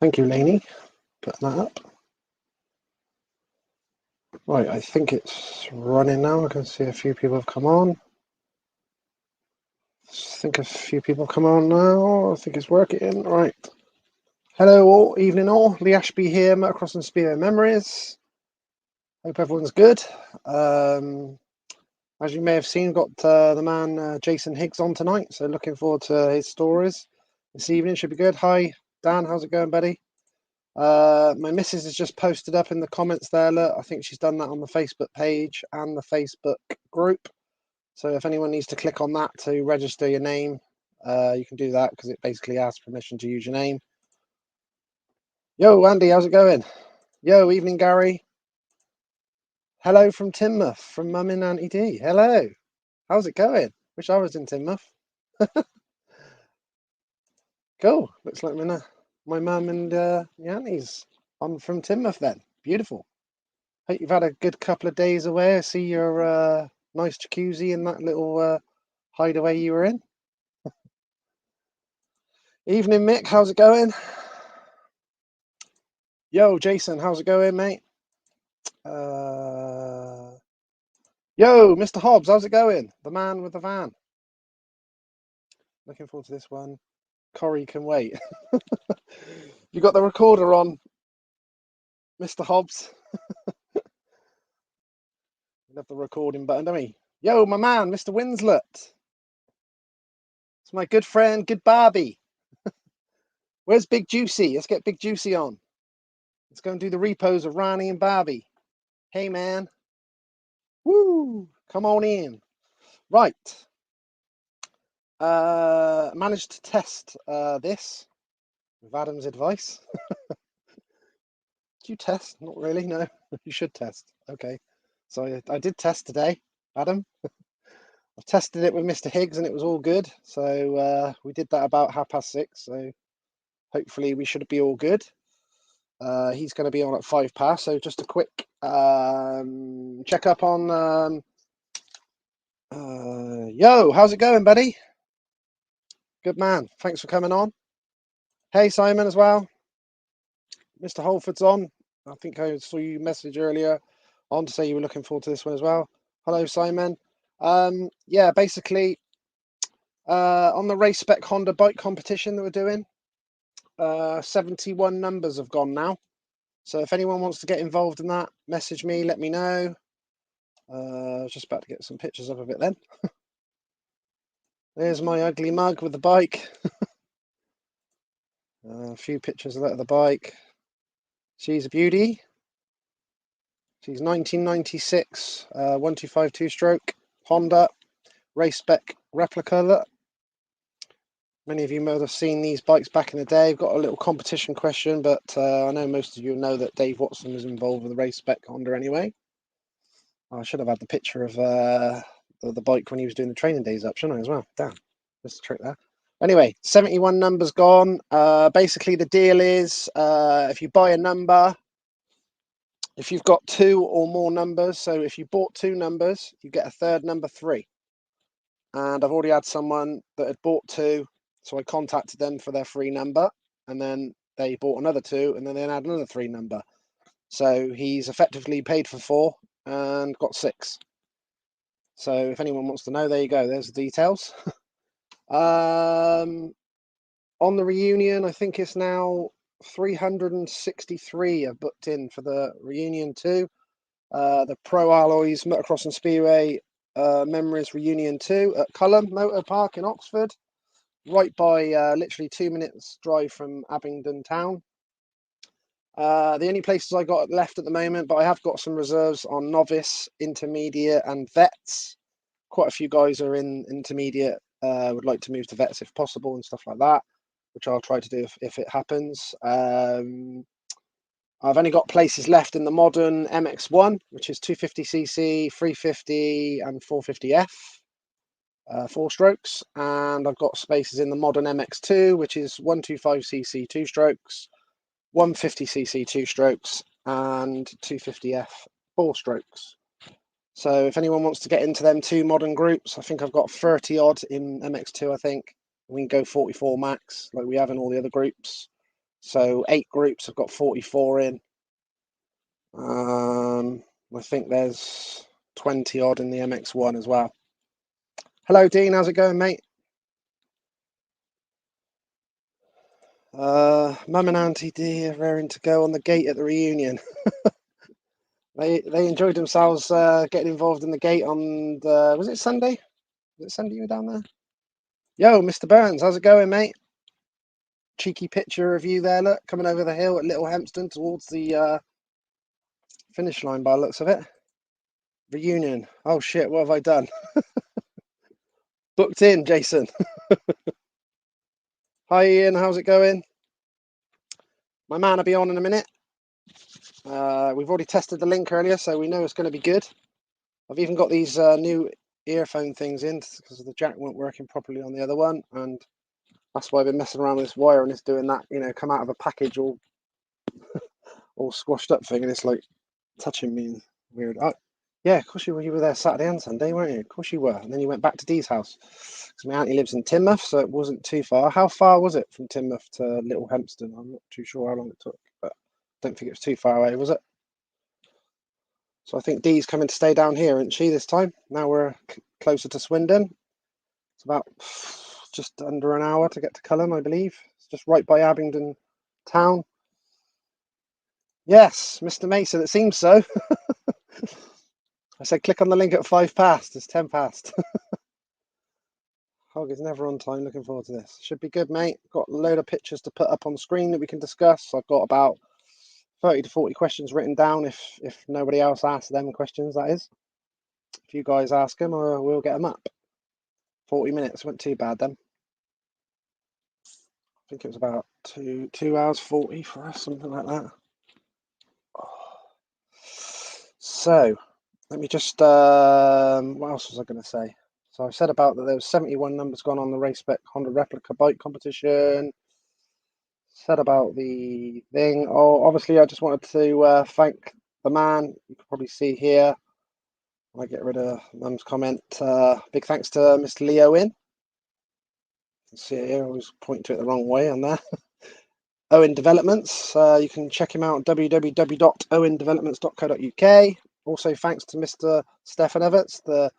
Thank you, Lainey, putting that up. Right, I think it's running now. I can see a few people have come on. I think a few people come on now. I think it's working. Right. Hello all, evening all. Lee Ashby here, Motocross and Speedway Memories. Hope everyone's good. As you may have seen, got the man Jason Higgs on tonight, so looking forward to his stories this evening. Should be good. Hi, Dan. How's it going, buddy? My missus has just posted up in the comments there. Look, I think she's done that on the Facebook page and the Facebook group. So if anyone needs to click on that to register your name, you can do that because it basically asks permission to use your name. Yo, Andy, how's it going? Yo, evening, Gary. Hello from Teignmouth, from Mum and Auntie D. Hello. How's it going? Wish I was in Teignmouth. Cool. Looks like my mum and the aunties on from Teignmouth then. Beautiful. Hope you've had a good couple of days away. I see your nice jacuzzi in that little hideaway you were in. Evening, Mick. How's it going? Yo, Jason. How's it going, mate? Yo, Mr. Hobbs. How's it going? The man with the van. Looking forward to this one. Corrie can wait. You got the recorder on, Mr. Hobbs? Love the recording button, don't we? Yo, my man, Mr. Winslet. It's my good friend, good Barbie. Where's Big Juicy? Let's get Big Juicy on. Let's go and do the repos of Ronnie and Barbie. Hey, man. Woo! Come on in. Right. Managed to test this with Adam's advice. Do you test? Not really, no. You should test. Okay. So I did test today, Adam. I've tested it with Mr. Higgs and it was all good. So we did that about 6:30. So hopefully we should be all good. He's going to be on at 5:05. So just a quick check up on. Yo, how's it going, buddy? Good man. Thanks for coming on. Hey, Simon, as well. Mr. Holford's on. I think I saw you message earlier on to say you were looking forward to this one as well. Hello, Simon. Yeah, basically, on the race spec Honda bike competition that we're doing, 71 numbers have gone now. So if anyone wants to get involved in that, message me, let me know. I was just about to get some pictures up of it then. There's my ugly mug with the bike. A few pictures of that of the bike. She's a beauty. She's 1996 125 two-stroke Honda race spec replica. Look. Many of you might have seen these bikes back in the day. I've got a little competition question, but I know most of you know that Dave Watson was involved with the race spec Honda anyway. I should have had the picture of the bike when he was doing the training days up, shouldn't I, as well? Damn, just a trick there. Anyway, 71 numbers gone. Basically, the deal is if you buy a number, if you've got 2 or more numbers, so if you bought 2 numbers, you get a third number 3. And I've already had someone that had bought 2, so I contacted them for their 3 number, and then they bought another 2, and then they had another 3 number. So he's effectively paid for 4 and got 6. So if anyone wants to know, there you go. There's the details. On the reunion, I think it's now 363 have booked in for the reunion 2. The Pro Alloys Motocross and Speedway Memories Reunion 2 at Culham Motor Park in Oxford, right by literally 2 minutes drive from Abingdon town. The only places I got left at the moment, but I have got some reserves on novice, intermediate and vets. Quite a few guys are in intermediate, would like to move to vets if possible and stuff like that, which I'll try to do if it happens. I've only got places left in the modern MX1, which is 250cc, 350 and 450F, 4 strokes. And I've got spaces in the modern MX2, which is 125cc, 2 strokes, 150cc, 2 strokes, and 250F, 4 strokes. So if anyone wants to get into them 2 modern groups, I think I've got 30 odd in MX2, I think. We can go 44 max like we have in all the other groups. So 8 groups have got 44 in. I think there's 20 odd in the MX1 as well. Hello, Dean. How's it going, mate? Mum and Auntie D are raring to go on the gate at the reunion. They enjoyed themselves getting involved in the gate on the, was it Sunday? Was it Sunday you were down there? Yo, Mr. Burns, how's it going, mate? Cheeky picture of you there, look, coming over the hill at Little Hempston towards the finish line by the looks of it. Reunion. Oh shit, what have I done? Booked in, Jason. Hi Ian, how's it going? My man will be on in a minute. We've already tested the link earlier, so we know it's going to be good. I've even got these new earphone things in because the jack weren't working properly on the other one, and that's why I've been messing around with this wire and it's doing that, you know, come out of a package all squashed up thing, and it's like touching me weird. Yeah, of course you were there Saturday and Sunday, weren't you? Of course you were. And then you went back to Dee's house because my auntie lives in Teignmouth, so it wasn't too far. How far was it from Teignmouth to Little Hempston? I'm not too sure how long it took, but I don't think it was too far away, was it? So I think Dee's coming to stay down here, isn't she, this time? Now we're closer to Swindon. It's about just under an hour to get to Cullen, I believe. It's just right by Abingdon town. Yes, Mr. Mason, it seems so. I said click on the link at 5 past. It's 10 past. Hog is never on time. Looking forward to this. Should be good, mate. Got a load of pictures to put up on screen that we can discuss. I've got about 30 to 40 questions written down if nobody else asks them questions, that is. If you guys ask them, we'll get them up. 40 minutes, wasn't too bad then. I think it was about 2 hours 40 for us, something like that. So, let me just, what else was I going to say? So I said about that there was 71 numbers gone on the race spec Honda replica bike competition. Said about the thing. Oh, obviously I just wanted to thank the man. You can probably see here. I get rid of Mum's comment. Big thanks to Mr. Lee Owen. You can see it here. I was pointing to it the wrong way on there. Owen Developments. You can check him out at www.owendevelopments.co.uk. Also, thanks to Mr. Stefan Everts, the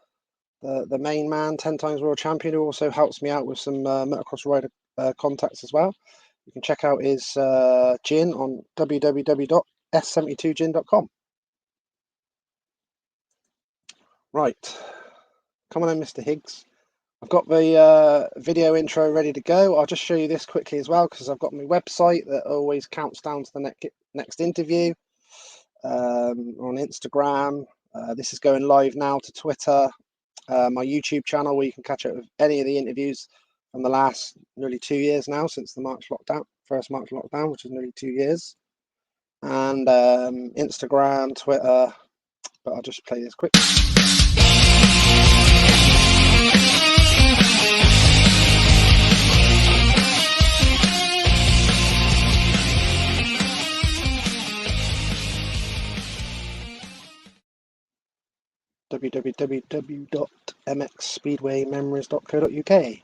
main man, 10 times world champion, who also helps me out with some motocross rider contacts as well. You can check out his gin on www.s72gin.com. Right, come on in, Mr. Higgs. I've got the video intro ready to go. I'll just show you this quickly as well because I've got my website that always counts down to the next interview on Instagram. This is going live now to Twitter. My YouTube channel where you can catch up with any of the interviews from the last nearly 2 years now since the first March lockdown, which is nearly 2 years. And Instagram, Twitter, but I'll just play this quick. www.mxspeedwaymemories.co.uk.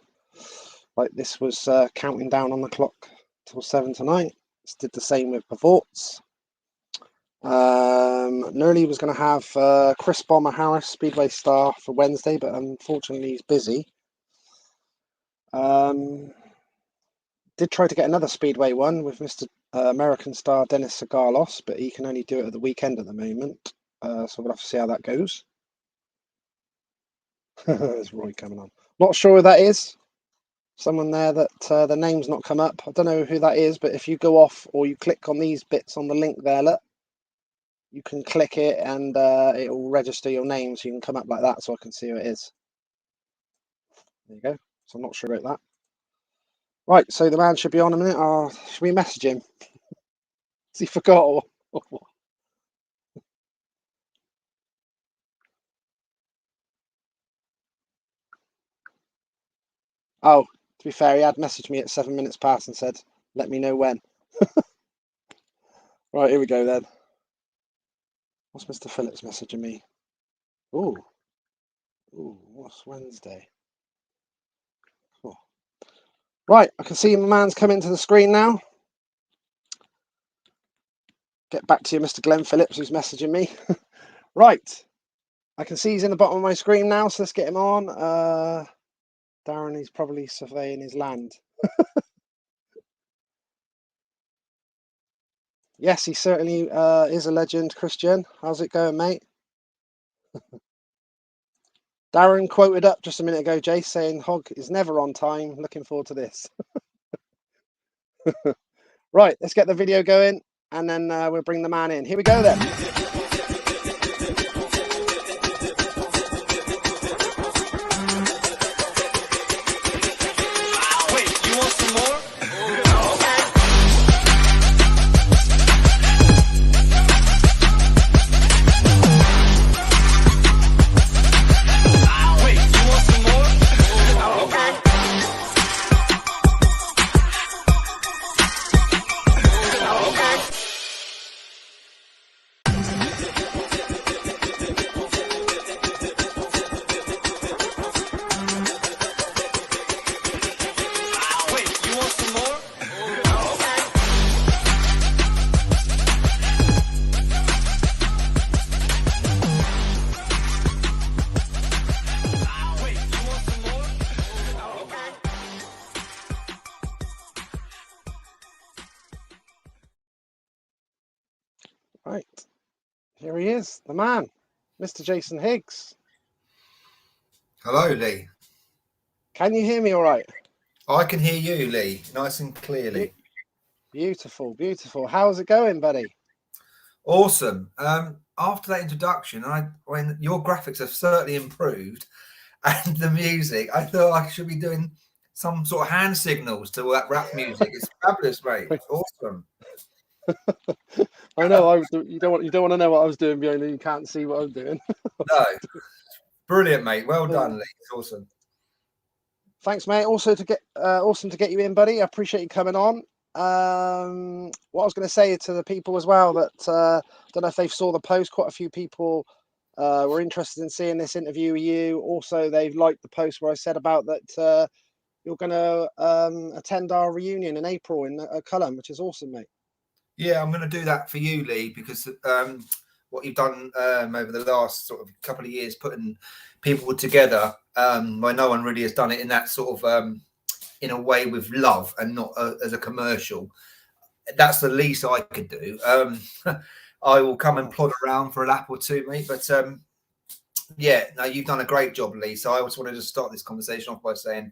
Like this was counting down on the clock till 7 tonight. Did the same with Pavorts. Nurley was going to have Chris Bomber Harris, Speedway star, for Wednesday, but unfortunately he's busy. Did try to get another Speedway one with Mr. American star Dennis Sigalos, but he can only do it at the weekend at the moment. So we'll have to see how that goes. There's Roy coming on. Not sure who that is. Someone there that the name's not come up. I don't know who that is, but if you go off or you click on these bits on the link there, look, you can click it and it will register your name so you can come up like that so I can see who it is. There you go. So I'm not sure about that. Right, so the man should be on a minute. Should we message him? Has he forgot? Or... Oh, to be fair, he had messaged me at 7 minutes past and said, let me know when. Right, here we go then. What's Mr. Phillips messaging me? Ooh, what's Wednesday? Cool. Right, I can see my man's come into the screen now. get back to you, Mr. Glenn Phillips, who's messaging me. Right. I can see he's in the bottom of my screen now, so let's get him on. Darren, he's probably surveying his land. Yes, he certainly is a legend, Christian. How's it going, mate? Darren quoted up just a minute ago, Jace, saying Hog is never on time. Looking forward to this. Right, let's get the video going, and then we'll bring the man in. Here we go then. Wait, you want some more? Right, here he is, the man, Mr. Jason Higgs. Hello, Lee. Can you hear me all right? I can hear you, Lee, nice and clearly. Beautiful, beautiful. How's it going, buddy? Awesome. After that introduction, when your graphics have certainly improved, and the music, I thought I should be doing some sort of hand signals to that rap music. It's fabulous, mate. Awesome. I know. You don't want to know what I was doing behind you. You can't see what I'm doing. No, brilliant, mate. Well done, Lee. It's awesome. Thanks, mate. Also awesome to get you in, buddy. I appreciate you coming on. What I was going to say to the people as well, that don't know if they saw the post. Quite a few people were interested in seeing this interview with you. Also, they've liked the post where I said about that you're going to attend our reunion in April in Culham, which is awesome, mate. Yeah, I'm going to do that for you, Lee, because what you've done over the last sort of couple of years, putting people together, where no one really has done it in that sort of in a way with love and not as a commercial. That's the least I could do. I will come and plod around for a lap or two, mate. But yeah, no, you've done a great job, Lee. So I just wanted to start this conversation off by saying,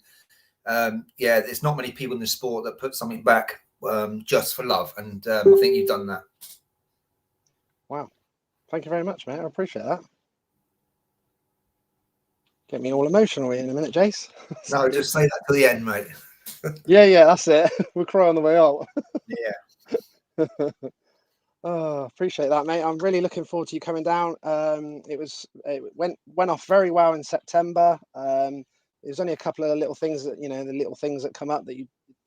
yeah, there's not many people in the sport that put something back just for love, and I think you've done that. Wow, thank you very much, mate. I appreciate that. Get me all emotional in a minute, Jace. No, just say that to the end, mate. Yeah, that's it. We'll cry on the way out. Yeah. Oh, appreciate that, mate. I'm really looking forward to you coming down. It went off very well in September. There's only a couple of little things that the little things that come up that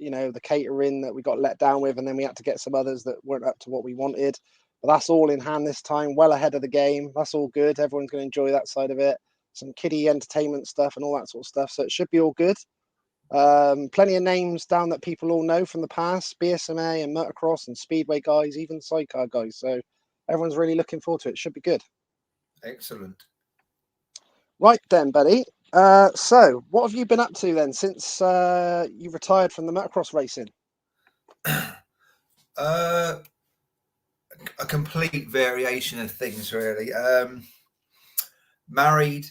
the catering that we got let down with, and then we had to get some others that weren't up to what we wanted. But that's all in hand this time, well ahead of the game. That's all good. Everyone's going to enjoy that side of it. Some kiddie entertainment stuff and all that sort of stuff. So it should be all good. Plenty of names down that people all know from the past, BSMA and motocross and speedway guys, even sidecar guys. So everyone's really looking forward to it. Should be good. Excellent. Right then, buddy. So what have you been up to then since you retired from the motocross racing? A complete variation of things, really. Married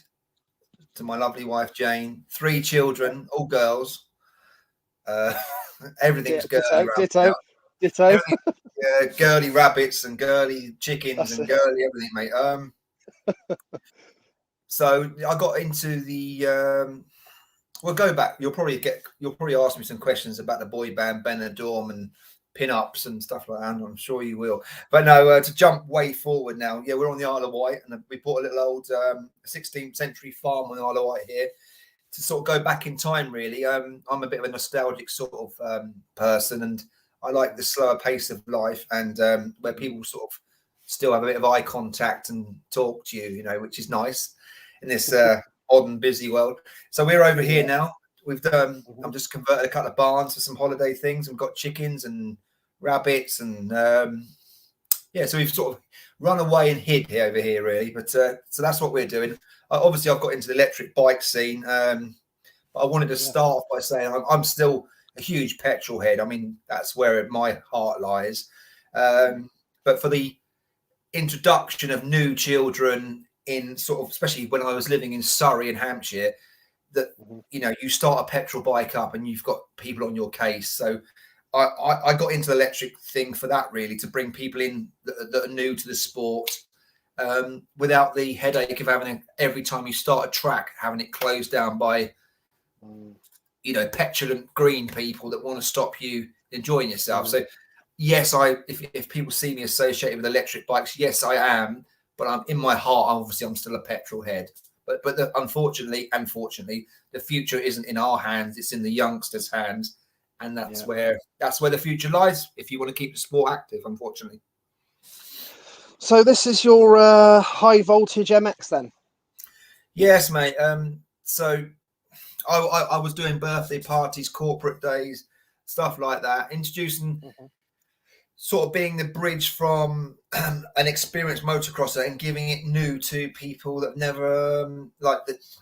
to my lovely wife Jane, 3 children, all girls. Everything's girly. Ditto. Yeah, girly rabbits and girly chickens and girly everything, mate. So I got into the. We'll go back. You'll probably ask me some questions about the boy band Benidorm and pin-ups and stuff like that. And I'm sure you will. But no, to jump way forward now. Yeah, we're on the Isle of Wight, and we bought a little old 16th century farm on the Isle of Wight here to sort of go back in time. Really, I'm a bit of a nostalgic sort of person, and I like the slower pace of life, and where people sort of still have a bit of eye contact and talk to you, which is nice in this odd and busy world. So we're over here now. We've done. I'm just converted a couple of barns for some holiday things. We've got chickens and rabbits, and So we've sort of run away and hid here over here, really. But so that's what we're doing. Obviously, I've got into the electric bike scene. But I wanted to start off by saying I'm still a huge petrol head. I mean, that's where my heart lies. But for the introduction of new children in sort of, especially when I was living in Surrey in Hampshire, that you start a petrol bike up and you've got people on your case. So I got into the electric thing for that, really, to bring people in that are new to the sport, without the headache of having every time you start a track having it closed down by petulant green people that want to stop you enjoying yourself. So yes, if people see me associated with electric bikes, yes, I am. But I'm in my heart, obviously, I'm still a petrol head. But unfortunately, the future isn't in our hands; it's in the youngsters' hands, and that's where the future lies. If you want to keep the sport active, unfortunately. So this is your high voltage MX then? Yes, mate. So I was doing birthday parties, corporate days, stuff like that, introducing. Sort of being the bridge from an experienced motocrosser and giving it new to people that never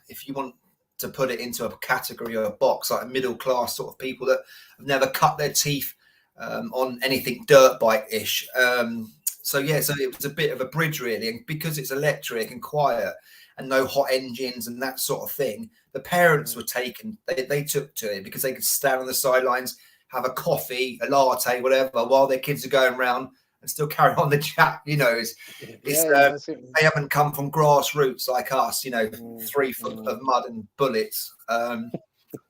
if you want to put it into a category or a box, like a middle class sort of people that have never cut their teeth on anything dirt bike-ish. So it was a bit of a bridge, really, and because it's electric and quiet and no hot engines and that sort of thing, the parents were taken. They took to it because they could stand on the sidelines, have a coffee, a latte, whatever, while their kids are going around and still carry on the chat. They haven't come from grassroots like us, 3 foot of mud and bullets.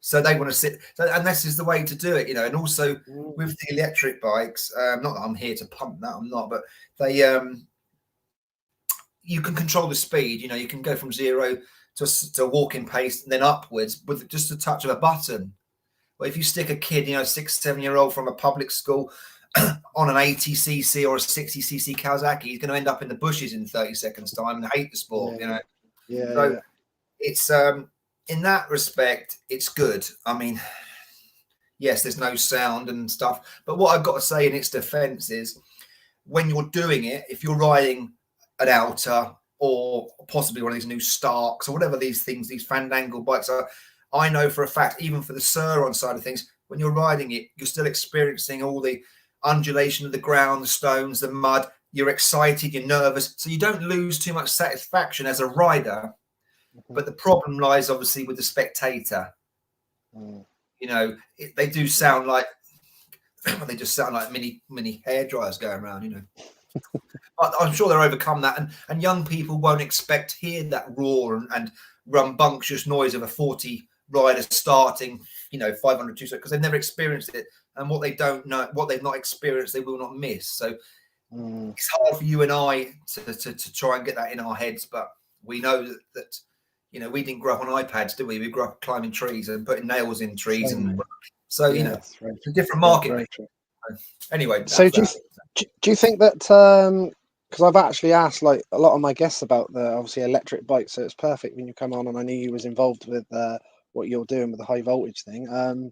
So they want to sit. And this is the way to do it, And also with the electric bikes, not that I'm here to pump that, I'm not, but they, you can control the speed. You can go from 0 to walking pace and then upwards with just a touch of a button. Well, if you stick a kid, 6, 7-year-old from a public school on an 80cc or a 60cc Kawasaki, he's going to end up in the bushes in 30 seconds time and hate the sport, It's in that respect, it's good. I mean, yes, there's no sound and stuff, but what I've got to say in its defense is when you're doing it, if you're riding an Alta or possibly one of these new Starks or whatever these Fandangle bikes are, I know for a fact, even for the Sur-on side of things, when you're riding it, you're still experiencing all the undulation of the ground, the stones, the mud. You're excited, you're nervous. So you don't lose too much satisfaction as a rider. But the problem lies, obviously, with the spectator. They do sound like, they just sound like mini hairdryers going around, I'm sure they'll overcome that. And young people won't expect to hear that roar and rambunctious noise of a 40 rider starting 500 because they've never experienced it, and what they don't know, what they've not experienced, they will not miss. So it's hard for you and I to try and get that in our heads, but we know that we didn't grow up on iPads, did we? We grew up climbing trees and putting nails in trees. It's a different market. Anyway, so do you think that because I've actually asked like a lot of my guests about the obviously electric bikes, so it's perfect when you come on, and I knew you was involved with what you're doing with the high voltage thing.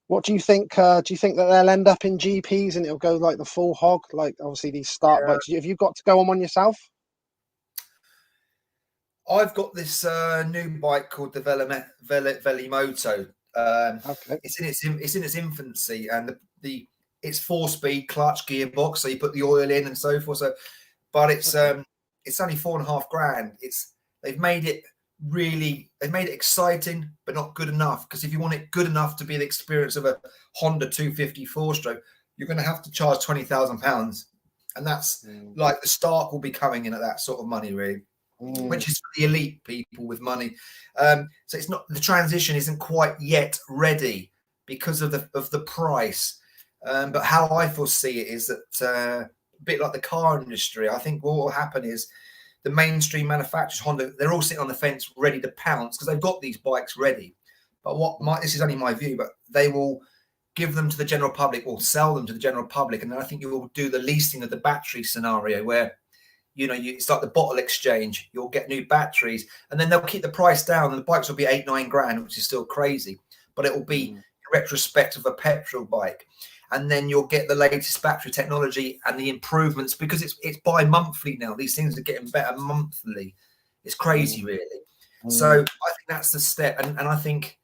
What do you think? Do you think that they'll end up in GPs and it'll go like the full hog, like obviously these start bikes? Have you got to go on one yourself? I've got this new bike called the Velimoto. Okay. It's in its infancy, and it's 4-speed clutch gearbox, so you put the oil in and so forth. So, but it's only $4,500. They've made it exciting, but not good enough. Because if you want it good enough to be the experience of a Honda 250 4-stroke, you're going to have to charge £20,000, and that's like the Stark will be coming in at that sort of money, really. Which is for the elite people with money. So it's not, the transition isn't quite yet ready because of the price. But how I foresee it is that a bit like the car industry, I think what will happen is the mainstream manufacturers, Honda, they're all sitting on the fence ready to pounce because they've got these bikes ready. But this is only my view, but they will give them to the general public or sell them to the general public. And then I think you will do the leasing of the battery scenario where it's like the bottle exchange. You'll get new batteries, and then they'll keep the price down, and the bikes will be $8-9 grand, which is still crazy. But it'll retrospect of a petrol bike, and then you'll get the latest battery technology and the improvements, because it's bi-monthly now. These things are getting better monthly. It's crazy, really. So I think that's the step, and I think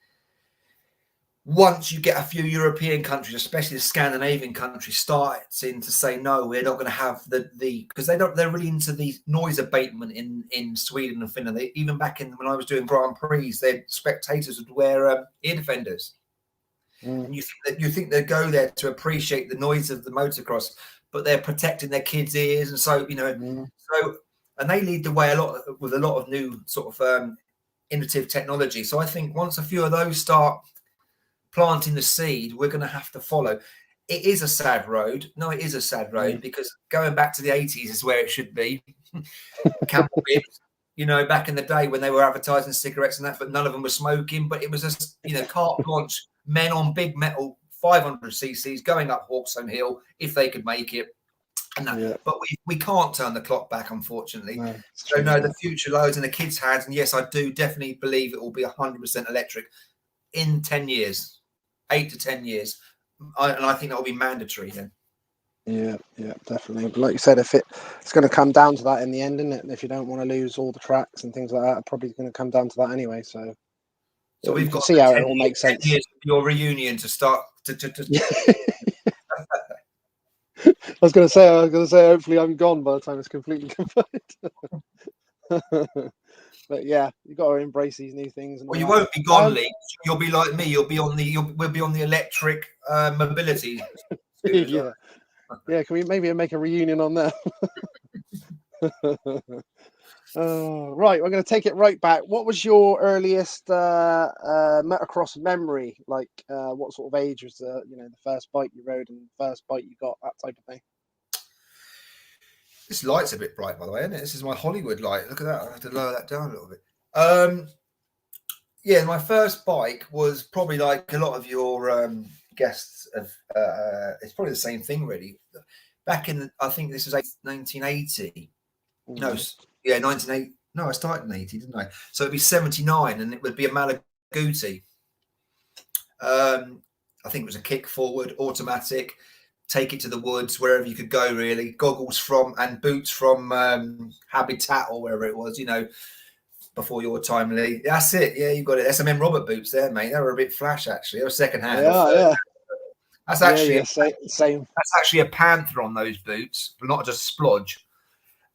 once you get a few European countries, especially the Scandinavian countries, starting to say no, we're not going to have the because they're really into the noise abatement in Sweden and Finland. Even back when I was doing Grand Prix, their spectators would wear ear defenders, and you think they'd go there to appreciate the noise of the motocross, but they're protecting their kids' ears, and so and they lead the way with a lot of new sort of innovative technology. So I think once a few of those start planting the seed, we're going to have to follow. It is a sad road. No, it is a sad road, because going back to the 80s is where it should be. Camel bibs, back in the day when they were advertising cigarettes and that, but none of them were smoking. But it was just, carte blanche, men on big metal 500 cc's going up Hawksholme Hill if they could make it. And that, but we can't turn the clock back, unfortunately. The future lies in the kids' hands. And yes, I do definitely believe it will be 100% electric in 10 years. 8 to 10 years, and I think that will be mandatory then. Yeah, definitely. But like you said, if it's going to come down to that in the end, isn't it? If you don't want to lose all the tracks and things like that, it's probably going to come down to that anyway. So we've got to see how it all makes sense. 10 years for your reunion to start. I was going to say, hopefully I'm gone by the time it's completely combined. But yeah, you've got to embrace these new things. Well, you won't be gone, Lee. You'll be like me. We'll be on the electric mobility. Yeah. Can we maybe make a reunion on that? Right, we're going to take it right back. What was your earliest motocross memory? Like, what sort of age was the first bike you rode and the first bike you got, that type of thing? This light's a bit bright, by the way, isn't it? This is my Hollywood light. Look at that. I have to lower that down a little bit. My first bike was probably like a lot of your guests of. It's probably the same thing, really. Back in, I think this was 1980. No, 1980. No, I started in 80, didn't I? So it'd be 79, and it would be a Malaguti. I think it was a kick forward, automatic. Take it to the woods, wherever you could go, really. Goggles and boots from Habitat or wherever it was, before your time, Lee. That's it. Yeah, you got it. SMM Robert boots there, mate. They were a bit flash, actually. They were second hand. Yeah. That's actually same. That's actually a Panther on those boots, but not just a splodge.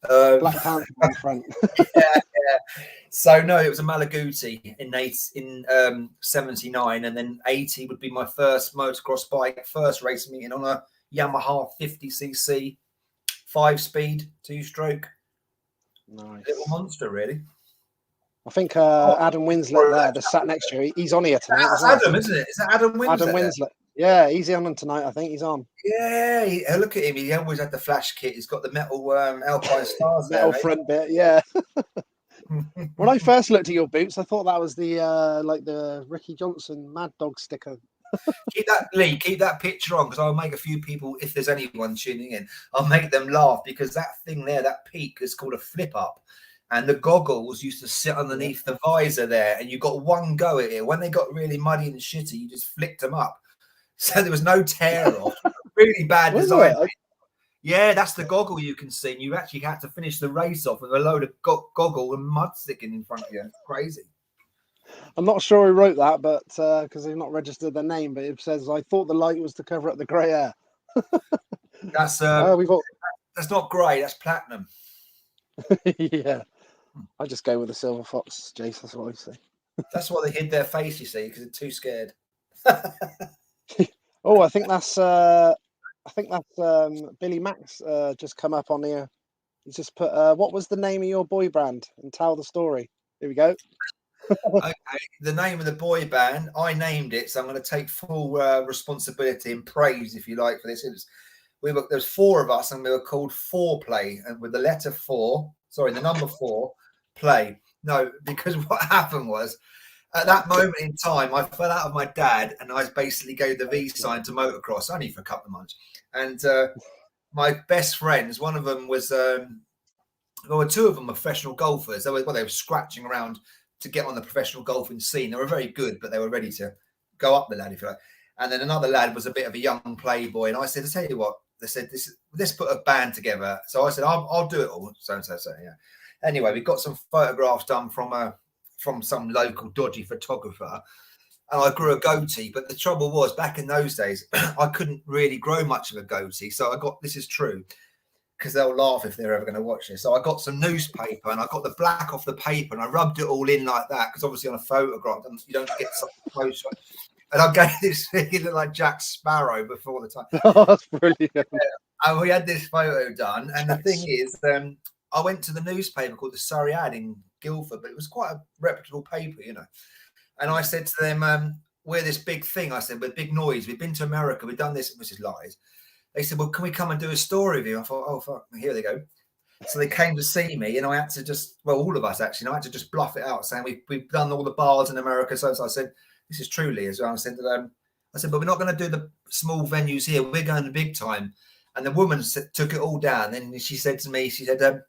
Black Panther on the front. yeah. So no, it was a Malaguti in 79, and then 80 would be my first motocross bike, first race meeting on a Yamaha 50cc 5-speed 2-stroke. Nice Little monster, really. I think Adam Winslet there, just sat next to you. He's on here tonight. That's Adam, isn't it? Is that Adam Winslet? Adam Winslet. Yeah, he's on tonight. I think he's on. Yeah, look at him. He always had the flash kit. He's got the metal Alpine stars there. Metal front bit, yeah. When I first looked at your boots, I thought that was the Ricky Johnson Mad Dog sticker. Keep that picture on, because I'll make a few people, if there's anyone tuning in, I'll make them laugh, because that thing there, that peak, is called a flip up, and the goggles used to sit underneath the visor there, and you got one go at it. When they got really muddy and shitty, you just flicked them up, so there was no tear off. Really bad design. Yeah, that's the goggle you can see. And you actually had to finish the race off with a load of goggle and mud sticking in front of you. It's crazy. I'm not sure who wrote that, but because they've not registered their name, but it says, I thought the light was to cover up the grey hair. That's that's not grey, that's platinum. Yeah. I just go with the silver fox, Jace, that's what I say. That's why they hid their face, you see, because they're too scared. Oh, I think that's Billy Max just come up on here. He's just put what was the name of your boy band, and tell the story. Here we go. Okay, the name of the boy band, I named it, so I'm going to take full responsibility and praise, if you like, for this. There's 4 of us, and we were called 4Play, and with the letter 4, sorry, the number 4, play. No, because what happened was, at that moment in time, I fell out of my dad, and I basically gave the V sign to motocross, only for a couple of months. And my best friends, one of them was, 2 of them were professional golfers. They were scratching around to get on the professional golfing scene. They were very good, but they were ready to go up the ladder, if you like. And then another lad was a bit of a young playboy. And I said, I tell you what, they said, let's put a band together. So I said, I'll do it all. So, yeah. Anyway, we got some photographs done from some local dodgy photographer. And I grew a goatee. But the trouble was, back in those days, I couldn't really grow much of a goatee. So I got, this is true, because they'll laugh if they're ever going to watch this. So I got some newspaper and I got the black off the paper and I rubbed it all in like that, because obviously on a photograph, you don't get such close. And I gave this thing, it looked like Jack Sparrow before the time. Oh, that's brilliant. Yeah. And we had this photo done. And the thing is, I went to the newspaper called the Surrey Ad in Guildford, but it was quite a reputable paper, you know. And I said to them, we're this big thing. I said, we're big noise. We've been to America. We've done this. This is lies. They said, well, can we come and do a story with you? I thought, oh, fuck, here they go. So they came to see me, and I had to just, well, all of us actually, and I had to just bluff it out, saying we've done all the bars in America. So I said, this is truly as well. I said, but we're not going to do the small venues here. We're going to big time. And the woman took it all down. Then she said to me, she said,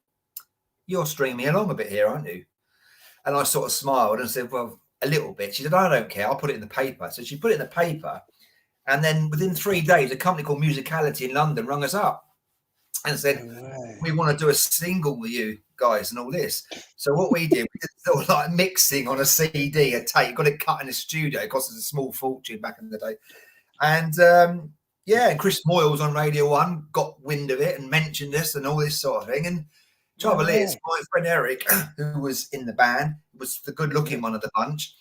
you're stringing me along a bit here, aren't you? And I sort of smiled and said, well, a little bit. She said, I don't care. I'll put it in the paper. So she put it in the paper. And then within 3 days, a company called Musicality in London rung us up and said, we want to do a single with you guys and all this. So what we did, we did sort of like mixing on a CD, a tape, got it cut in a studio. It cost us a small fortune back in the day. And and Chris Moyle was on Radio 1, got wind of it and mentioned this and all this sort of thing. And trouble is, my friend Eric, who was in the band, was the good-looking one of the bunch.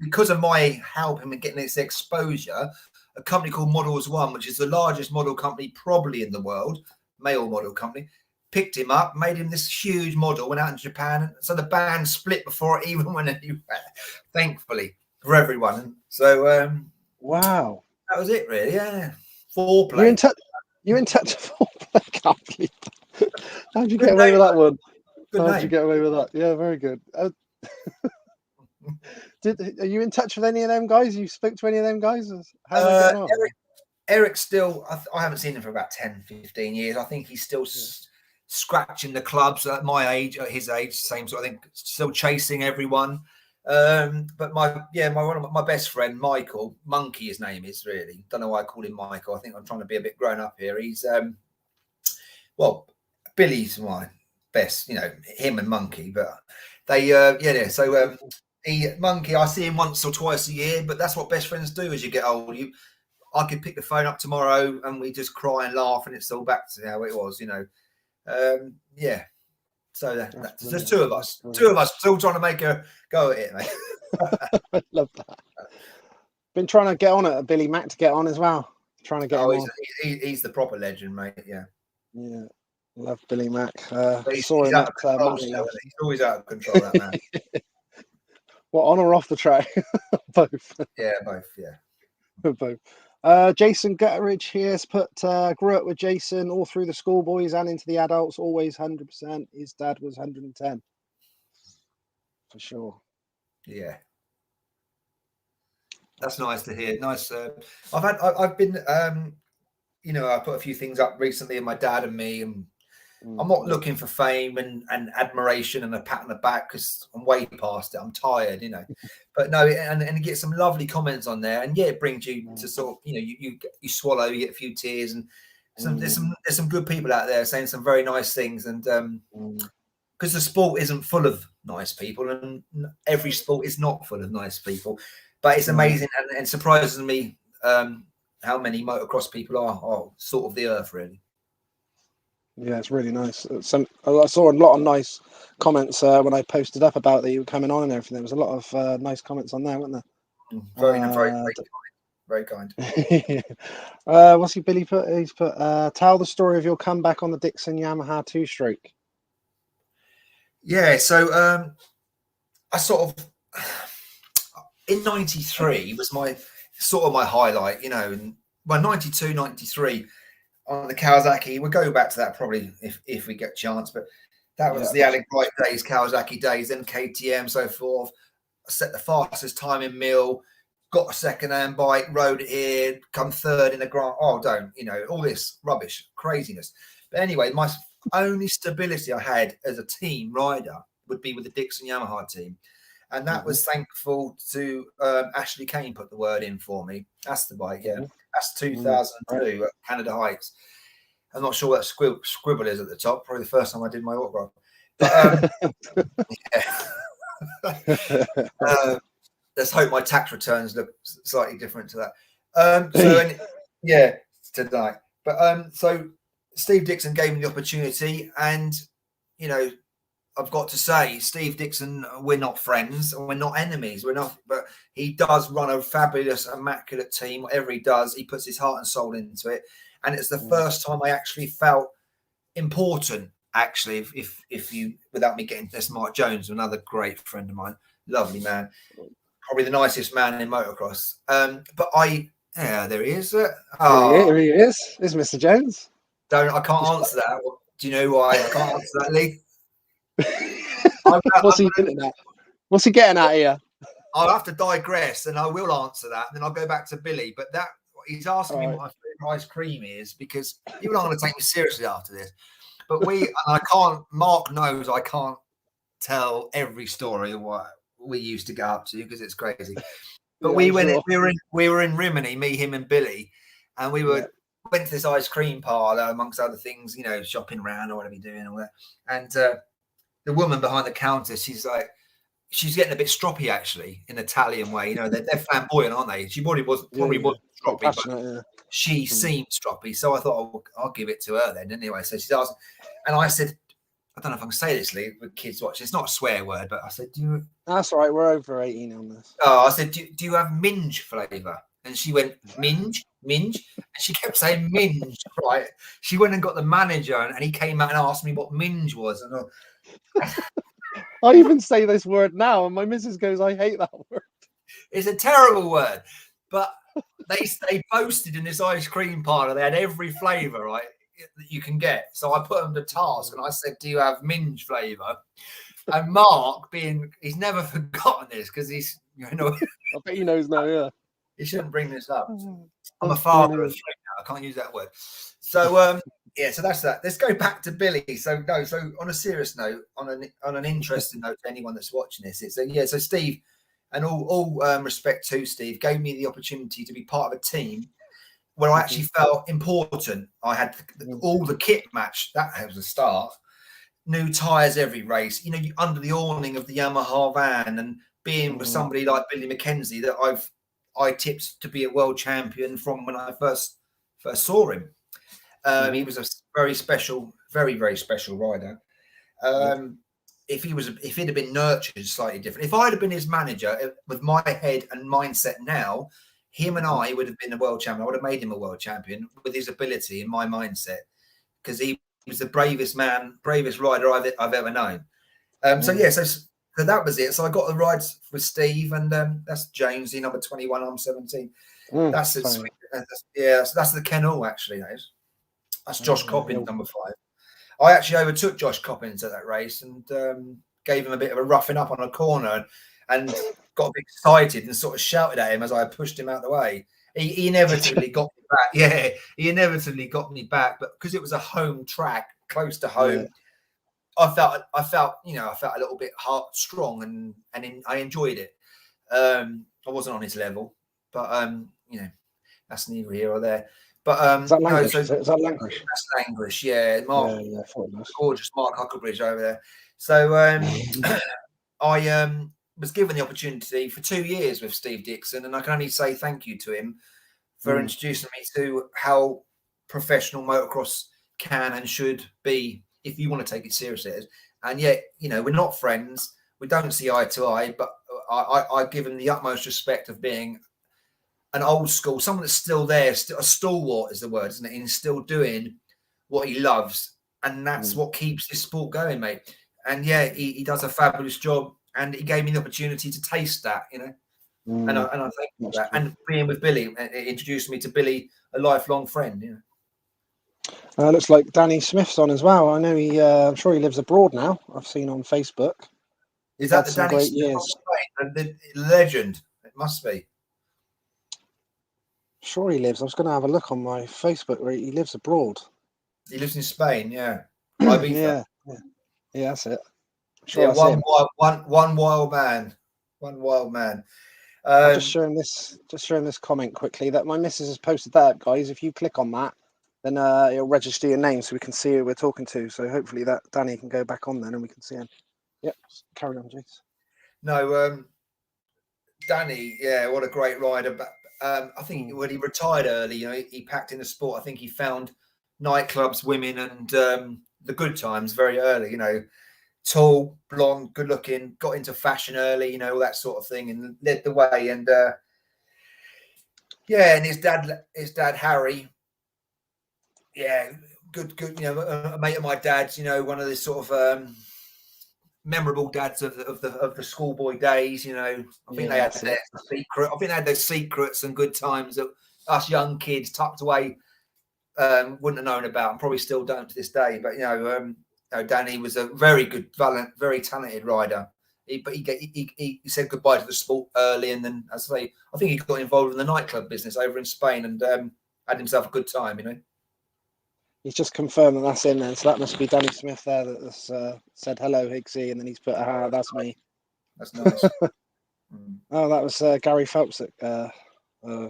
Because of my help him in getting this exposure, a company called Models One, which is the largest model company probably in the world, male model company, picked him up, made him this huge model, went out in Japan. So the band split before it even went anywhere, thankfully, for everyone. And so, wow. That was it, really, yeah. Foreplay. You're in touch with foreplay. Can't believe that. How'd you get away with that one? How'd you get away with that? Yeah, very good. Are you in touch with any of them guys? You spoke to any of them guys? How's it going on? Eric still, I haven't seen him for about 10, 15 years. I think he's still scratching the clubs at my age, at his age, same sort of thing, still chasing everyone. But one of my best friend, Michael, Monkey, his name is really. Don't know why I call him Michael. I think I'm trying to be a bit grown up here. He's, Billy's my best, him and Monkey, but they, Monkey, I see him once or twice a year, but that's what best friends do as you get old. I could pick the phone up tomorrow and we just cry and laugh and it's all back to how it was, So there's two of us still trying to make a go at it, mate. I love that. Been trying to get on it, Billy Mack to get on as well. Trying to get on. He's the proper legend, mate. Yeah. Yeah. Love Billy Mack. He's out of control, he's always out of control, that man. What, on or off the track? Both. Yeah, both. Yeah. Both. Jason Gutteridge here has put, grew up with Jason all through the schoolboys and into the adults, always 100%. His dad was 110. For sure. Yeah. That's nice to hear. Nice. I've been, I put a few things up recently of my dad and me, and I'm not looking for fame and admiration and a pat on the back because I'm way past it. I'm tired, But no, and you get some lovely comments on there, and it brings you to sort of, you swallow, you get a few tears, and there's some good people out there saying some very nice things, and because the sport isn't full of nice people, and every sport is not full of nice people, but it's amazing and surprises me how many motocross people are sort of the earth, really. Yeah, it's really nice. I saw a lot of nice comments when I posted up about that you were coming on and everything. There was a lot of nice comments on there, weren't there? Very kind. What's Billy put? He's put, tell the story of your comeback on the Dixon Yamaha 2-stroke. Yeah, so I sort of, in 93 was my highlight, and by 92, 93, on the Kawasaki, we'll go back to that probably if we get a chance, but that was the Alec Bright days, Kawasaki days, then KTM, so forth. I set the fastest time in Mill, got a second-hand bike, rode it here, come third in the Grand. All this rubbish, craziness. But anyway, my only stability I had as a team rider would be with the Dixon Yamaha team. And that was thankful to Ashley Kane put the word in for me. That's the bike, yeah. That's 2002 at Canada Heights. I'm not sure what that scribble is at the top. Probably the first time I did my autograph. But let's hope my tax returns look slightly different to that. Tonight. But so Steve Dixon gave me the opportunity, and you know, I've got to say, Steve Dixon, we're not friends and we're not enemies. We're not, but he does run a fabulous, immaculate team. Whatever he does, he puts his heart and soul into it. And it's the first time I actually felt important. Actually, if you, without me getting this, Mark Jones, another great friend of mine, lovely man, probably the nicest man in motocross. There he is. Here he is. There's Mr. Jones. I can't answer that. Do you know why I can't answer that, Lee? What's he getting at? What's he getting at here? I'll have to digress, and I will answer that. And then I'll go back to Billy. But that he's asking me what my favorite ice cream is, because people aren't going to take me seriously after this. But I can't. Mark knows I can't tell every story of what we used to go up to, because it's crazy. But we were in Rimini, me, him, and Billy, and we went to this ice cream parlor, amongst other things, you know, shopping around or whatever you're doing, all that. And the woman behind the counter, she's getting a bit stroppy, actually, in an Italian way. You know, they're flamboyant, aren't they? She probably wasn't stroppy, but she seemed stroppy. So I thought, I'll give it to her then. Anyway, so she's asking, and I said, I don't know if I can say this, Lee, with kids watching. It's not a swear word, but I said, That's all right. We're over 18 on this. Oh, I said, do you have minge flavour? And she went, minge. And she kept saying minge, right? She went and got the manager, and he came out and asked me what minge was. And I even say this word now, and my missus goes, I hate that word. It's a terrible word. But they boasted in this ice cream parlour. They had every flavour, right, that you can get. So I put them to task, and I said, do you have minge flavour? And Mark, he's never forgotten this, because he's, you know. I bet he knows now, yeah. You shouldn't bring this up. I'm a father of three now. I can't use that word. So so that's that. Let's go back to Billy. So on a serious note, on an interesting note to anyone that's watching this, so Steve, and all respect to Steve, gave me the opportunity to be part of a team where I actually felt important. I had all the kit match. That was a start. New tyres every race. You know, under the awning of the Yamaha van, and being with somebody like Billy McKenzie that I tipped to be a world champion from when I first saw him. He was a very special, very, very special rider. If he'd have been nurtured slightly different, if I'd have been his manager with my head and mindset now, him and I would have been a world champion. I would have made him a world champion with his ability and my mindset, because he was the bravest rider I've ever known. So that was it. So I got the rides with Steve, and that's James, number 21. I'm 17. That's it. So that's the Kennel, actually. That's Josh Coppins, number 5. I actually overtook Josh Coppins at that race, and gave him a bit of a roughing up on a corner, and got a bit excited and sort of shouted at him as I pushed him out of the way. He inevitably got me back. Yeah, he inevitably got me back, but because it was a home track, close to home. I felt a little bit strong, and I enjoyed it. I wasn't on his level, but that's neither here or there. But is that Language? Is that Language? That's Language, yeah. Mark, gorgeous Mark Hucklebridge over there. So I was given the opportunity for 2 years with Steve Dixon, and I can only say thank you to him for introducing me to how professional motocross can and should be, if you want to take it seriously. And yet, we're not friends. We don't see eye to eye, but I give him the utmost respect of being an old school, someone that's still there, a stalwart is the word, isn't it? And still doing what he loves. And that's what keeps this sport going, mate. And he does a fabulous job. And he gave me the opportunity to taste that, and I thank you for that. And being with Billy, it introduced me to Billy, a lifelong friend, Looks like Danny Smith's on as well. I know I'm sure he lives abroad now. I've seen on Facebook. Is that the Danny Smith from Spain? The legend? It must be. Sure he lives. I was going to have a look on my Facebook where he lives abroad. He lives in Spain, yeah. Yeah, that's it. Sure, one wild man. One wild man. I'm just showing this comment quickly that my missus has posted that up, guys. If you click on that, then it'll register your name so we can see who we're talking to. So hopefully that Danny can go back on then and we can see him. Yep, carry on, Jace. No, Danny, yeah, what a great rider. But I think when he retired early, he packed in the sport. I think he found nightclubs, women, and the good times very early. Tall, blonde, good looking, got into fashion early, all that sort of thing, and led the way. And and his dad Harry, good, a mate of my dad's, one of the sort of memorable dads of the schoolboy days. I think they had their secret. I think they had their secrets and good times that us young kids tucked away wouldn't have known about, and probably still don't to this day. But Danny was a very good, very talented rider. But he said goodbye to the sport early, and then, as I say, I think he got involved in the nightclub business over in Spain and had himself a good time. He's just confirmed that that's in there, so that must be Danny Smith there that's said hello, Higgsy, and then he's put, that's me. That's nice. Oh, that was Gary Phelps that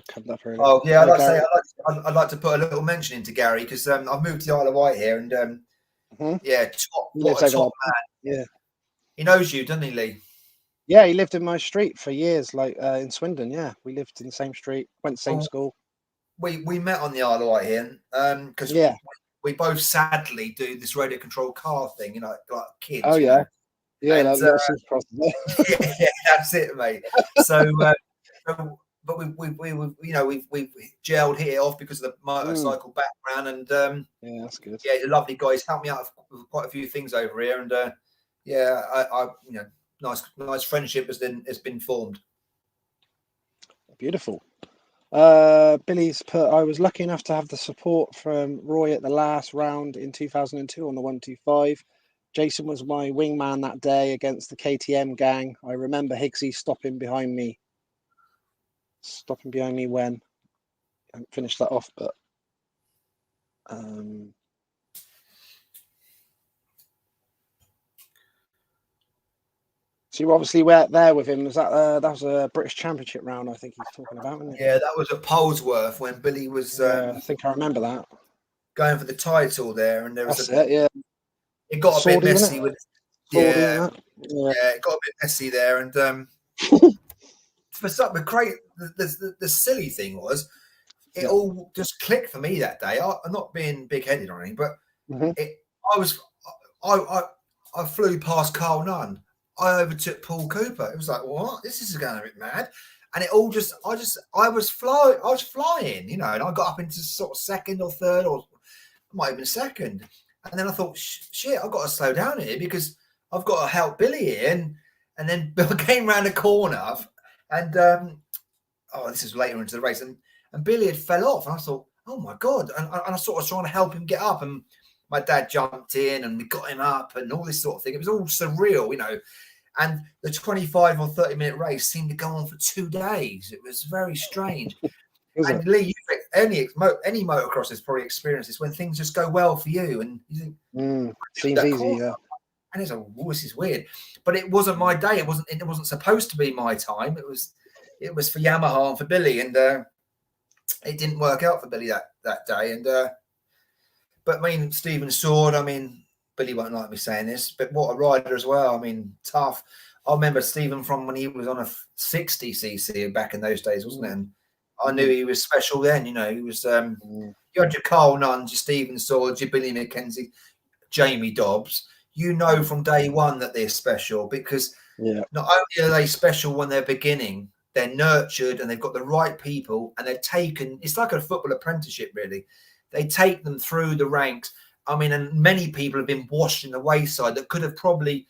comes up earlier. Oh yeah, I'd like to put a little mention into Gary because I've moved to the Isle of Wight here, and what a top man. Yeah, he knows you, doesn't he, Lee? Yeah, he lived in my street for years, like in Swindon. Yeah, we lived in the same street, went to the same school. We met on the Isle of Wight here because we both sadly do this radio control car thing, like kids. Oh yeah, yeah, like yeah, that's it, mate. So, but we've gelled, hit it off because of the motorcycle background, and yeah, that's good. Yeah, the lovely guys helped me out with quite a few things over here, and I nice friendship has been formed. Beautiful. Billy's put, I was lucky enough to have the support from Roy at the last round in 2002 on the 125. Jason was my wingman that day against the KTM gang. I remember Higgsy stopping behind me when I haven't finished that off, but so you obviously were there with him. Was that was a British Championship round, I think he's talking about, isn't it? Yeah, that was at Polesworth when Billy was I think I remember that. Going for the title there, and there was it got a bit messy with it got a bit messy there, and for something great, the silly thing was it all just clicked for me that day. I'm not being big-headed or anything, but I flew past Carl Nunn. I overtook Paul Cooper. It was like, what? This is going a bit mad. And it all just, I was flying, and I got up into sort of second or third, or might have been second. And then I thought, shit, I've got to slow down here because I've got to help Billy here. And then Bill came around the corner, and this is later into the race, and Billy had fell off, and I thought, oh my God. And I sort of trying to help him get up, and my dad jumped in and we got him up and all this sort of thing. It was all surreal, and the 25 or 30-minute race seemed to go on for 2 days. It was very strange. And Lee, any motocross has probably experienced this when things just go well for you, and you think, seems easy, yeah. And it's like, this is weird. But it wasn't my day. It wasn't supposed to be my time. It was for Yamaha and for Billy, and it didn't work out for Billy that day. And but Stephen Sword, Billy won't like me saying this, but what a rider as well. Tough. I remember Stephen from when he was on a 60cc back in those days, wasn't it? And I knew he was special then. He was. You had your Carl Nunn, your Stephen Sword, your Billy McKenzie, Jamie Dobbs. From day one that they're special because not only are they special when they're beginning, they're nurtured and they've got the right people, and they're taken. It's like a football apprenticeship, really. They take them through the ranks. And many people have been washed in the wayside that could have probably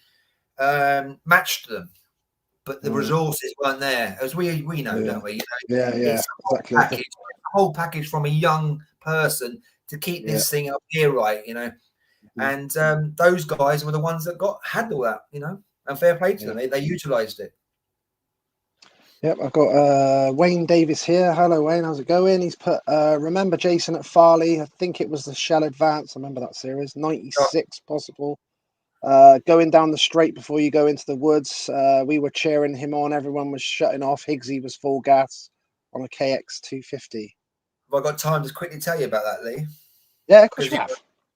matched them, but the resources weren't there, as we know, don't we? It's exactly. A whole package from a young person to keep this thing up here, right? And those guys were the ones that had all that, and fair play to them. They utilised it. Yep, I've got Wayne Davis here. Hello, Wayne. How's it going? He's put, remember Jason at Farley? I think it was the Shell Advance. I remember that series. 96 possible. Going down the straight before you go into the woods, we were cheering him on. Everyone was shutting off. Higgsy was full gas on a KX 250. Have I got time to quickly tell you about that, Lee? Yeah, of course you have.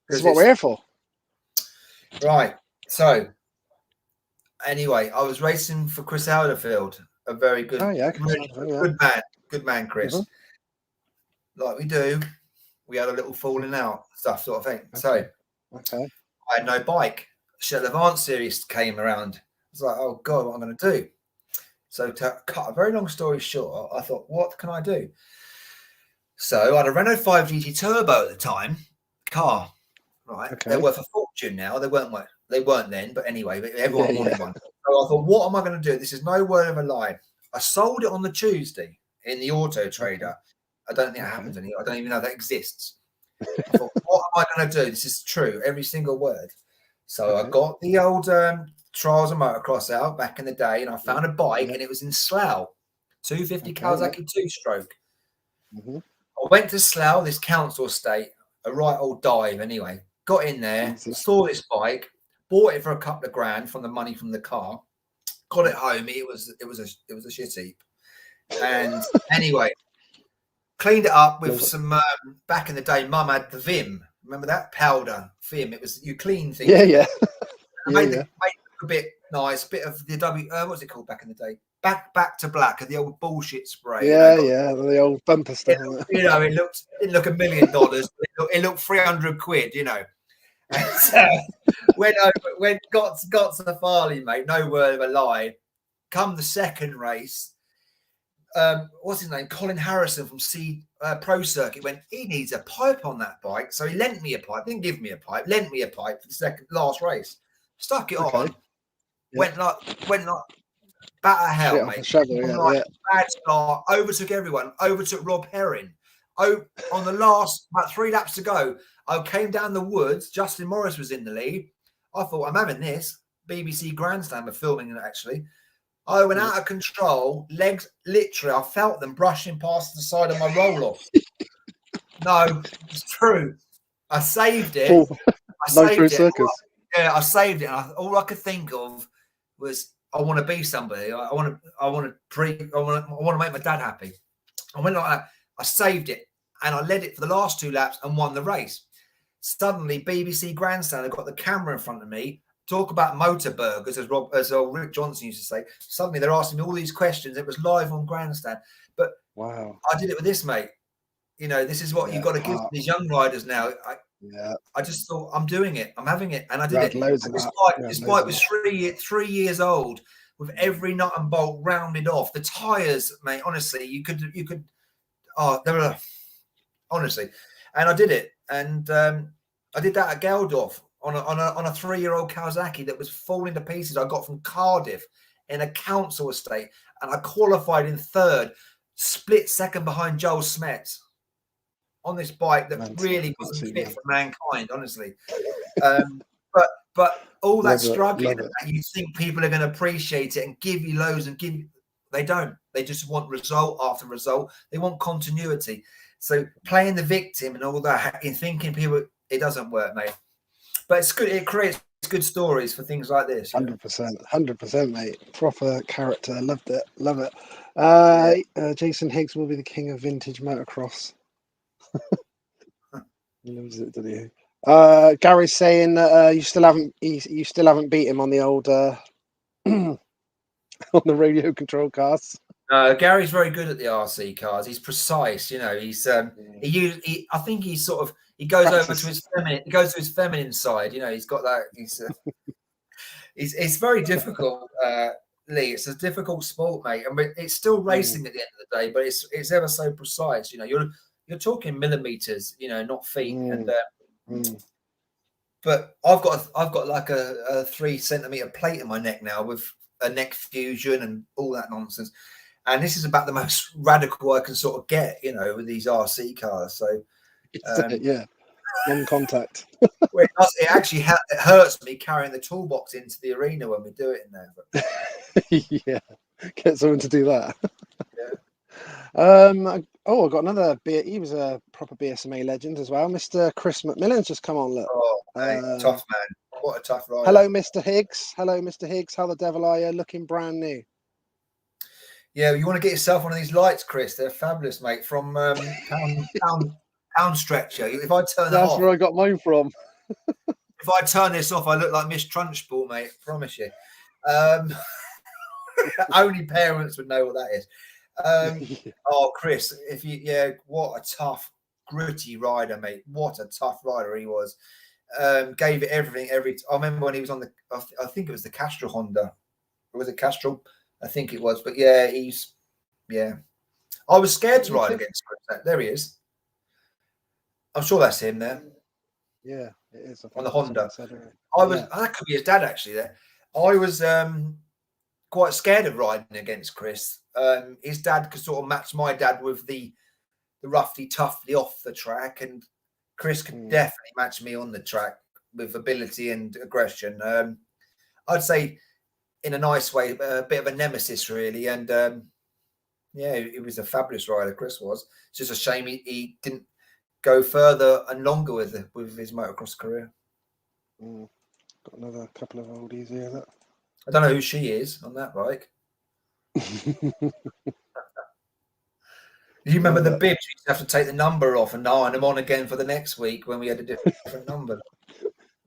This is what we're here for. Right. So, anyway, I was racing for Chris Alderfield, a very good, good man, Chris. Mm-hmm. Like we do, we had a little falling out stuff, sort of thing. Okay. So, I had no bike. Shell Advance series came around. I was like, oh God, what am I going to do? So, to cut a very long story short, I thought, what can I do? So, I had a Renault 5 GT Turbo at the time, car. Right, they're worth a fortune now. They weren't then, but anyway, everyone wanted one. So I thought, what am I going to do? This is no word of a lie. I sold it on the Tuesday in the Auto Trader. I don't think that happens anymore. I don't even know that exists. I thought, what am I going to do? This is true, every single word. So I got the old Trials of Motocross out back in the day, and I found a bike, and it was in Slough, 250 Kawasaki 2-stroke. I went to Slough, this council estate, a right old dive anyway. Got in there, saw this bike, bought it for a couple of grand from the money from the car. Got it home. It was a shit heap. And anyway, cleaned it up with some back in the day. Mum had the Vim. Remember that powder Vim? It was you clean things. Yeah. Made it a bit nice. Bit of the what was it called back in the day? Back to black, the old bullshit spray. The old bumper stuff. It didn't look $1 million. It looked 300 quid. And so when got to the Farley, mate, no word of a lie. Come the second race, what's his name? Colin Harrison from Pro Circuit went, he needs a pipe on that bike. So he lent me a pipe, didn't give me a pipe, lent me a pipe for the last race. Stuck it on, went like batter hell, mate. Bad start, overtook everyone, overtook Rob Herring. On the last, about 3 laps to go, I came down the woods. Justin Morris was in the lead. I thought, I'm having this. BBC Grandstand were filming it, actually. I went out of control. Legs, literally, I felt them brushing past the side of my roll-off. No, it's true. I saved it. I saved it. I saved it. And all I could think of was, I want to be somebody. I want to make my dad happy. I went like that. I saved it. And I led it for the last 2 laps and won the race. Suddenly, BBC Grandstand have got the camera in front of me. Talk about motor burgers, as old Rick Johnson used to say. Suddenly, they're asking me all these questions. It was live on Grandstand. But wow, I did it with this, mate. This is what you've got to give to these young riders now. I just thought, I'm doing it. I'm having it. And I did it. This bike was 3 years old with every nut and bolt rounded off. The tyres, mate, honestly, you could, they were, honestly. And I did it. And I did that at Geldorf on a 3-year-old Kawasaki that was falling to pieces. I got from Cardiff in a council estate, and I qualified in 3rd, split second behind Joel Smets on this bike that really wasn't fit for mankind, honestly. But all that struggling, you think people are going to appreciate it and give you loads and they don't. They just want result after result. They want continuity. So playing the victim and all that, and thinking people, it doesn't work, mate. But it's good. It creates good stories for things like this. 100%, mate. Proper character. Loved it. Love it. Jason Higgs will be the king of vintage motocross. He loves it, doesn't he? Gary's saying that you still haven't beat him on the old on the radio control cars. Gary's very good at the RC cars. He's precise, He's I think he's sort of he goes over to his feminine. He goes to his feminine side. He's got that. It's very difficult, Lee. It's a difficult sport, mate. I mean, it's still racing at the end of the day, but it's ever so precise. You're talking millimeters, not feet. But I've got like a 3 centimeter plate in my neck now with a neck fusion and all that nonsense. And this is about the most radical I can sort of get, with these RC cars. So, non-contact. Well, it actually it hurts me carrying the toolbox into the arena when we do it in there. But... get someone to do that. I got another beer. He was a proper BSMA legend as well. Mr. Chris McMillan's just come on. Look, mate, tough man. What a tough rider. Hello, Mr. Higgs. Hello, Mr. Higgs. How the devil are you? Looking brand new. Yeah, you want to get yourself one of these lights, Chris. They're fabulous, mate. From Pound Stretcher. If I turn that That's off, where I got mine from. if I turn this off, I look like Miss Trunchbull, mate. I promise you. Only parents would know what that is. Oh, Chris, what a tough, gritty rider, mate. What a tough rider he was. Gave it everything. I remember when he was on I think it was the Castrol Honda. Or was it Castrol? I think it was. But yeah, I was scared to ride against Chris. There he is. I'm sure that's him there. Yeah, it is. On the Honda. That could be his dad actually there. I was quite scared of riding against Chris. His dad could sort of match my dad with the roughly, toughly off the track, and Chris could definitely match me on the track with ability and aggression. I'd say in a nice way, a bit of a nemesis really. And he was a fabulous rider, Chris was. It's just a shame he didn't go further and longer with his motocross career. Got another couple of oldies here. Look. I don't know who she is on that bike. You remember the bibs? You used to have to take the number off and iron them on again for the next week when we had a different number.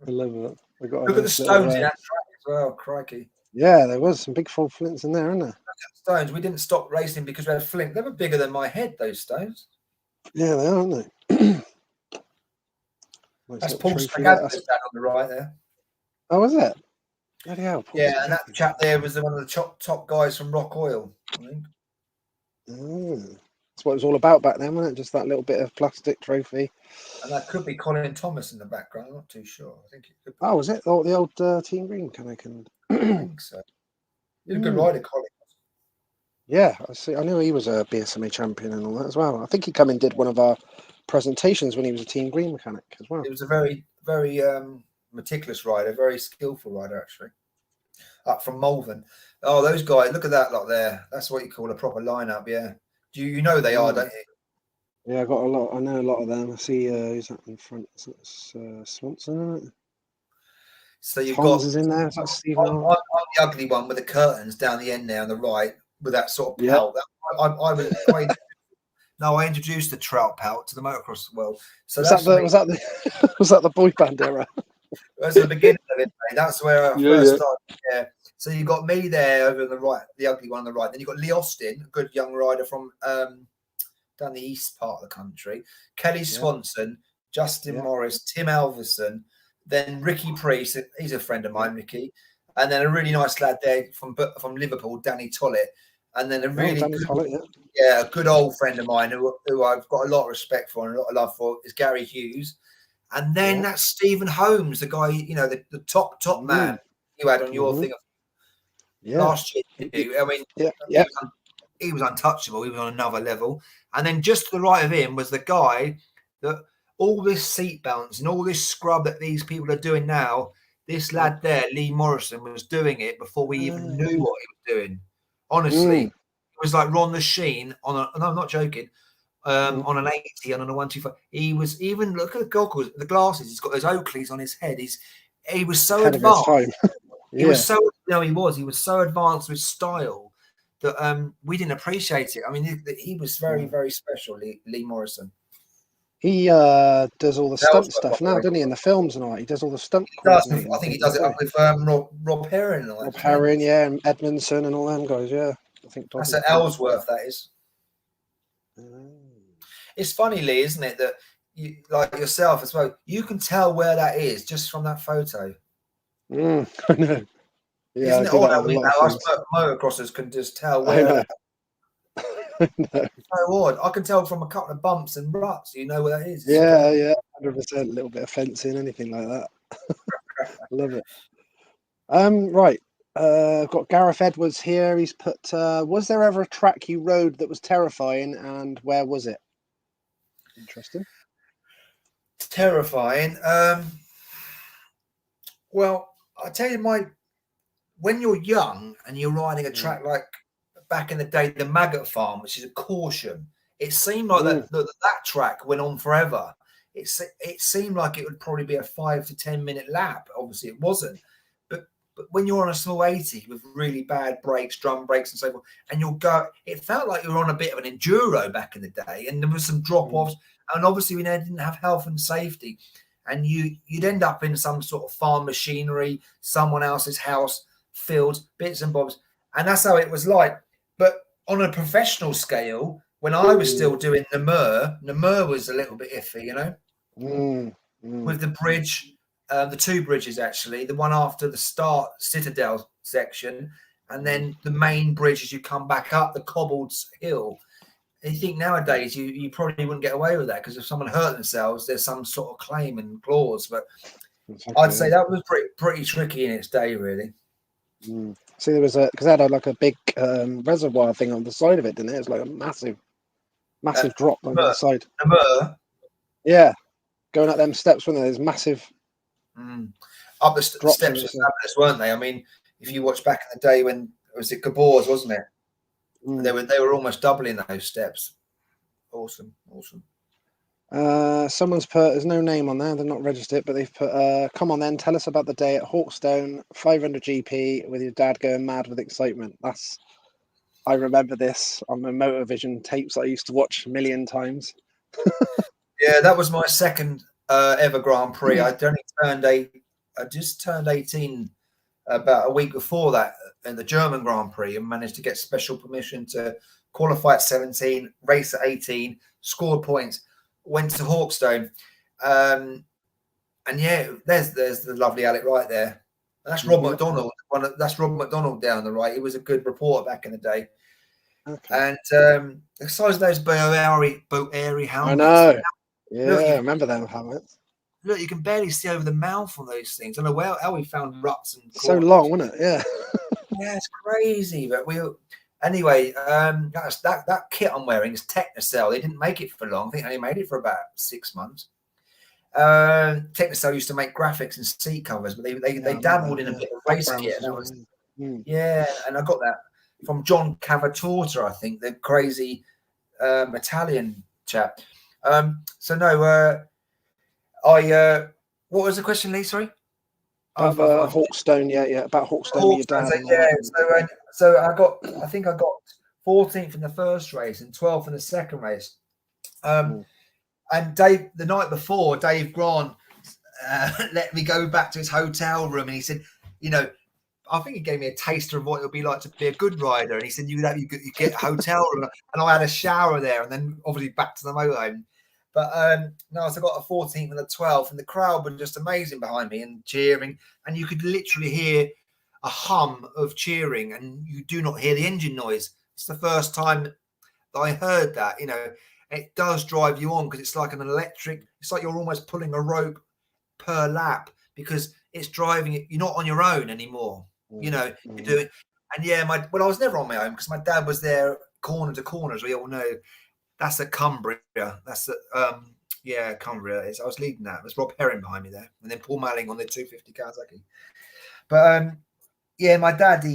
I love that. Look at the stones in that track as well, crikey. Yeah, there was some big full flints in there, isn't there? Stones. We didn't stop racing because we had flint. They were bigger than my head, those stones. Yeah, they are, aren't they? That's Paul Spagad's dad on the right there. Oh, was it? Bloody hell, yeah, and that chap there was one of the top guys from Rock Oil, I think. That's what it was all about back then, wasn't it? Just that little bit of plastic trophy. And that could be Colin Thomas in the background. I'm not too sure. I think it could be. Oh, was it? Oh, the old Team Green kind of. I think so. He's a good rider, Colin. Yeah, I see. I knew he was a BSMA champion and all that as well. I think he come and did one of our presentations when he was a Team Green mechanic as well. He was a very, very meticulous rider, very skillful rider, actually. Up from Malvern. Oh, those guys, look at that lot there. That's what you call a proper lineup, yeah. You know they are, don't you? Yeah, I got a lot. I know a lot of them. I see who's that in front? It's Swanson, isn't it? So you've Hans got is in there. Is that Stephen? I'm the ugly one with the curtains down the end there on the right with that sort of pelt. Yeah. I introduced the trout pelt to the motocross world. So was that the boy band era? That's the beginning of it, mate. That's where I first started. Yeah. So you got me there over on the right, the ugly one on the right. Then you got Lee Austin, a good young rider from down the east part of the country. Kelly Swanson, Justin Morris, Tim Alverson, then Ricky Priest. He's a friend of mine, Ricky. And then a really nice lad there from Liverpool, Danny Tollett. And then a really a good old friend of mine who I've got a lot of respect for and a lot of love for is Gary Hughes. And then that's Stephen Holmes, the guy, the top man you had on your thing last year. I mean, he was untouchable. He was on another level. And then just to the right of him was the guy that all this seat balance and all this scrub that these people are doing now, this lad there, Lee Morrison, was doing it before we even knew what he was doing. Honestly, it was like Ron the Sheen no, I'm not joking. On an 80 and on a 125. He was even look at the goggles, the glasses. He's got those Oakleys on his head. He was so advanced. He was so he was so advanced with style that we didn't appreciate it. I mean, he was very, very special, Lee Morrison. He does all the stunt stuff now, doesn't he? In the films and all that. He does all the stunt. I think he does it up with Rob Herring and all that. Rob Herring, and Edmondson and all them guys, I think that's at Ellsworth, that is. It's funny, Lee, isn't it, that you, like yourself as well, you can tell where that is just from that photo. I know. Yeah, isn't it odd how us motocrossers can just tell where It's so odd. I can tell from a couple of bumps and ruts, where that is. Yeah, 100%. A little bit of fencing, anything like that. Love it. Right. I've got Gareth Edwards here. He's put, was there ever a track you rode that was terrifying, and where was it? Interesting. Terrifying. Well, I tell you, when you're young and you're riding a track like back in the day, the Maggot Farm, which is a caution, it seemed like that track went on forever. it seemed like it would probably be a 5 to 10 minute lap. Obviously, it wasn't. But when you're on a small 80 with really bad brakes, drum brakes, and so forth, and you'll go, it felt like you were on a bit of an enduro back in the day, and there was some drop offs, and obviously we didn't have health and safety, and you'd end up in some sort of farm machinery, someone else's house, fields, bits and bobs, and that's how it was like. But on a professional scale, when I was still doing Namur was a little bit iffy, you know, with the bridge. The two bridges, actually, the one after the start Citadel section, and then the main bridge as you come back up the cobbled hill. You think nowadays you probably wouldn't get away with that, because if someone hurt themselves, there's some sort of claim and clause. But I'd say that was pretty tricky in its day, really. See, there was because they had like a big reservoir thing on the side of it, didn't it? It was like a massive drop on the side. Yeah, going up them steps, weren't there? There's massive. Up the steps were fabulous, weren't they? I mean, if you watch back in the day when was it Gabors, wasn't it? They were almost doubling those steps. Awesome. Someone's put, there's no name on there, they're not registered, but they've put, come on then, tell us about the day at Hawkstone 500 GP with your dad going mad with excitement. I remember this on the Motorvision tapes I used to watch a million times. Yeah, that was my second ever Grand Prix. I just turned 18 about a week before that in the German Grand Prix, and managed to get special permission to qualify at 17, race at 18, scored points, went to Hawkstone. And yeah, there's the lovely Alec right there. That's Rob McDonald. That's Rob McDonald down the right. He was a good reporter back in the day. Okay. And the size of those Boeri helmets. I know. Yeah, I remember them helmets. Look, you can barely see over the mouth on those things. I don't know how we found ruts and so long, wasn't it? Yeah. Yeah, it's crazy. But anyway, that kit I'm wearing is Technocell. They didn't make it for long. I think they only made it for about 6 months. Technocell used to make graphics and seat covers, but they dabbled in a bit of race kit. And that was, yeah, and I got that from John Cavatorta, I think, the crazy Italian chap. What was the question, Lee? Sorry. About Hawkstone, yeah, about Hawkstone with your dad. Yeah, so I think I got 14th in the first race and 12th in the second race. And Dave, the night before, Dave Grant let me go back to his hotel room, and he said, you know, I think he gave me a taster of what it would be like to be a good rider. And he said, you get a hotel room, and I had a shower there, and then obviously back to the motorhome. But no, so I got a 14th and a 12th, and the crowd were just amazing behind me and cheering. And you could literally hear a hum of cheering, and you do not hear the engine noise. It's the first time that I heard that. You know, it does drive you on, because it's like an electric. It's like you're almost pulling a rope per lap, because it's driving it. You're not on your own anymore. You know, you're doing. And yeah, I was never on my own, because my dad was there corner to corner, as we all know. That's at Cumbria. That's at Cumbria. I was leading that. There's Rob Herring behind me there, and then Paul Malling on the 250 Kawasaki. But yeah, my dad,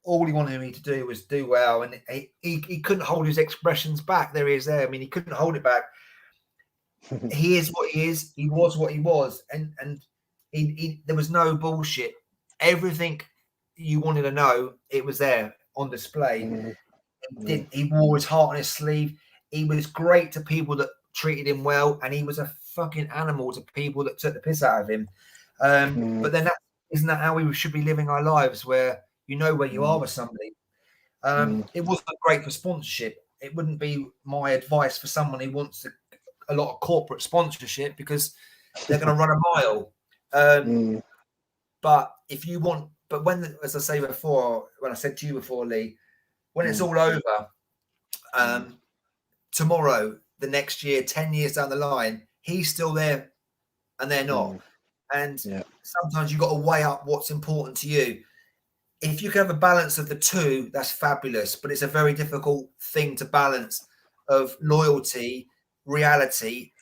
all he wanted me to do was do well, and he couldn't hold his expressions back. There he is. There. I mean, he couldn't hold it back. He is what he is. He was what he was, and he there was no bullshit. Everything you wanted to know, it was there on display. He wore his heart on his sleeve. He was great to people that treated him well, and he was a fucking animal to people that took the piss out of him. But then isn't that how we should be living our lives, where you know where you are with somebody? It wasn't great for sponsorship. It wouldn't be my advice for someone who wants a lot of corporate sponsorship, because they're going to run a mile. But if you want, as I say before, when I said to you before, Lee, when it's all over, tomorrow, the next year, 10 years down the line, he's still there and they're not. And sometimes you've got to weigh up what's important to you. If you can have a balance of the two, that's fabulous. But it's a very difficult thing to balance, of loyalty, reality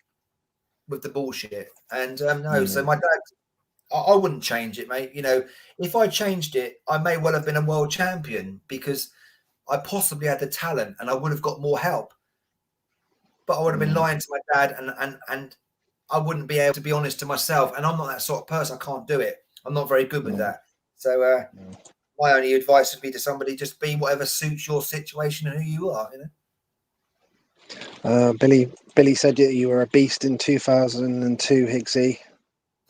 with the bullshit. And so my dad, I wouldn't change it, mate. You know, if I changed it, I may well have been a world champion, because I possibly had the talent and I would have got more help. but I would have been lying to my dad, and I wouldn't be able to be honest to myself. And I'm not that sort of person. I can't do it. I'm not very good with that. So my only advice would be to somebody: just be whatever suits your situation and who you are. Billy said that you were a beast in 2002, Higgsy.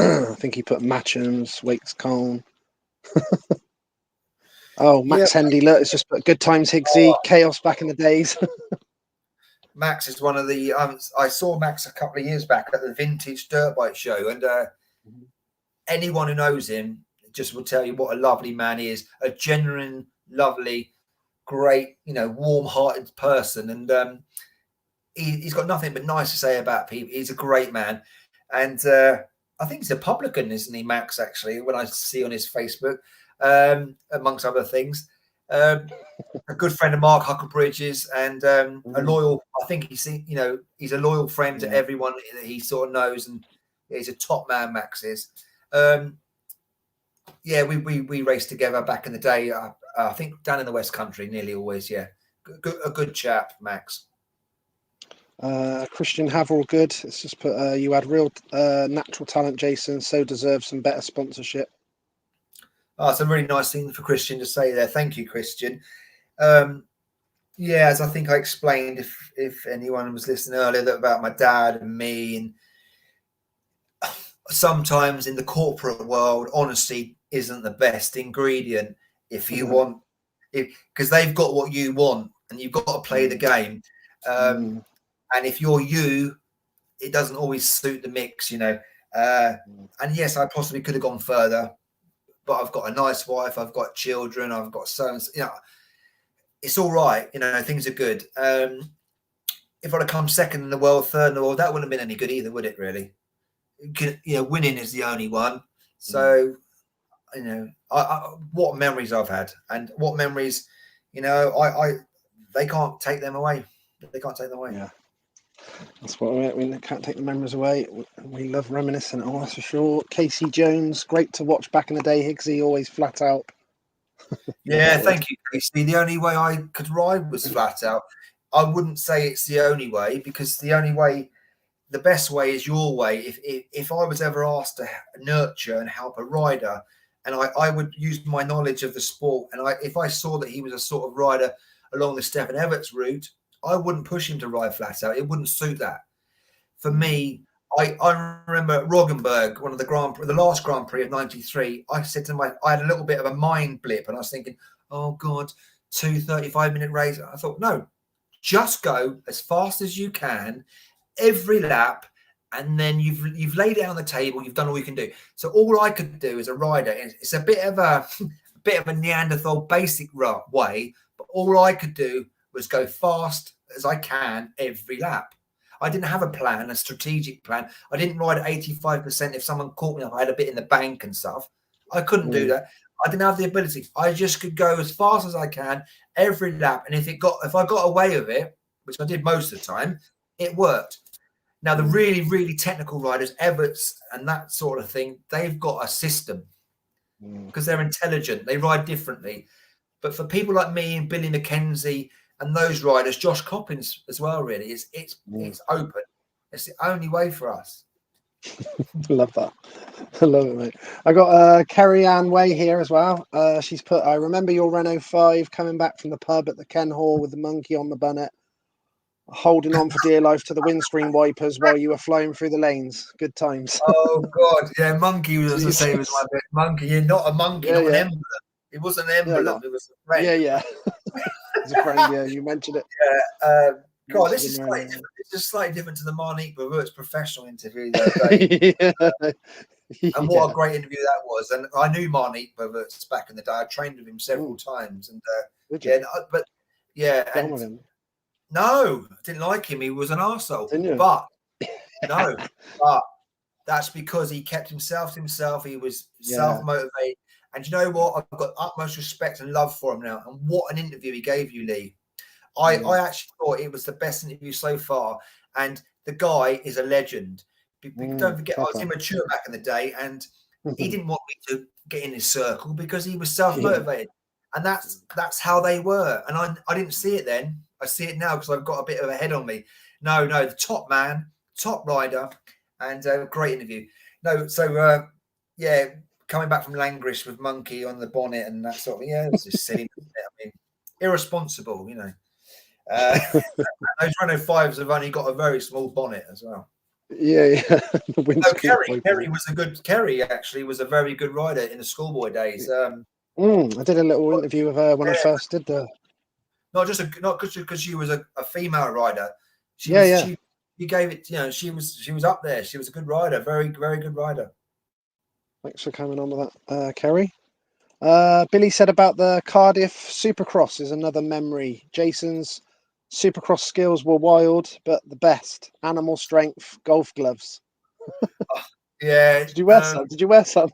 I think he put Matchams, Wakes Colne. Oh, Max Hendy, look, it's just put good times, Higgsy. Chaos back in the days. Max is one of the. I saw Max a couple of years back at the Vintage Dirt Bike Show, and anyone who knows him just will tell you what a lovely man he is. A genuine, lovely, great, warm-hearted person, and he's got nothing but nice to say about people. He's a great man, and I think he's a publican, isn't he, Max? Actually, when I see on his Facebook, amongst other things, a good friend of Mark Huckabridge's, and a loyal. I think he's a loyal friend to everyone that he sort of knows, and he's a top man. Max is. We raced together back in the day. I think down in the West Country, nearly always. Yeah, a good chap, Max. Christian Haverall, good. It's just put you had real natural talent, Jason. So deserves some better sponsorship. Oh, it's a really nice thing for Christian to say there. Thank you, Christian. As I think I explained, if anyone was listening earlier, about my dad and me, and sometimes in the corporate world, honesty isn't the best ingredient. If you want, because they've got what you want, and you've got to play the game. And if you're you, it doesn't always suit the mix, And yes, I possibly could have gone further, but I've got a nice wife, I've got children, I've got sons. It's all right. Things are good. If I'd have come second in the world, third in the world, that wouldn't have been any good either, would it? Really? Winning is the only one. So, what memories I've had, and what memories, they can't take them away. They can't take them away. Yeah. That's what we can't take the memories away. We love reminiscing, that's for sure. Casey Jones, great to watch back in the day. Higgsy, always flat out. Yeah, thank you, Casey. The only way I could ride was flat out. I wouldn't say it's the only way, because the best way is your way. If I was ever asked to nurture and help a rider, and I would use my knowledge of the sport, and if I saw that he was a sort of rider along the Stephen Everts route, I wouldn't push him to ride flat out. It wouldn't suit that. For me, I remember at Roggenburg, one of the last Grand Prix of '93, I said to I had a little bit of a mind blip, and I was thinking, oh God, 2 35-minute race. I thought, no, just go as fast as you can every lap, and then you've laid it on the table, you've done all you can do. So all I could do as a rider, it's a bit of a Neanderthal basic way, but all I could do was go fast as I can every lap. I didn't have a plan, a strategic plan. I didn't ride at 85%. If someone caught me up, I had a bit in the bank and stuff. I couldn't do that. I didn't have the ability. I just could go as fast as I can every lap. And if I got away with it, which I did most of the time, it worked. Now, the really, really technical riders, Everts and that sort of thing, they've got a system because they're intelligent. They ride differently. But for people like me and Billy McKenzie and those riders, Josh Coppins as well, really, it's open. It's the only way for us. Love that. I love it, mate. I got Kerry Ann Way here as well. She's put, I remember your Renault 5 coming back from the pub at the Ken Hall with the monkey on the bonnet, holding on for dear life to the windscreen wipers while you were flying through the lanes. Good times. Oh God, yeah, monkey was the same as my bit. Monkey, you're not a monkey, not an emblem. It wasn't an emblem. It was a friend. Yeah. It's a friend. Yeah, you mentioned it. Yeah. God, this is slightly different. It's just slightly different to the Marnique Bavert's professional interview the other day. And what a great interview that was. And I knew Marnique Bavert's back in the day. I trained with him several times. And no, I didn't like him. He was an arsehole. But that's because he kept himself to himself. He was self-motivated. And you know what? I've got utmost respect and love for him now. And what an interview he gave you, Lee. I actually thought it was the best interview so far. And the guy is a legend. Don't forget, I was immature back in the day, and he didn't want me to get in his circle because he was self-motivated. And that's how they were. And I didn't see it then. I see it now because I've got a bit of a head on me. No, the top man, top rider, and great interview. No, so yeah, coming back from Langrish with Monkey on the bonnet and that sort of, yeah, it was just silly. I mean, irresponsible, you know. Those Renault 5s have only got a very small bonnet as well. Yeah. The No, windscreen Kerry was a good. Kerry actually was a very good rider in the schoolboy days. I did a little interview with her when I first did the. Not because she was a female rider. She gave it. You know, she was up there. She was a good rider. Very good rider. Thanks for coming on with that, Kerry. Billy said about the Cardiff Supercross is another memory. Jason's Supercross skills were wild, but the best. Animal strength, golf gloves. Yeah. Did you wear some? Did you wear some?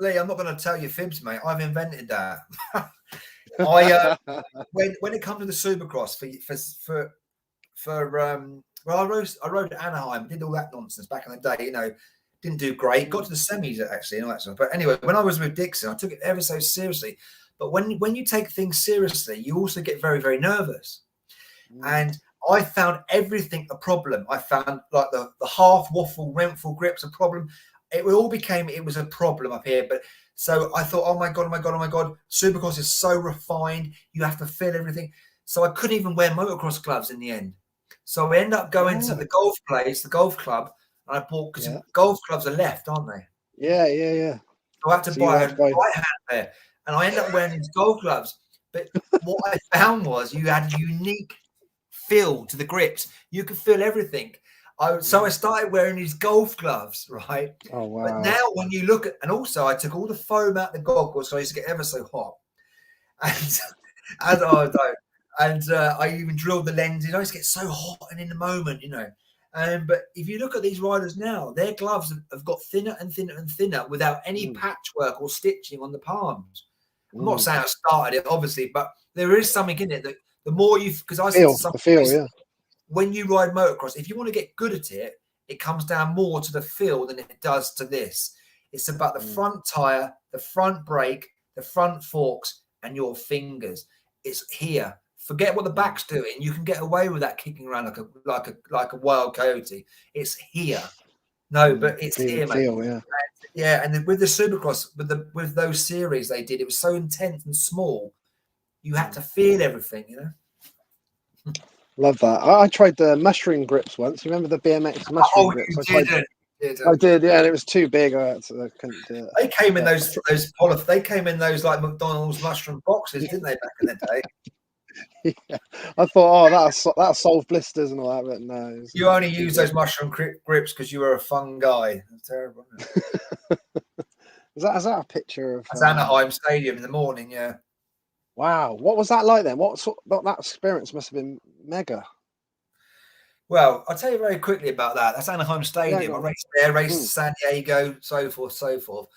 Lee, I'm not going to tell you fibs, mate. I've invented that. I when it comes to the Supercross well, I rode at Anaheim, did all that nonsense back in the day. You know, didn't do great. Got to the semis actually, and all that stuff. But anyway, when I was with Dixon, I took it ever so seriously. But when you take things seriously, you also get very nervous. And I found everything a problem. I found like the half waffle Renfrew grips a problem. It was a problem up here. But so I thought, oh my god, Supercross is so refined. You have to feel everything. So I couldn't even wear motocross gloves in the end. So we end up going to the golf place, the golf club, and I bought, because golf clubs are left, aren't they? Yeah. So I had to buy a right hand pair, and I ended up wearing these golf gloves. But what I found was you had a unique feel to the grips. You could feel everything. So I started wearing these golf gloves, right? Oh wow! But now when you look at, and also I took all the foam out the goggles, so I used to get ever so hot, and I even drilled the lenses. I used to get so hot and in the moment, you know. But if you look at these riders now, their gloves have got thinner and thinner and thinner without any patchwork or stitching on the palms. I'm not saying I started it, obviously, but there is something in it that the more you, because I said to some guys, when you ride motocross, if you want to get good at it, it comes down more to the feel than it does to this. It's about the front tire, the front brake, the front forks, and your fingers. It's here. Forget what the back's doing. You can get away with that kicking around like a wild coyote. It's here. No, but it's here, mate. And then with the Supercross, with those series they did, it was so intense and small. You had to feel everything, you know. Love that. I tried the mushroom grips once. You remember the BMX mushroom grips? I did, yeah, and it was too big. I couldn't do it. They came in those They came in those like McDonald's mushroom boxes, didn't they, back in the day? Yeah. I thought, that'll solve blisters and all that, but no. You only use those mushroom grips because you were a fun guy. That's terrible. Is that a picture of? That's Anaheim Stadium in the morning. Yeah. Wow, what was that like then? That experience must have been mega. Well, I'll tell you very quickly about that. That's Anaheim Stadium. I raced there, raced San Diego, so forth.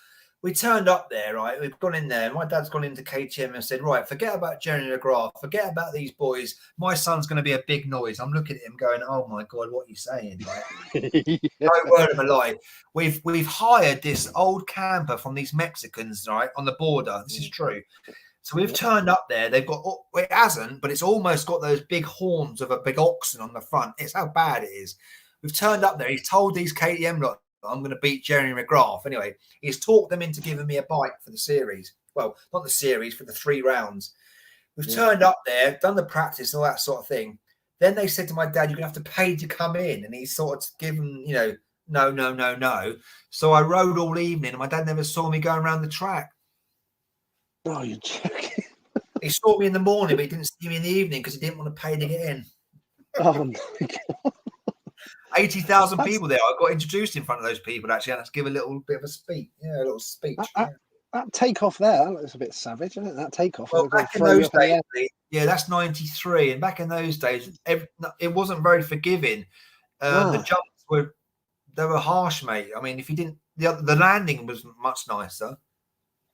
We turned up there, right? We've gone in there. My dad's gone into KTM and said, right, forget about Jerry McGrath. Forget about these boys. My son's going to be a big noise. I'm looking at him going, oh, my God, what are you saying? Right? No word of a lie. We've hired this old camper from these Mexicans, right, on the border. This is true. So we've turned up there. They've got, it hasn't, but it's almost got those big horns of a big oxen on the front. It's how bad it is. We've turned up there. He's told these KTM lot, I'm going to beat Jeremy McGrath. Anyway, he's talked them into giving me a bike for the series. Well, not the series, for the 3 rounds. We've turned up there, done the practice and all that sort of thing. Then they said to my dad, you're going to have to pay to come in. And he's sort of given, you know, no. So I rode all evening and my dad never saw me going around the track. Oh, you're joking. He saw me in the morning, but he didn't see me in the evening because he didn't want to pay to get in. Oh, my God. 80,000 people there. I got introduced in front of those people, actually. I had to give a little bit of a speech. Yeah, a little speech. That takeoff there, that looks a bit savage, isn't it? That takeoff. Well, back in those days, yeah, that's 93. And back in those days, it wasn't very forgiving. The jumps they were harsh, mate. I mean, if you didn't, the landing was much nicer.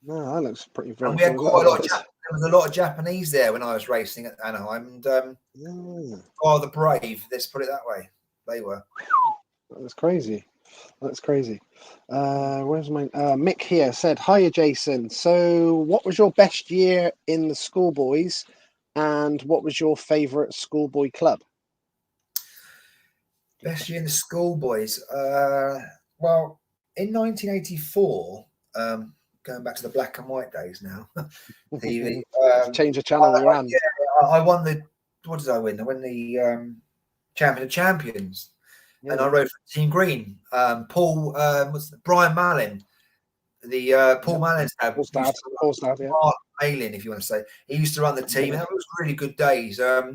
No, that looks pretty very. And we had quite a lot. There was a lot of Japanese there when I was racing at Anaheim, and the brave. Let's put it that way. They were. That's crazy. Where's my Mick here? Said, hiya, Jason. So, what was your best year in the schoolboys, and what was your favourite schoolboy club? Best year in the schoolboys. Well, in 1984, going back to the black and white days now, TV. Change the channel with your hand. I won the. What did I win? I won the Champion of Champions, and I rode for Team Green. Brian Mallin, the Paul Mallin's dad. Paul's dad, yeah. Mark Malin, if you want to say, he used to run the team. That was really good days. I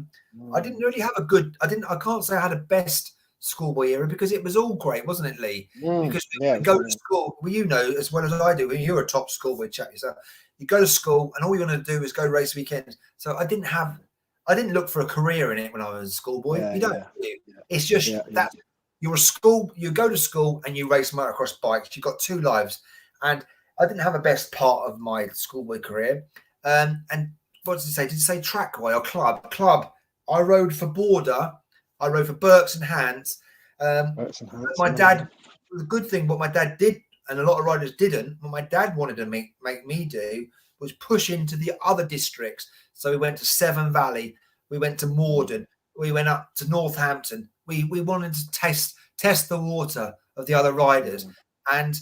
didn't really have a good. I can't say I had a best schoolboy era because it was all great, wasn't it, Lee? Because we go to school. Well, you know as well as I do. You're a top schoolboy chap yourself. You go to school, and all you want to do is go race weekends. So I didn't look for a career in it when I was a schoolboy. You don't. It's just that you're a school. You go to school and you race motocross bikes. You've got 2 lives, and I didn't have a best part of my schoolboy career. And what did it say? Did it say trackway or club? Club. I rode for Border. I rode for Burks and Hans. My dad. The good thing, what my dad did, and a lot of riders didn't. What my dad wanted to make me do was push into the other districts. So we went to Severn Valley, we went to Morden, we went up to Northampton. We wanted to test the water of the other riders, and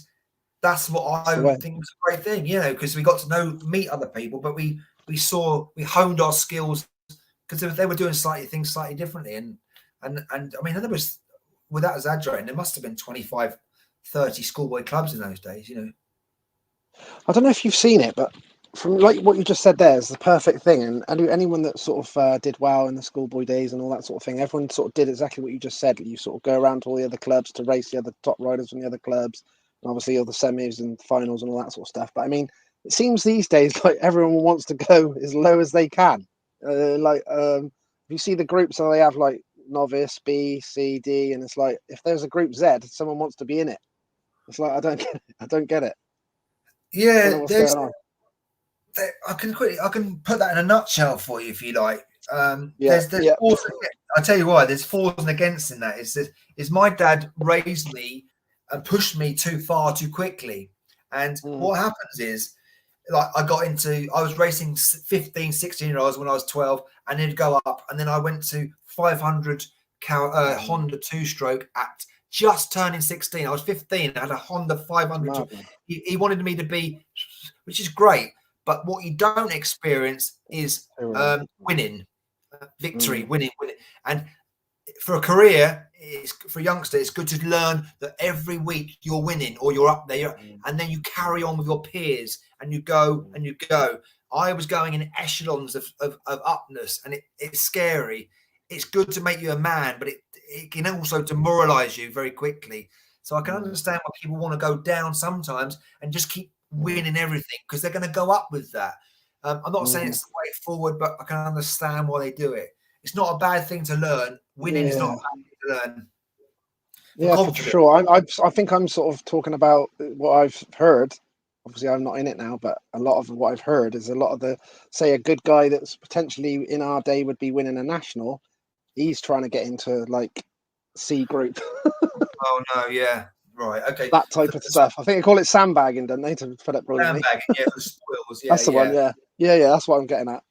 that's what I think was a great thing, because we got to meet other people, but we honed our skills because they were doing things slightly differently, and I mean there was, without exaggerating, there must have been 25, 30 schoolboy clubs in those days, I don't know if you've seen it, but from like what you just said there is the perfect thing, and anyone that sort of did well in the schoolboy days and all that sort of thing, everyone sort of did exactly what you just said. You sort of go around to all the other clubs to race the other top riders from the other clubs, and obviously all the semis and finals and all that sort of stuff. But I mean, it seems these days like everyone wants to go as low as they can. If you see the groups, so they have like novice, B, C, D, and it's like if there's a group Z, someone wants to be in it. It's like I don't get it. Yeah, I can put that in a nutshell for you if you like. There's I tell you why. There's fors and against in that. Is my dad raised me and pushed me too far too quickly, and what happens is, like I was racing 15, 16-year-olds when I was 12, and then go up, and then I went to 500 Honda 2-stroke at just turning 16. I was 15. I had a Honda 500. He wanted me to be, which is great. But what you don't experience is winning, victory, winning. And for a career, for a youngster, it's good to learn that every week you're winning or you're up there, and then you carry on with your peers and you go and you go. I was going in echelons of upness, and it's scary. It's good to make you a man, but it can also demoralize you very quickly. So I can understand why people want to go down sometimes and just keep winning everything, because they're going to go up with that. I'm not saying it's the way forward, but I can understand why they do it. It's not a bad thing to learn. Winning is not a bad thing to learn. Yeah, for sure. I think I'm sort of talking about what I've heard. Obviously, I'm not in it now, but a lot of what I've heard is a lot of say a good guy that's potentially in our day would be winning a national. He's trying to get into like C group. Oh no, yeah. Right, okay. That type of stuff. I think they call it sandbagging, don't they, to put it brilliantly? Sandbagging, yeah, for spoils. Yeah, that's the one, yeah. Yeah, that's what I'm getting at.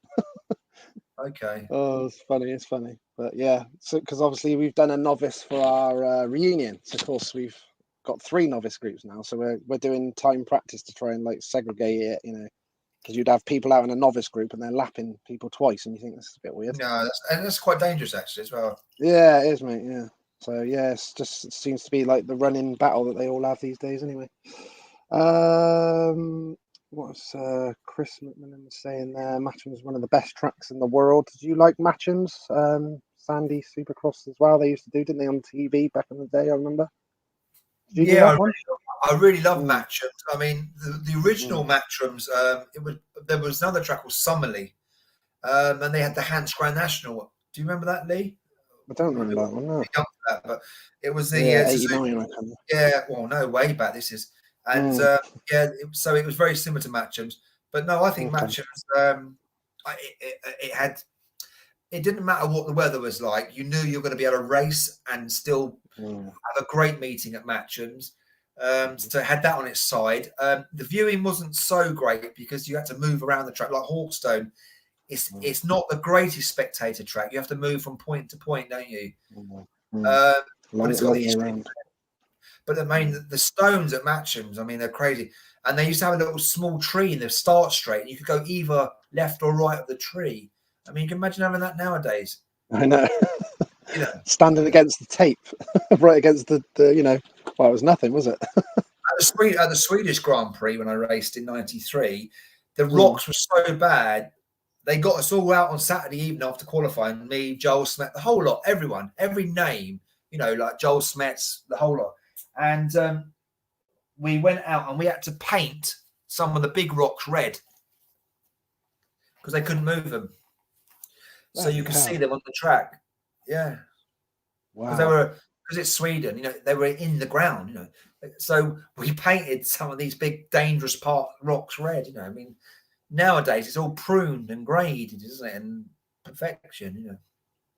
Okay. Oh, it's funny. But yeah, so because obviously we've done a novice for our reunion. So of course we've got 3 novice groups now. So we're doing time practice to try and like segregate it, because you'd have people out in a novice group and they're lapping people twice, and you think this is a bit weird. No, that's quite dangerous actually as well. Yeah, it is, mate. Yeah. So yeah, it seems to be like the running battle that they all have these days, anyway. What's Chris McMillan saying there? Matcham is one of the best tracks in the world. Did you like Matcham's Sandy Supercross as well? They used to do, didn't they, on TV back in the day? I remember. Did you do that one? I really love Matchams. I mean, the original Matchams. There was another track called Summerley, and they had the Hans Grand National. Do you remember that, Lee? I don't remember that one. No. But it was the 89. Well, no, way back. This is, and so it was very similar to Matchams. But no, I think Matchams. It didn't matter what the weather was like. You knew you were going to be able to race and still have a great meeting at Matchams. So it had that on its side. The viewing wasn't so great because you had to move around the track like Hawkstone. It's not the greatest spectator track. You have to move from point to point, don't you? but it's got long the way history. around. But I mean, the stones at Matcham's, I mean, they're crazy. And they used to have a little small tree in the start straight, and you could go either left or right of the tree. I mean, you can imagine having that nowadays. I know. You know, Standing against the tape, right against the well, it was nothing, was it? at the Swedish Grand Prix when I raced in '93, the rocks were so bad. They got us all out on Saturday evening after qualifying. Me, Joel Smith, the whole lot, everyone, every name, you know, like Joel Smets, the whole lot. And we went out and we had to paint some of the big rocks red because they couldn't move them. So you could see them on the track. Yeah. Because because it's Sweden, you know, they were in the ground, you know. So we painted some of these big dangerous rocks red, you know. I mean, nowadays it's all pruned and graded, isn't it? And perfection, you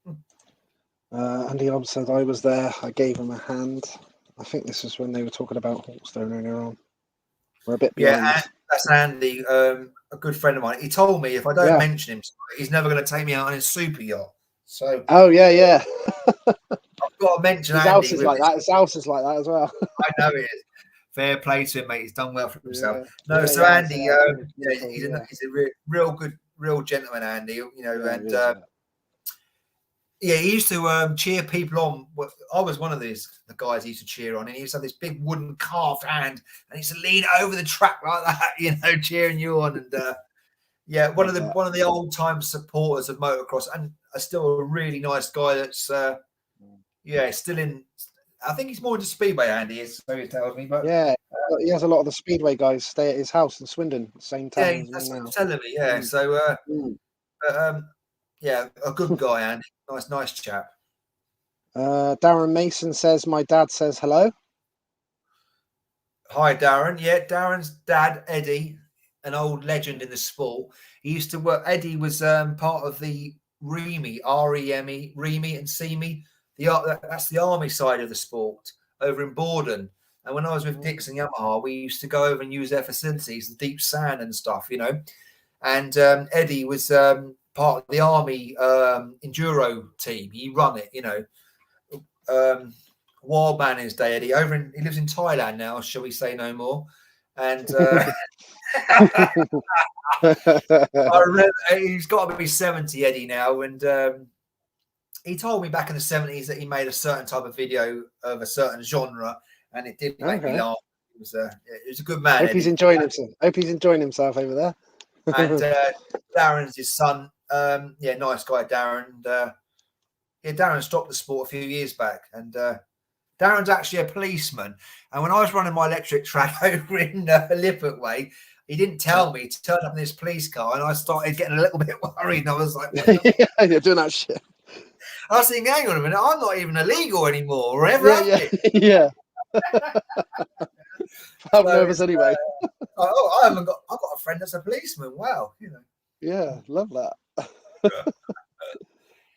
know. Andy Hobbs said I was there. I gave him a hand. I think this is when they were talking about Hawkstone earlier on. We're a bit behind. Yeah, that's Andy, a good friend of mine. He told me if I don't mention him, he's never going to take me out on his super yacht. So yeah. I've got to mention his Andy. house is like that. His house is like that as well. I know it is. Fair play to him, mate. He's done well for himself. Andy, he's a real gentleman, Andy. You know, he used to cheer people on. I was one of the guys he used to cheer on, and he used to have this big wooden carved hand, and he used to lean over the track like that, you know, cheering you on. And one of the old time supporters of motocross, and still a really nice guy. That's still in. I think he's more into speedway, Andy is, so he tells me. But he has a lot of the speedway guys stay at his house in Swindon, same time. Yeah, that's what he's telling me. Yeah, so a good guy, Andy. Nice chap. Darren Mason says, "My dad says hello." Hi, Darren. Yeah, Darren's dad, Eddie, an old legend in the sport. He used to work. Eddie was part of the REME, REME, REME and SEME. That's the army side of the sport over in Borden. And when I was with Dixon Yamaha, we used to go over and use their facilities, the deep sand and stuff, you know. And Eddie was part of the army enduro team. He run it, you know. Wild man in his day, Eddie. He lives in Thailand now, shall we say no more? And I remember he's got to be 70, Eddie, now. And he told me back in the 70s that he made a certain type of video of a certain genre, and it did make me laugh. It was a good man. Hope he's enjoying himself. Hope he's enjoying himself over there. And Darren's his son. Nice guy, Darren. Darren stopped the sport a few years back, and Darren's actually a policeman. And when I was running my electric track over in Lippert Way, he didn't tell me to turn up in this police car, and I started getting a little bit worried. And I was like, you're doing that shit. I was thinking, hang on a minute, I'm not even illegal anymore, or ever have been. Yeah. I'm nervous anyway. I've got a friend that's a policeman. Wow, you know. Yeah, love that.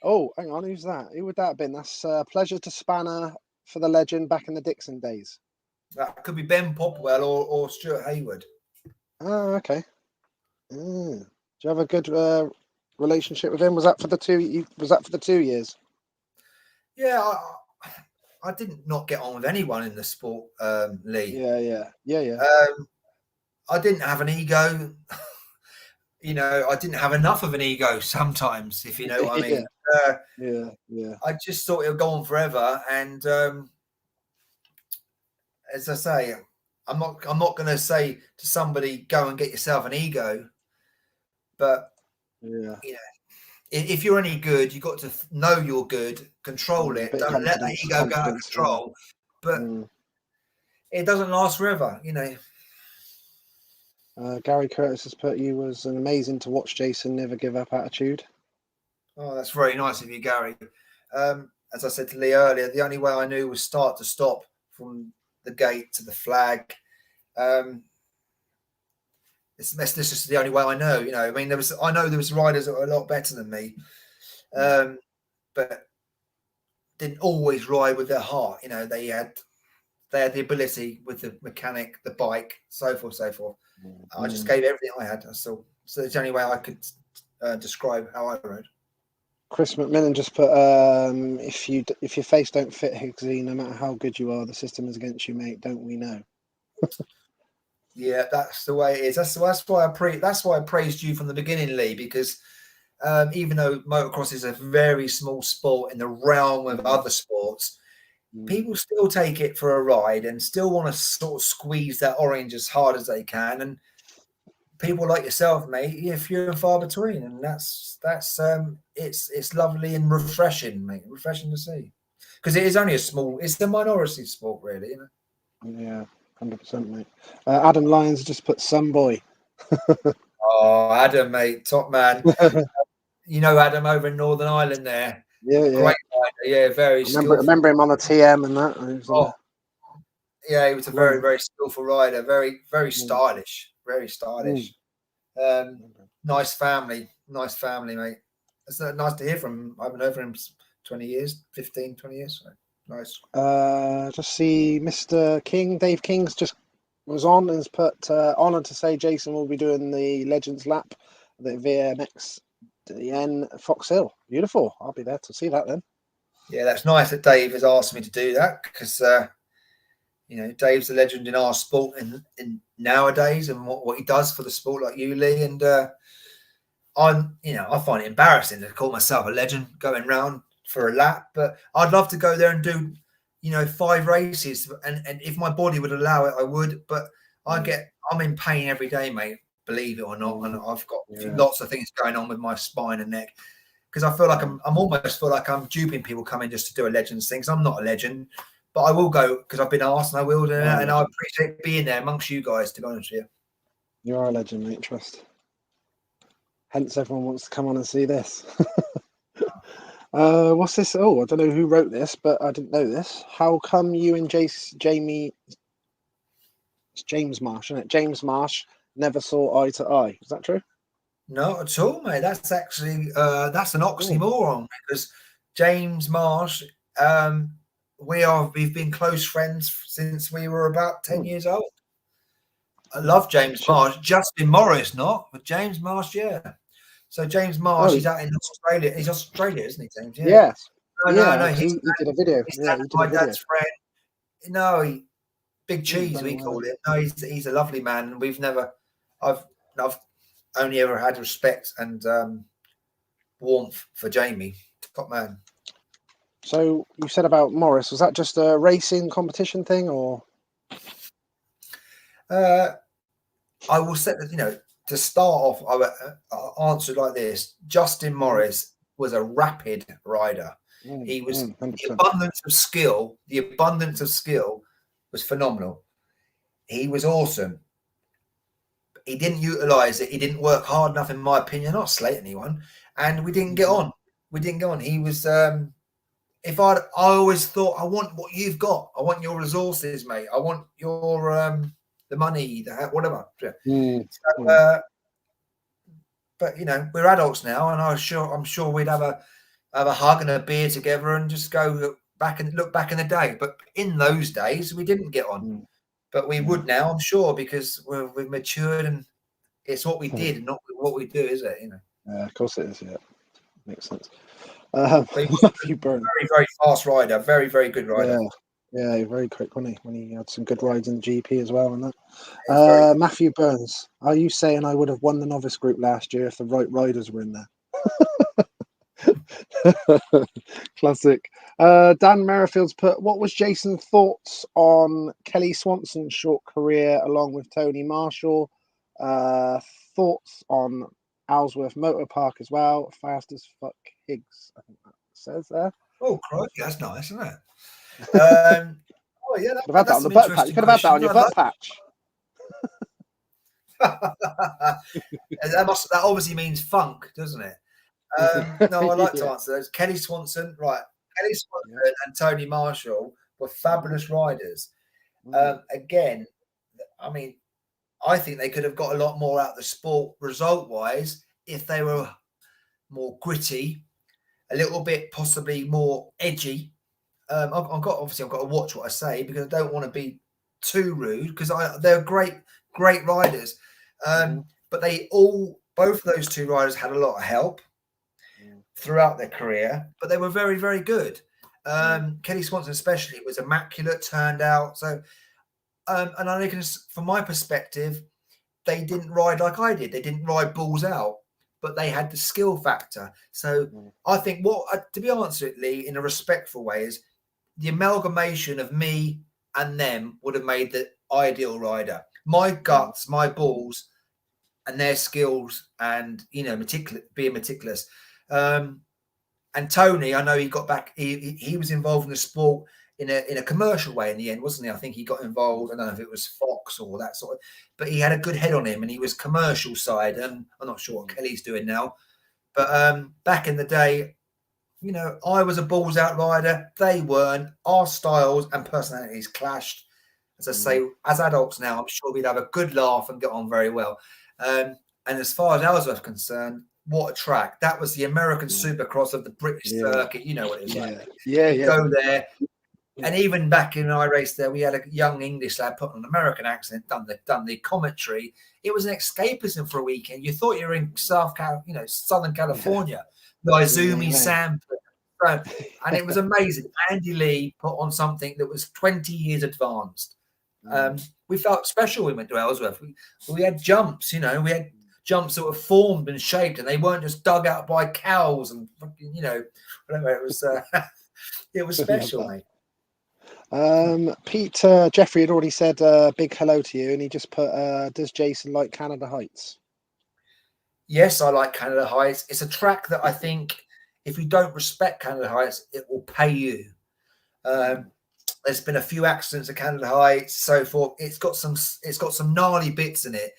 Oh, hang on, who's that? Who would that have been? That's Pleasure to Spanner for the legend back in the Dixon days. That could be Ben Popwell or Stuart Hayward. Oh, okay. Do you have a good relationship with him? Was that for the 2? Was that for the 2 years? Yeah, I didn't not get on with anyone in the sport, Lee. Yeah. I didn't have an ego. You know, I didn't have enough of an ego sometimes, if you know what I mean. Yeah. I just thought it would go on forever, and as I say, I'm not going to say to somebody, go and get yourself an ego, but you know, if you're any good, you've got to know you're good, control it, don't let the ego go out of control. But it doesn't last forever, you know. Gary Curtis has put, you was an amazing to watch, Jason, never give up attitude. Oh, that's very nice of you, Gary. As I said to Lee earlier, the only way I knew was start to stop from the gate to the flag. This is the only way I know. You know, I mean, I know there was riders that were a lot better than me, but didn't always ride with their heart. You know, they had the ability with the mechanic, the bike, so forth. I just gave everything I had. So it's the only way I could describe how I rode. Chris McMillan just put, if your face don't fit Higgsy, no matter how good you are, the system is against you, mate. Don't we know? Yeah, that's the way it is. That's why I praised you from the beginning, Lee, because even though motocross is a very small sport in the realm of other sports, people still take it for a ride and still want to sort of squeeze that orange as hard as they can. And people like yourself, mate, you're few and far between, and that's it's lovely and refreshing, mate. Refreshing to see, because it is only it's the minority sport, really. You know? Yeah, 100%, mate. Adam Lyons just put some boy. Oh, Adam, mate, top man. You know Adam over in Northern Ireland there. Yeah. Great rider, yeah, very skillful. Remember him on the TM and that. Yeah, he was a very, very skillful rider. Very, very stylish. Very stylish. Nice family, mate. It's nice to hear from him. I haven't heard from him 20 years, 15, 20 years. So nice. Just see Mr. King, Dave King's just was on and has put honoured to say Jason will be doing the Legends Lap, the VMX DN Fox Hill. Beautiful. I'll be there to see that then. Yeah, that's nice that Dave has asked me to do that, because you know, Dave's a legend in our sport in nowadays, and what he does for the sport, like you, Lee. And I find it embarrassing to call myself a legend going round for a lap, but I'd love to go there and do, 5 races, and if my body would allow it, I would. But I'm in pain every day, mate, believe it or not, and I've got lots of things going on with my spine and neck, because I feel like I'm almost feel like I'm duping people coming just to do a Legends thing. 'Cause I'm not a legend, but I will go because I've been asked, and I will do it, and I appreciate being there amongst you guys, to be honest with you. You are a legend, mate, trust. Hence everyone wants to come on and see this. What's this? Oh, I don't know who wrote this, but I didn't know this. How come you and James Marsh, isn't it? James Marsh never saw eye to eye. Is that true? Not at all, mate. That's actually that's an oxymoron, because James Marsh, we've been close friends since we were about 10 years old. I love James Marsh. Justin Morris, not, but James Marsh, yeah. So James Marsh, he's out in Australia. He's Australia, isn't he, James? Yeah. Yes. No. He did a video. Yeah, he did my dad's friend. No, Big Cheese, we call it. No, he's a lovely man, and I've only ever had respect and warmth for Jamie. Top man. So you said about Morris, was that just a racing competition thing, or? I will set to start off, I answered like this. Justin Morris was a rapid rider. He was 100%. The abundance of skill was phenomenal. He was awesome. He didn't utilize it. He didn't work hard enough, in my opinion. Not slate anyone, and we didn't get on. He was. I always thought, I want what you've got. I want your resources, mate. I want your the money, whatever. But we're adults now, and I'm sure we'd have a hug and a beer together and just go look back in the day. But in those days, we didn't get on. But we would now, I'm sure, because we've matured, and it's what we did and not what we do, is it? Yeah, of course it is. Yeah, makes sense. Very, very fast rider. Very, very good rider. Yeah, very quick, wasn't he? When he had some good rides in the GP as well, and that. Matthew Burns, are you saying I would have won the novice group last year if the right riders were in there? Classic. Dan Merrifield's put, what was Jason's thoughts on Kelly Swanson's short career along with Tony Marshall? Thoughts on Alsworth Motor Park as well. Fast as fuck Higgs, I think that says there. Oh, crikey, that's nice, isn't it? Oh yeah, could have had that on the butt patch. You could have had that on your butt patch. That obviously means funk, doesn't it? No, I like to answer those. Kelly Swanson, right? Kelly Swanson and Tony Marshall were fabulous riders. Again, I mean, I think they could have got a lot more out of the sport result-wise if they were more gritty, a little bit possibly more edgy. I've got to watch what I say, because I don't want to be too rude, because they're great riders. But both of those two riders had a lot of help. throughout their career, but they were very, very good. Kelly Swanson especially was immaculate, turned out. So, and I reckon from my perspective, they didn't ride like I did. They didn't ride balls out, but they had the skill factor. So I think to be honest with Lee, in a respectful way, is the amalgamation of me and them would have made the ideal rider. My guts, my balls, and their skills, and being meticulous. And Tony, I know he got back. He was involved in the sport in a commercial way in the end, wasn't he? I think he got involved. I don't know if it was Fox or that sort of, but he had a good head on him, and he was commercial side. And I'm not sure what Kelly's doing now, but back in the day, I was a balls out rider. They weren't. Our styles and personalities clashed. As I say, as adults now, I'm sure we'd have a good laugh and get on very well. And as far as Ellsworth's concerned, what a track. That was the American Supercross of the British circuit. You know what it's like. Go there. And even back in I raced there, we had a young English lad put on an American accent, done the commentary. It was an escapism for a weekend. You thought you were in Southern California. The Izumi Sand. And it was amazing. Andy Lee put on something that was 20 years advanced. We felt special when we went to Ellsworth. We had jumps, we had jumps that were formed and shaped, and they weren't just dug out by cows and whatever. It was it was special, mate. Pete Jeffrey had already said big hello to you, and he just put, does Jason like Canada Heights? Yes, I like Canada Heights. It's a track that I think if you don't respect Canada Heights, it will pay you. There's been a few accidents at Canada Heights, so forth. It's got some gnarly bits in it.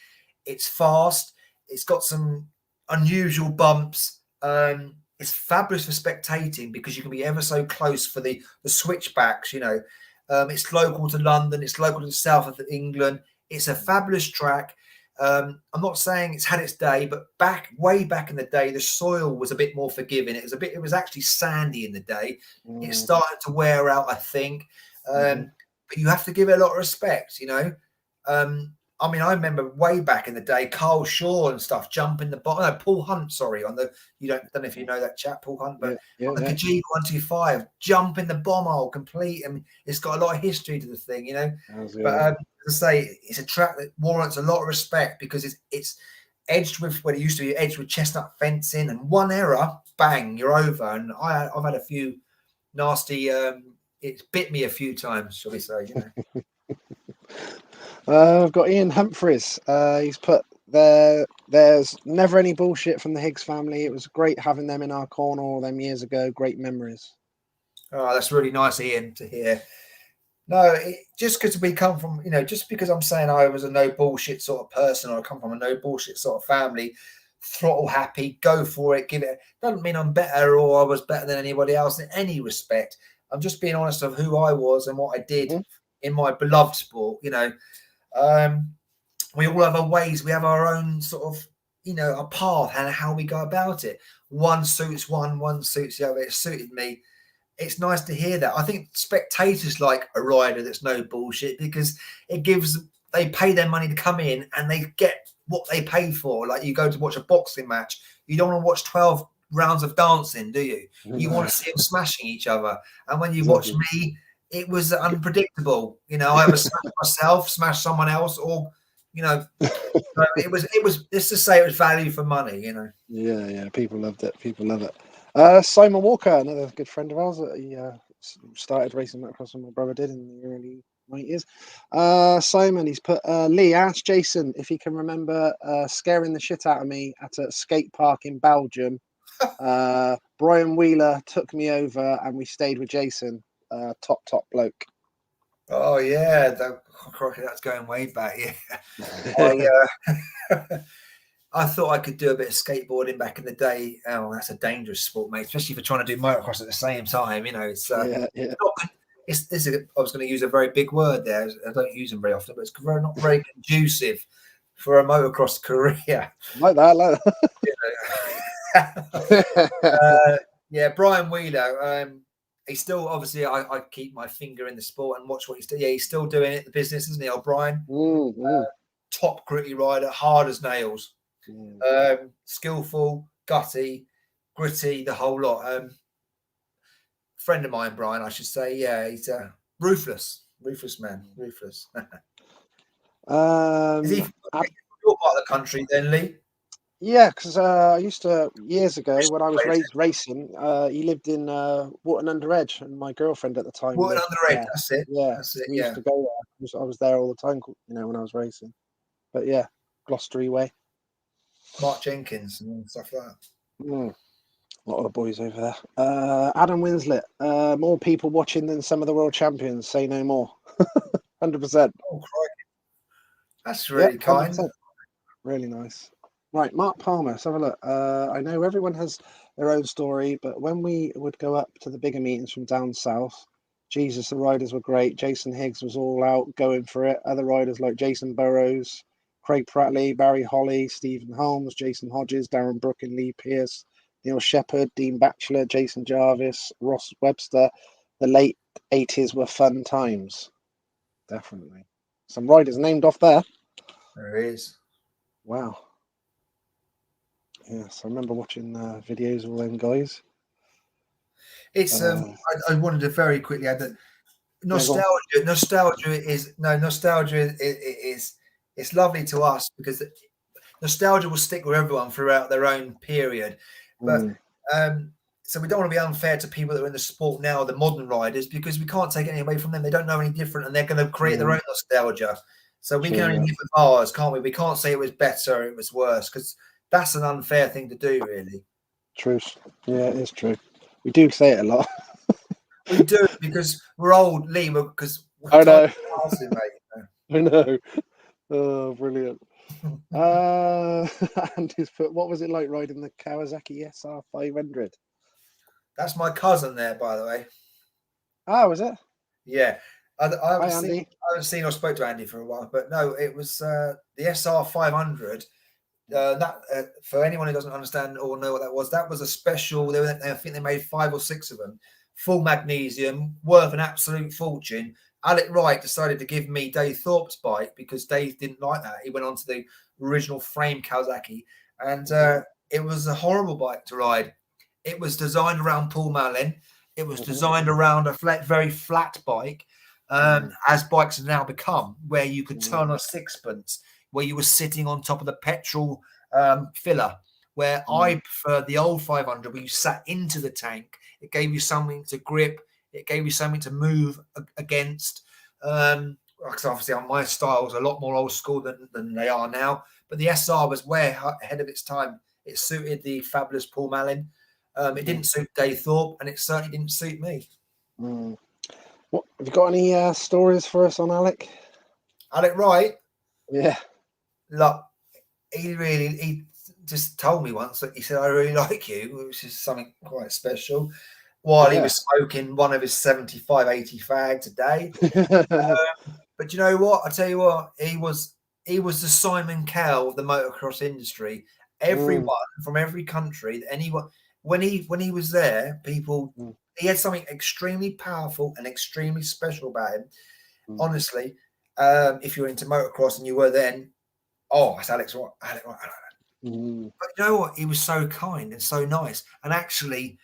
It's fast. It's got some unusual bumps. It's fabulous for spectating because you can be ever so close for the switchbacks. It's local to London. It's local to the south of England. It's a fabulous track. I'm not saying it's had its day, but way back in the day, the soil was a bit more forgiving. It was actually sandy in the day. It started to wear out, I think. But you have to give it a lot of respect, I mean, I remember way back in the day, Carl Shaw and stuff jumping the bottom. No, Paul Hunt, sorry, don't know if you know that chap, Paul Hunt, but on the Kajik 125, jumping the bomb hole complete. I mean, it's got a lot of history to the thing, But as I say, it's a track that warrants a lot of respect because it's edged with it used to be edged with chestnut fencing, and one error, bang, you're over. And I've had a few nasty. It's bit me a few times, shall we say? I've got Ian Humphreys. He's put there's never any bullshit from the Higgs family. It was great having them in our corner all them years ago. Great memories. Oh, that's really nice, Ian, to hear. No, just because we come from, just because I'm saying I was a no bullshit sort of person, or I come from a no bullshit sort of family, throttle happy, go for it, give it. Doesn't mean I'm better or I was better than anybody else in any respect. I'm just being honest of who I was and what I did in my beloved sport. We all have our ways. We have our own sort of, a path and how we go about it. One suits one suits the other. It suited me. It's nice to hear that. I think spectators like a rider that's no bullshit because they pay their money to come in and they get what they pay for. Like you go to watch a boxing match, you don't want to watch 12 rounds of dancing, do you? You want to see them smashing each other. And when you watch me, it was unpredictable. I either smash myself, smash someone else, or so it was. Let's just say it was value for money. Yeah. People loved it. People love it. Simon Walker, another good friend of ours. He started racing motocross when my brother did in the early 90s. Simon, he's put Lee, ask Jason if he can remember scaring the shit out of me at a skate park in Belgium. Brian Wheeler took me over and we stayed with Jason. Top bloke. Oh yeah, that's going way back. Yeah, I thought I could do a bit of skateboarding back in the day. Oh, that's a dangerous sport, mate, especially for trying to do motocross at the same time. It's I was going to use a very big word there. I don't use them very often, but it's not very conducive for a motocross career. Like that. Yeah, Brian Wheeler. He's still, obviously, I keep my finger in the sport and watch what he's doing. Yeah, he's still doing it, the business, isn't he, O'Brien? Top gritty rider, hard as nails. Skillful, gutty, gritty, the whole lot. Friend of mine, Brian, I should say. Yeah, he's ruthless man, ruthless. Is he from your part of the country then, Lee? Yeah, because I used to years ago when I was racing. He lived in Wharton Under Edge, and my girlfriend at the time What lived under there. That's it. Yeah, That's it. we Yeah. used to go there. I was there all the time, when I was racing. But yeah, Gloucester way. Mark Jenkins and stuff like that. A lot of the boys over there. Adam Winslet. More people watching than some of the world champions. Say no more. 100%. Oh, crikey. That's Yep, really kind. 100%. Really nice. Right, Mark Palmer, let's have a look. I know everyone has their own story, but when we would go up to the bigger meetings from down south, Jesus, the riders were great. Jason Higgs was all out going for it. Other riders like Jason Burrows, Craig Prattley, Barry Holly, Stephen Holmes, Jason Hodges, Darren Brook and Lee Pearce, Neil Shepherd, Dean Batchelor, Jason Jarvis, Ross Webster. The late 80s were fun times. Definitely. Some riders named off there. There is. Wow. Yes, I remember watching videos of all them guys. It's I wanted to very quickly add that nostalgia is it's lovely to us because nostalgia will stick with everyone throughout their own period. But so we don't want to be unfair to people that are in the sport now, the modern riders, because we can't take any away from them. They don't know any different, and they're going to create their own nostalgia. So we can only live with ours, can't we? We can't say it was better, it was worse, because that's an unfair thing to do, really. Truth. Yeah, it is true. We do say it a lot. We do because we're old, Lee. Because I know. Passing, mate, I know. Oh, brilliant. And what was it like riding the Kawasaki SR 500? That's my cousin there, by the way. Oh, was it? Yeah. I Andy. haven't seen or spoke to Andy for a while, but no, it was the SR 500. For anyone who doesn't understand or know what that was a special. I think they made 5 or 6 of them, full magnesium, worth an absolute fortune. Alec Wright decided to give me Dave Thorpe's bike because Dave didn't like that. He went on to the original frame Kawasaki, and it was a horrible bike to ride. It was designed around Paul Malin. It was designed around a very flat bike, as bikes have now become, where you could turn on a sixpence, where you were sitting on top of the petrol filler, where I prefer the old 500, where you sat into the tank. It gave you something to grip. It gave you something to move against. Because obviously my style was a lot more old school than they are now. But the SR was way ahead of its time. It suited the fabulous Paul Malin. It didn't suit Dave Thorpe, and it certainly didn't suit me. What have you got any stories for us on Alec? Alec Wright? Yeah. Look, he just told me once that he said, "I really like you," which is something quite special. While he was smoking one of his 75, 80 fags a day. But you know what? I tell you what, he was the Simon Cowell of the motocross industry. Everyone from every country, anyone when he was there, he had something extremely powerful and extremely special about him. Honestly, if you're into motocross and you were then, it's Alex Wright. But you know what? He was so kind and so nice, and actually,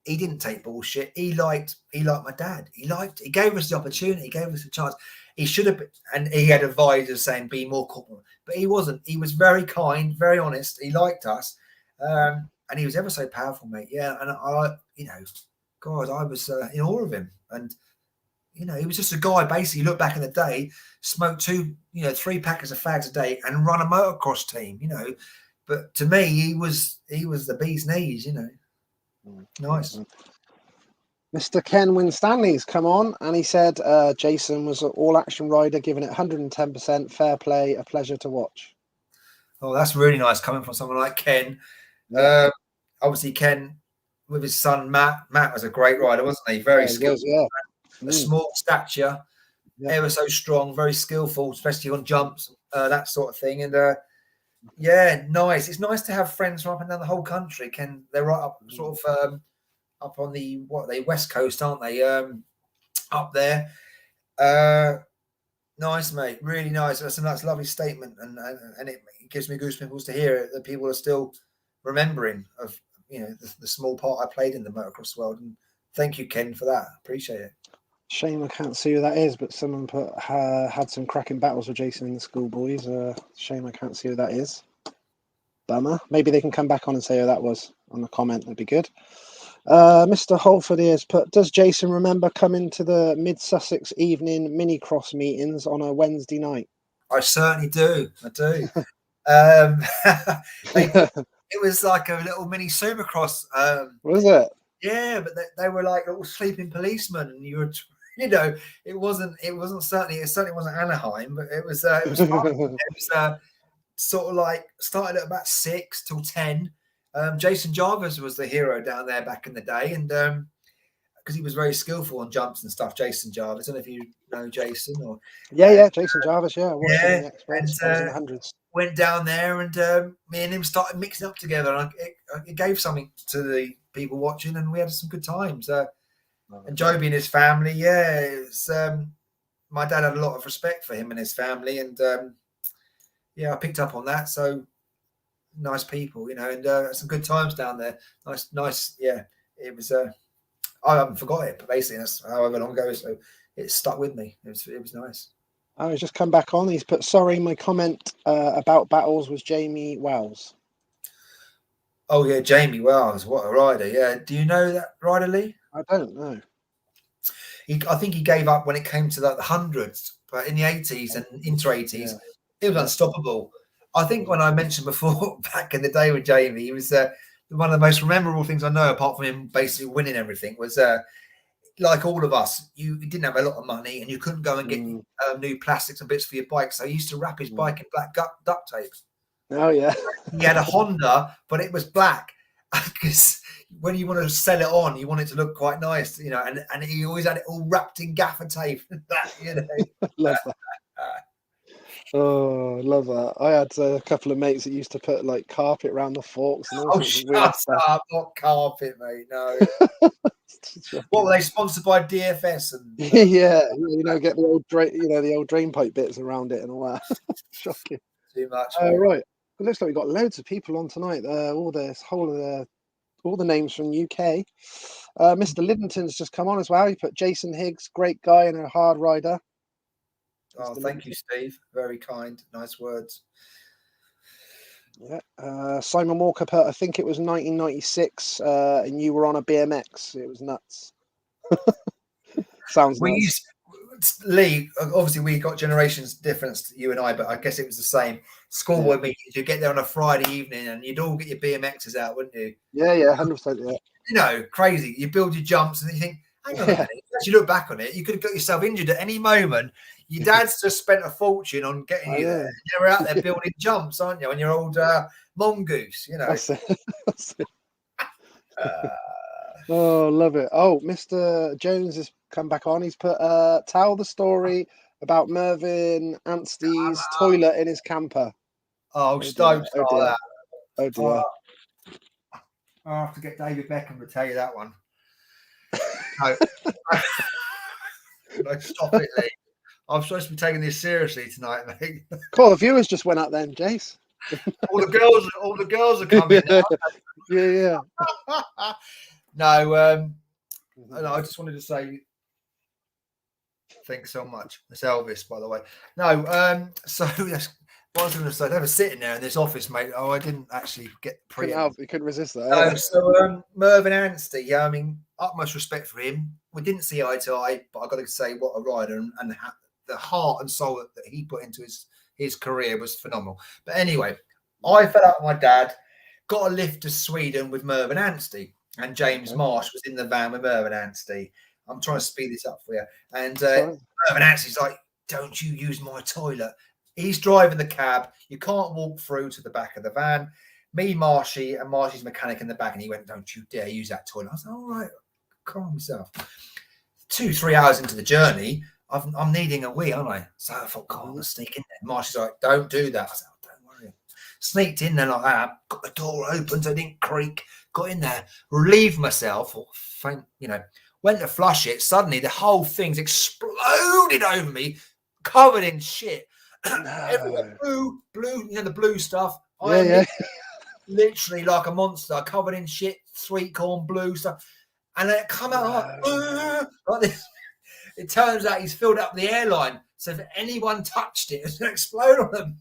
he didn't take bullshit. He liked my dad. He gave us the opportunity. He gave us a chance. He should have been, and he had advisors saying be more corporate, but he wasn't. He was very kind, very honest. He liked us, and he was ever so powerful, mate. Yeah, and God, I was in awe of him. And he was just a guy. Basically, look back in the day, smoked 3 packets of fags a day, and run a motocross team. But to me, he was the bee's knees. Nice. Mr. Ken Winstanley's come on, and he said Jason was an all-action rider, giving it 110%, fair play, a pleasure to watch. Oh, that's really nice coming from someone like Ken. Yeah. Obviously, Ken with his son Matt. Matt was a great rider, wasn't he? Very skillful. A small stature, ever so strong, very skillful, especially on jumps, that sort of thing. And nice. It's nice to have friends from up and down the whole country. They're right up, sort of up on the West Coast, aren't they? Up there. Nice, mate. Really nice. That's a lovely statement, and it gives me goosebumps to hear it, that people are still remembering of the small part I played in the motocross world. And thank you, Ken, for that. Appreciate it. Shame I can't see who that is, but someone put had some cracking battles with Jason in the schoolboys. Shame I can't see who that is. Bummer. Maybe they can come back on and say who that was on the comment. That'd be good. Mr. Holford has put, does Jason remember coming to the Mid-Sussex evening mini-cross meetings on a Wednesday night? I certainly do. I do. It was like a little mini supercross. Was it? Yeah, but they were like little sleeping policemen, and you were, it certainly wasn't Anaheim, but it was fun. It was sort of like started at about 6 till 10. Jason Jarvis was the hero down there back in the day, and because he was very skillful on jumps and stuff. Jason Jarvis, I don't know if you know Jason or Jason Jarvis. Yeah, I watched him in the experts. I was in the hundreds. Went down there, and me and him started mixing up together, and it gave something to the people watching, and we had some good times. And Joby and his family, my dad had a lot of respect for him and his family, and I picked up on that. So nice people, and some good times down there. Nice. Yeah, it was. I haven't forgot it, but basically that's however long ago, so it stuck with me. It was nice. He's just come back on. He's put, sorry, my comment about battles was Jamie Wells. Oh, yeah, Jamie Wells. What a rider. Yeah. Do you know that rider, Lee? I don't know. I think he gave up when it came to the hundreds, but in the 80s and into 80s, he was unstoppable. I think when I mentioned before, back in the day with Jamie, he was one of the most memorable things I know, apart from him basically winning everything, was like all of us, you didn't have a lot of money and you couldn't go and get new plastics and bits for your bike. So he used to wrap his bike in black duct tape. Oh, yeah. He had a Honda, but it was black because when you want to sell it on, you want it to look quite nice, and he always had it all wrapped in gaffer tape. Love that. Oh, love that. I had a couple of mates that used to put like carpet around the forks and all sorts of weird stuff. Not carpet, mate. No. What were they sponsored by DFS? And yeah, get the old the old drain pipe bits around it and all that. Shocking. Too much. Right. It looks like we've got loads of people on tonight. All the names from UK. Mr. Liddington's just come on as well. He put Jason Higgs, great guy and a hard rider. Oh, thank you, Steve. Very kind. Nice words. Yeah. Simon Walker put, I think it was 1996, and you were on a BMX. It was nuts. Sounds nuts. Lee, obviously we got generations difference, you and I, but I guess it was the same. Schoolboy meetings, you'd get there on a Friday evening and you'd all get your BMXs out, wouldn't you? Yeah, 100%. Yeah. Crazy. You build your jumps and then you think, hang on a minute. As you look back on it, you could have got yourself injured at any moment. Your dad's just spent a fortune on getting you there. You're out there building jumps, aren't you? On your old mongoose, That's it. Oh, love it. Oh, Mr. Jones has come back on. He's put, tell the story about Mervyn Anstey's toilet in his camper. Oh, don't start that. Oh, dear. I'll have to get David Beckham to tell you that one. No. No, stop it, Lee. I'm supposed to be taking this seriously tonight, mate. Cool, the viewers just went up then, Jace. all the girls are coming now. Yeah. No, I just wanted to say thanks so much. It's Elvis, by the way. No, so that's what I was going to say. They were sitting there in this office, mate. Oh, I didn't actually get you couldn't resist that. No, so Mervyn Anstey, yeah, I mean, utmost respect for him. We didn't see eye to eye, but I got to say, what a rider, and the heart and soul that he put into his career was phenomenal. But anyway, I fell out with my dad, got a lift to Sweden with Mervyn Anstey, and James Marsh was in the van with Mervyn Anstey. I'm trying to speed this up for you. And Mervyn Anstey's like, don't you use my toilet. He's driving the cab. You can't walk through to the back of the van. Me, Marshy, and Marshy's mechanic in the back. And he went, don't you dare use that toilet. I was like, all right, calm yourself. 2-3 hours into the journey, I'm needing a wee, aren't I? So I thought, God, let's sneak in there. Marshy's like, don't do that. I said, oh, don't worry. Sneaked in there like that. Got the door open so it didn't creak. Got in there, relieved myself, went to flush it. Suddenly, the whole thing's exploded over me, covered in shit. Everywhere, blue, the blue stuff. literally like a monster, covered in shit, sweet corn, blue stuff, and then it come out like this. It turns out he's filled up the airline, so if anyone touched it, it's going to explode on them.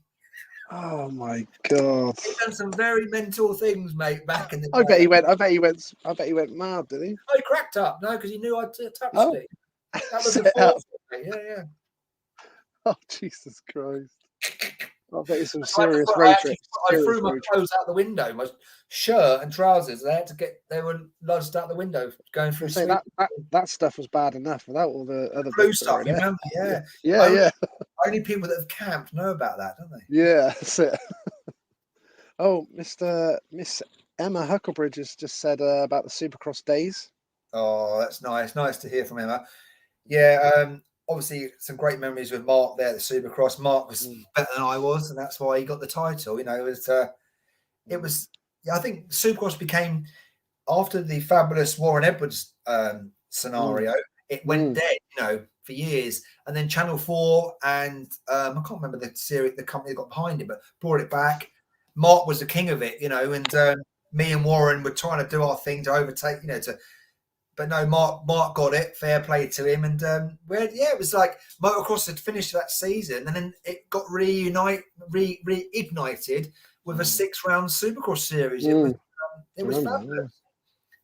Oh my god! He's done some very mental things, mate. Back in the day. I bet he went. I bet he went mad, did he? Oh, he cracked up. No, because he knew I'd touched it. That was the Set up. fourth. Yeah. Oh Jesus Christ! I bet it's some I serious road trips. I threw my clothes out the window, my shirt and trousers. They were lodged out the window going through. Say that stuff was bad enough without all the other blue bits stuff. You remember? Yeah. Yeah. Only people that have camped know about that, don't they? Yeah, that's it. Oh, Miss Emma Hucklebridge has just said about the Supercross days. Oh, that's nice. Nice to hear from Emma. Yeah. Obviously, some great memories with Mark there at the Supercross. Mark was better than I was, and that's why he got the title. You know, it was. I think Supercross became, after the fabulous Warren Edwards scenario, it went dead. You know, for years, and then Channel 4 and I can't remember the series, the company that got behind it, but brought it back. Mark was the king of it, you know, and me and Warren were trying to do our thing to overtake, you know, but no, Mark got it. Fair play to him. And it was like motocross had finished that season, and then it got reignited with a 6-round Supercross series. It was fabulous. Yeah.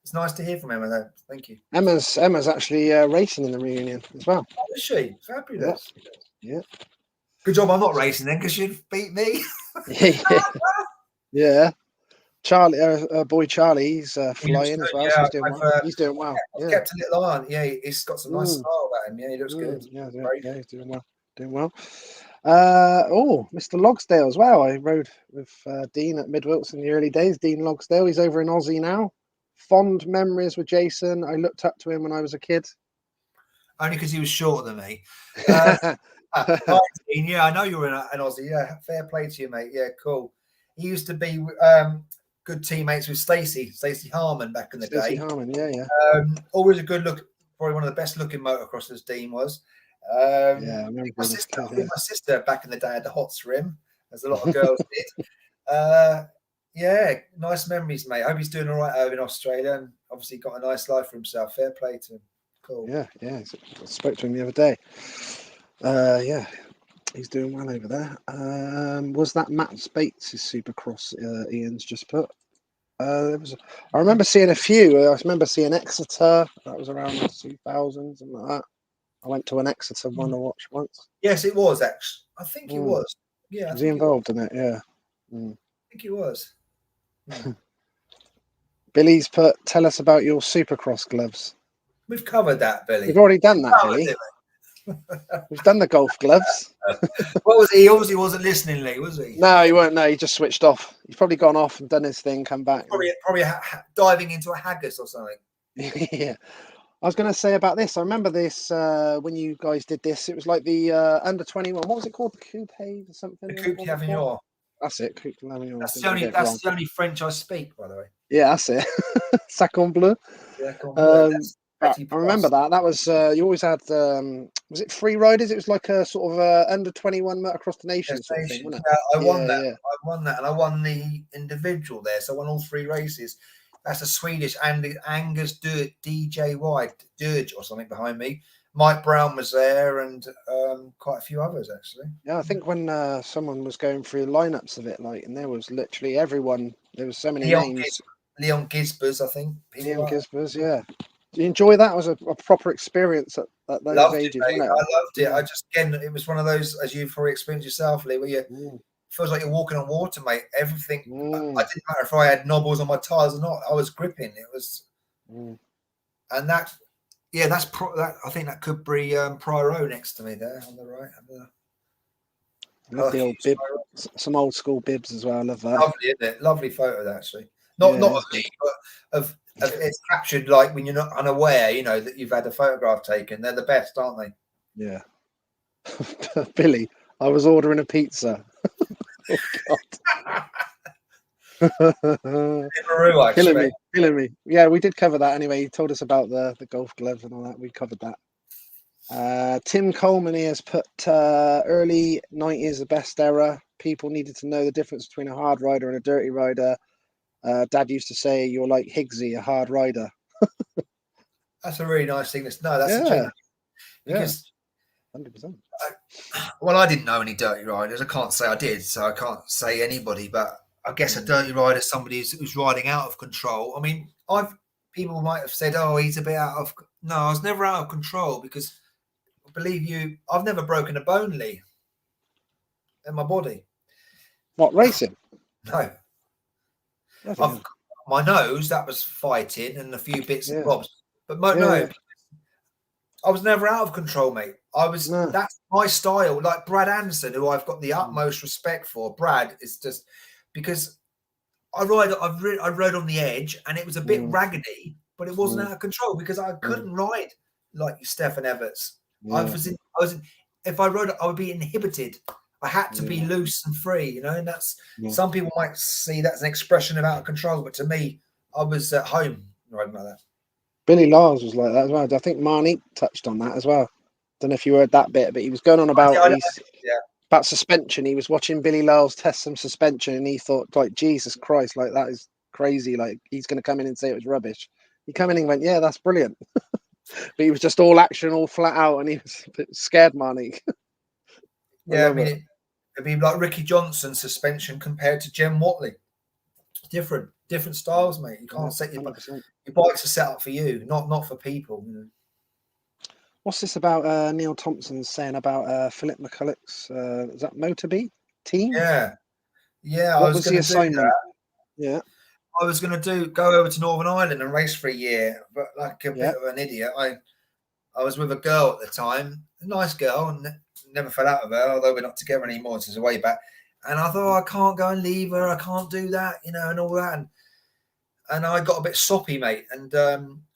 It's nice to hear from Emma, though. Thank you. Emma's actually racing in the reunion as well. Oh, is she? Fabulous. Yeah. Good job I'm not racing then, because she'd beat me. Yeah. Charlie, boy Charlie, he's flying as well. Yeah, so he's doing well. I've kept a little eye on. Yeah, he's got some nice style about him. Yeah, he looks good. Yeah, he's doing well. Mr. Logsdale as well. I rode with Dean at Mid-Wilts in the early days. Dean Logsdale, he's over in Aussie now. Fond memories with Jason. I looked up to him when I was a kid. Only because he was shorter than me. Hi, Dean. Yeah, I know you were an Aussie. Yeah, fair play to you, mate. Yeah, cool. He used to be good teammates with Stacey Harmon back in the day. Stacey Harmon, yeah. Always a good look. Probably one of the best looking motocrossers Dean was. I remember my sister back in the day had the Hots rim, as a lot of girls did. Yeah, nice memories, mate. I hope he's doing all right over in Australia, and obviously got a nice life for himself. Fair play to him. Cool. Yeah. I spoke to him the other day. Yeah, he's doing well over there. Was that Matt Spates' Supercross? Ian's just put. I remember seeing a few. I remember seeing Exeter. That was around 2000, something like that. I went to an Exeter one to watch once. Yes, it was actually. I think he was. Yeah. Was he involved in it? Yeah. I think he was. Billy's put. Tell us about your Supercross gloves. We've covered that, Billy. We've already done that, Billy. We've done the golf gloves. What was he? Obviously wasn't listening, Lee, was he? No, he weren't. No, he just switched off. He's probably gone off and done his thing, come back. Probably diving into a haggis or something. Yeah. I was going to say about this. I remember this when you guys did this. It was like the under 21. What was it called? The Coupe or something? The Coupe d'Avignon. That's it. Coupe d'Avignon. That's the only French I speak, by the way. Yeah, that's it. Sacon Bleu. Yeah, I remember that. That was you always had. Was it free riders? It was like a sort of under 21 motocross the nation sort of thing, wasn't it? I won that. Yeah. I won that, and I won the individual there. So I won all 3 races. That's a Swedish Angus DJY Dirge or something behind me. Mike Brown was there, and quite a few others actually. Yeah, I think when someone was going through lineups of it, and there was literally everyone. There was so many names. Leon Gisbers, I think. Leon Gisbers, yeah. Do you enjoy that? It was a proper experience at those ages, wasn't it? I loved it. I just, again, it was one of those, as you've probably experienced yourself, Lee, where you feels like you're walking on water, mate. Everything. I didn't matter if I had knobbles on my tires or not. I was gripping. It was, and that, yeah, that's that. I think that could be Pyro next to me there on the right. Love the old bib, some old school bibs as well. I love that. Lovely, isn't it? Lovely photo, actually. Not of me, but of it's captured like when you're not unaware, you know, that you've had a photograph taken. They're the best, aren't they? Yeah. Billy, I was ordering a pizza. Oh, God. Peru, killing me. Yeah, we did cover that anyway. He told us about the golf gloves and all that. We covered that. Tim Coleman here has put early 90s the best era. People needed to know the difference between a hard rider and a dirty rider. Dad used to say, "You're like Higgsy, a hard rider." That's a really nice thing. That's a Yeah, genuine, yeah, because 100%. well, I didn't know any dirty riders. I can't say I did, so I can't say anybody. But I guess a dirty rider is somebody who's riding out of control. I mean, people might have said, "Oh, he's a bit out of." No, I was never out of control, because believe you, I've never broken a bone, Lee, in my body. What, racing? No, Bloody I've hell. my nose, that was fighting and a few bits and Yeah, bobs, but yeah, no, I was never out of control, mate. no. That's my style. Like Brad Anderson, who I've got the utmost respect for. Brad is just, because I rode on the edge, and it was a bit raggedy, but it wasn't out of control, because I couldn't ride like Stefan Everts. Yeah, If I rode, I would be inhibited. I had to be yeah, loose and free, and that's, yeah. some people might see that's an expression of out of control, but to me, I was at home riding like that. Billy Lars was like that as well. I think Marnie touched on that as well. Don't know if you heard that bit, but he was going on about Yeah. about suspension. He was watching Billy Lars test some suspension, and he thought, like, Jesus Christ, like, that is crazy. Like, he's going to come in and say it was rubbish. He come in and went, yeah, that's brilliant. But he was just all action, all flat out, and he was a bit scared, Marnie. Yeah, I mean, it'd be like Ricky Johnson's suspension compared to Jem Watley. Different styles, mate. You can't set your 100%. bikes are set up for you, not for people. What's this about Neil Thompson saying about Philip McCulloch's, is that Motorby team? Yeah, yeah. I What was was the going to do assignment? that. Yeah, I was going to go over to Northern Ireland and race for a year, but like a yeah. bit of an idiot, I was with a girl at the time, a nice girl, and never fell out of her, although we're not together anymore. This is way back. And I thought, I can't go and leave her. I can't do that, and all that. And I got a bit soppy, mate, and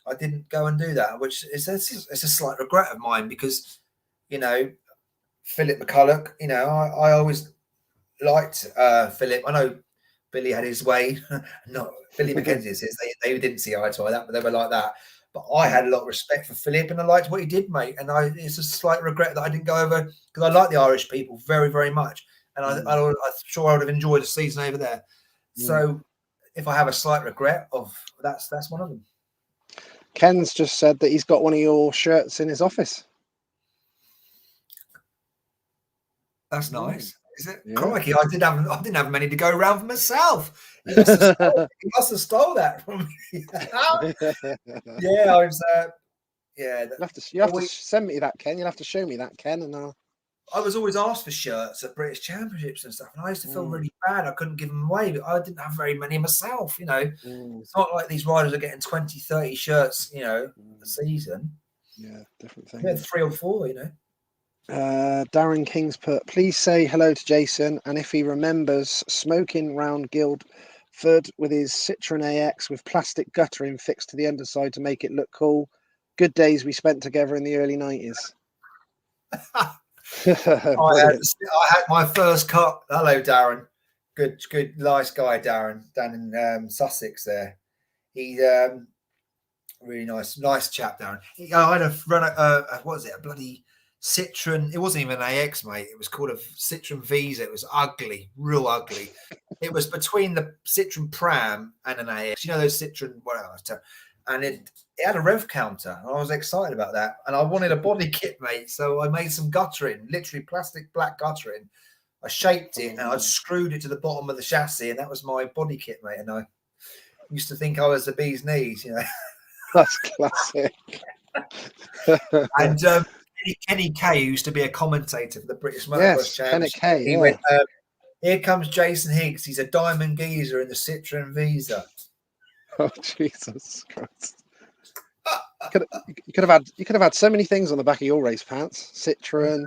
I didn't go and do that, which is it's a slight regret of mine, because, Philip McCulloch, I always liked Philip. I know Billy had his way, not Billy McKenzie says they didn't see eye to eye that, but they were like that. But I had a lot of respect for Philip, and I liked what he did, mate. And it's a slight regret that I didn't go over, because I like the Irish people very, very much, and I'm sure I would have enjoyed a season over there. So if I have a slight regret of that's one of them. Ken's just said that he's got one of your shirts in his office. That's nice. Is it? Yeah. Crikey, I didn't have many to go around for myself. He must have stole that from me. Yeah, I was. Yeah, You have to send me that, Ken. You'll have to show me that, Ken, and I was always asked for shirts at British Championships and stuff, and I used to feel really bad. I couldn't give them away, but I didn't have very many myself. It's not like these riders are getting 20, 30 shirts, a season. Yeah, different thing. Yeah, 3 or 4, Darren King's put, please say hello to Jason, and if he remembers smoking round Guildford with his Citroen AX with plastic guttering fixed to the underside to make it look cool. Good days we spent together in the early 90s. I had my first cut. Hello, Darren. Good, nice guy, Darren, down in Sussex there. He's really nice chap, Darren. I had what was it, a bloody Citroen. It wasn't even an AX, mate. It was called a Citroen Visa. It was ugly, real ugly. It was between the Citroen Pram and an AX. Those Citroen, whatever. And it had a rev counter, and I was excited about that. And I wanted a body kit, mate, so I made some guttering, literally plastic black guttering. I shaped it, and I screwed it to the bottom of the chassis, and that was my body kit, mate. And I used to think I was the bee's knees, That's classic. And Kenny Kay used to be a commentator for the British Motocross Championship. Kenny Kay, He went, here comes Jason Higgs. He's a diamond geezer in the Citroen Visa. Oh, Jesus Christ. You could have had so many things on the back of your race pants. Citroen.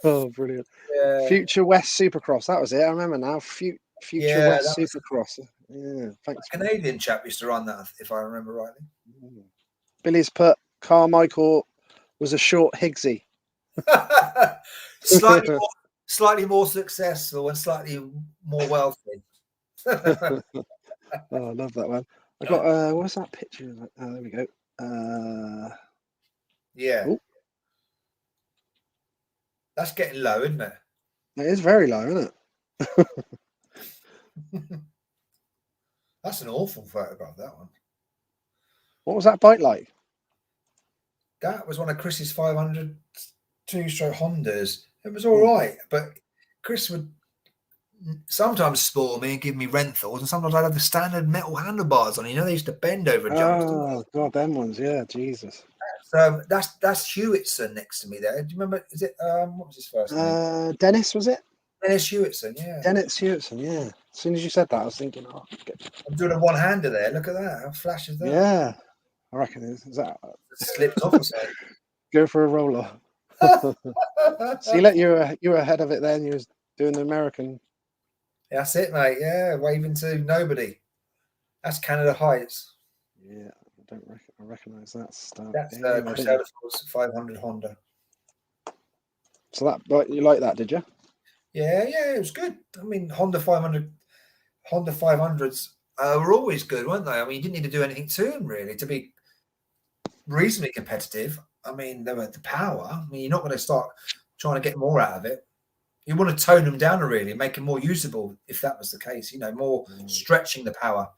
Oh, brilliant. Yeah. Future West Supercross. That was it. I remember now. Future West Supercross. Yeah, thanks. Canadian chap used to run that, if I remember rightly. Billy's put Carmichael was a short Higgsy. slightly more successful and slightly more wealthy. Oh, I love that one. I got what's that picture? Oh, there we go. Yeah. Ooh. That's getting low, isn't it? It is very low, isn't it? That's an awful photograph, that one. What was that bike like? That was one of Chris's 500 two-stroke Hondas. It was all right, but Chris would sometimes spoil me and give me Renthals, and sometimes I'd have the standard metal handlebars on. You know, they used to bend over jumps. Oh God, them ones, yeah, Jesus. So that's Hewitson next to me there. Do you remember? Is it what was his first name? Dennis, was it? Dennis Hewitson, yeah. Dennis Hewitson, yeah. As soon as you said that, I was thinking, oh, I'm doing a one-hander there. Look at that. How flash is that? yeah. I reckon is that It slipped off or something. go for a roller. See, you were ahead of it then. You was doing the American. That's it, mate. Yeah, waving to nobody. That's Canada Heights. Yeah, I recognise that stuff. That's Yeah, Chris Ellison's 500 Honda. So that, you like that, did you? Yeah, it was good. I mean, Honda 500s were always good, weren't they? I mean, you didn't need to do anything to them really to be reasonably competitive. I mean, they were the power. I mean, you're not going to start trying to get more out of it. You want to tone them down really, make them more usable if that was the case. You know, more stretching the power.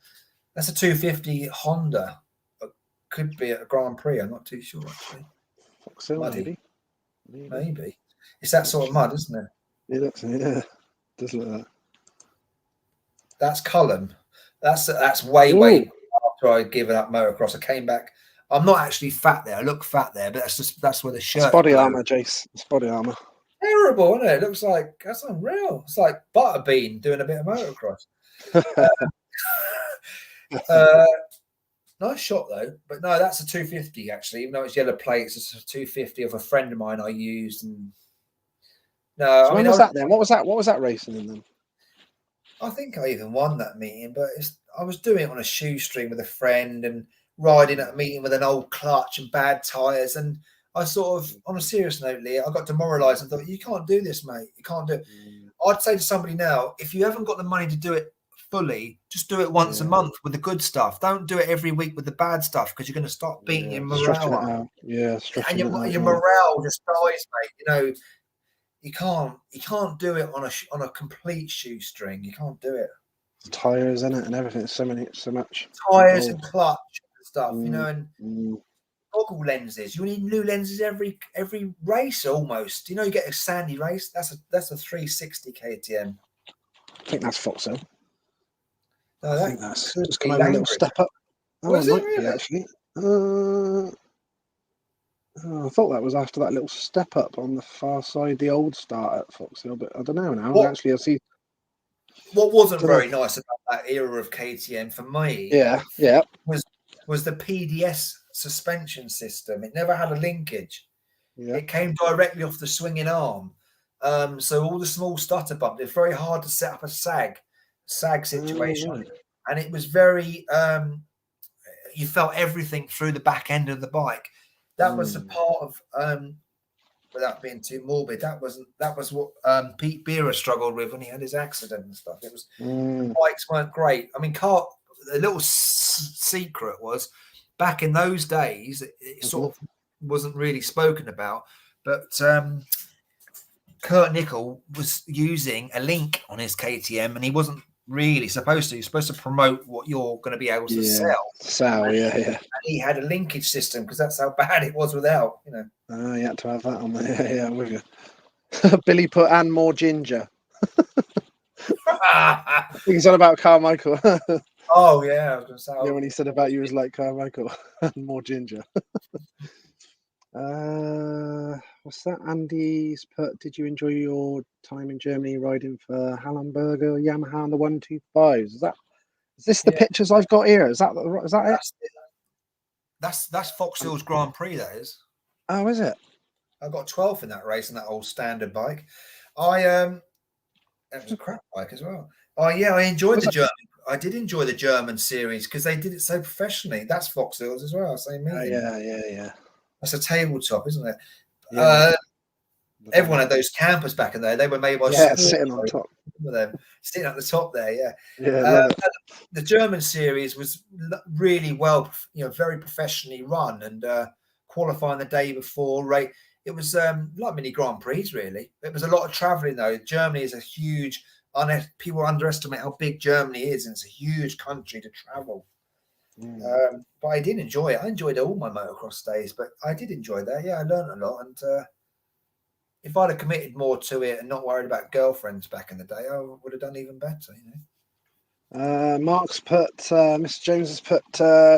That's a 250 Honda. It could be at a Grand Prix. I'm not too sure actually. Muddy. Maybe. It's that sort of mud, isn't it? It looks, yeah. Does look like that. That's Cullen. That's way after I given up motocross. I came back. I'm not actually fat there. I look fat there, but that's where the shirt. It's body armor, Jace. It's body armor. Terrible, isn't it? It looks like that's unreal. It's like Butterbean doing a bit of motocross. Nice shot though, but no, that's a 250 actually. Even though it's yellow plates, it's a 250 of a friend of mine I used. And no, So when was that then? What was that racing in then? I think I even won that meeting, but I was doing it on a shoestring with a friend and riding at a meeting with an old clutch and bad tyres. And I sort of, on a serious note, Lee, I got demoralised and thought, you can't do this, mate. You can't do it. I'd say to somebody now, if you haven't got the money to do it fully, just do it once a month with the good stuff. Don't do it every week with the bad stuff because you're going to start beating your morale up. Yeah, and your morale just dies, mate. You know, you can't do it on a complete shoestring. You can't do it. Tires in it and everything. So much. Tires and clutch and stuff. You know, and goggle lenses. You need new lenses every race almost. You know, you get a sandy race. That's a 360 KTM. I think that's Foxhill. No, I think that's just come over a little step up. Oh, it might be actually. I thought that was after that little step up on the far side, the old start at Foxhill, but I don't know now. Actually, I see. What wasn't very nice about that era of KTM for me, was the PDS suspension system. It never had a linkage. Yeah. It came directly off the swinging arm. So all the small stutter bump, it's very hard to set up a sag situation. And it was very, you felt everything through the back end of the bike. That was a part of, without being too morbid, that was what Pete Bearer struggled with when he had his accident and stuff. It was, bikes weren't great. I mean, the little secret was, back in those days, it sort of wasn't really spoken about, but Kurt Nickel was using a link on his KTM, and he wasn't really supposed to. You're supposed to promote what you're going to be able to sell. And he had a linkage system because that's how bad it was without, you know. Oh, you had to have that on there. Yeah, I'm with you. Billy put and more ginger. I think he's on about Carmichael. Oh, yeah. I was going to say. Yeah, when he said about you was like Carmichael and more ginger. What's that? Andy's put, did you enjoy your time in Germany riding for Hallenberger Yamaha on the 125s? Is this the pictures I've got here? Is that it? That's Foxhill's Grand Prix, that is. Oh, is it? I got 12th in that race on that old standard bike. That was a crap bike as well. Oh yeah, I enjoyed the German. I did enjoy the German series because they did it so professionally. That's Foxhill's as well. Same meeting. Yeah. That's a tabletop, isn't it? Yeah. Everyone had those campers back in there. They were made by sitting on top. Them sitting at the top there. Yeah. The German series was really well, very professionally run, and qualifying the day before. Right, it was like mini Grand Prix. Really, it was a lot of travelling though. Germany is a huge people underestimate how big Germany is, and it's a huge country to travel. But I did enjoy it. I enjoyed all my motocross days, but I did enjoy that. Yeah, I learned a lot, and if I'd have committed more to it and not worried about girlfriends back in the day, I would have done even better. Mark's put, Mr. Jones has put,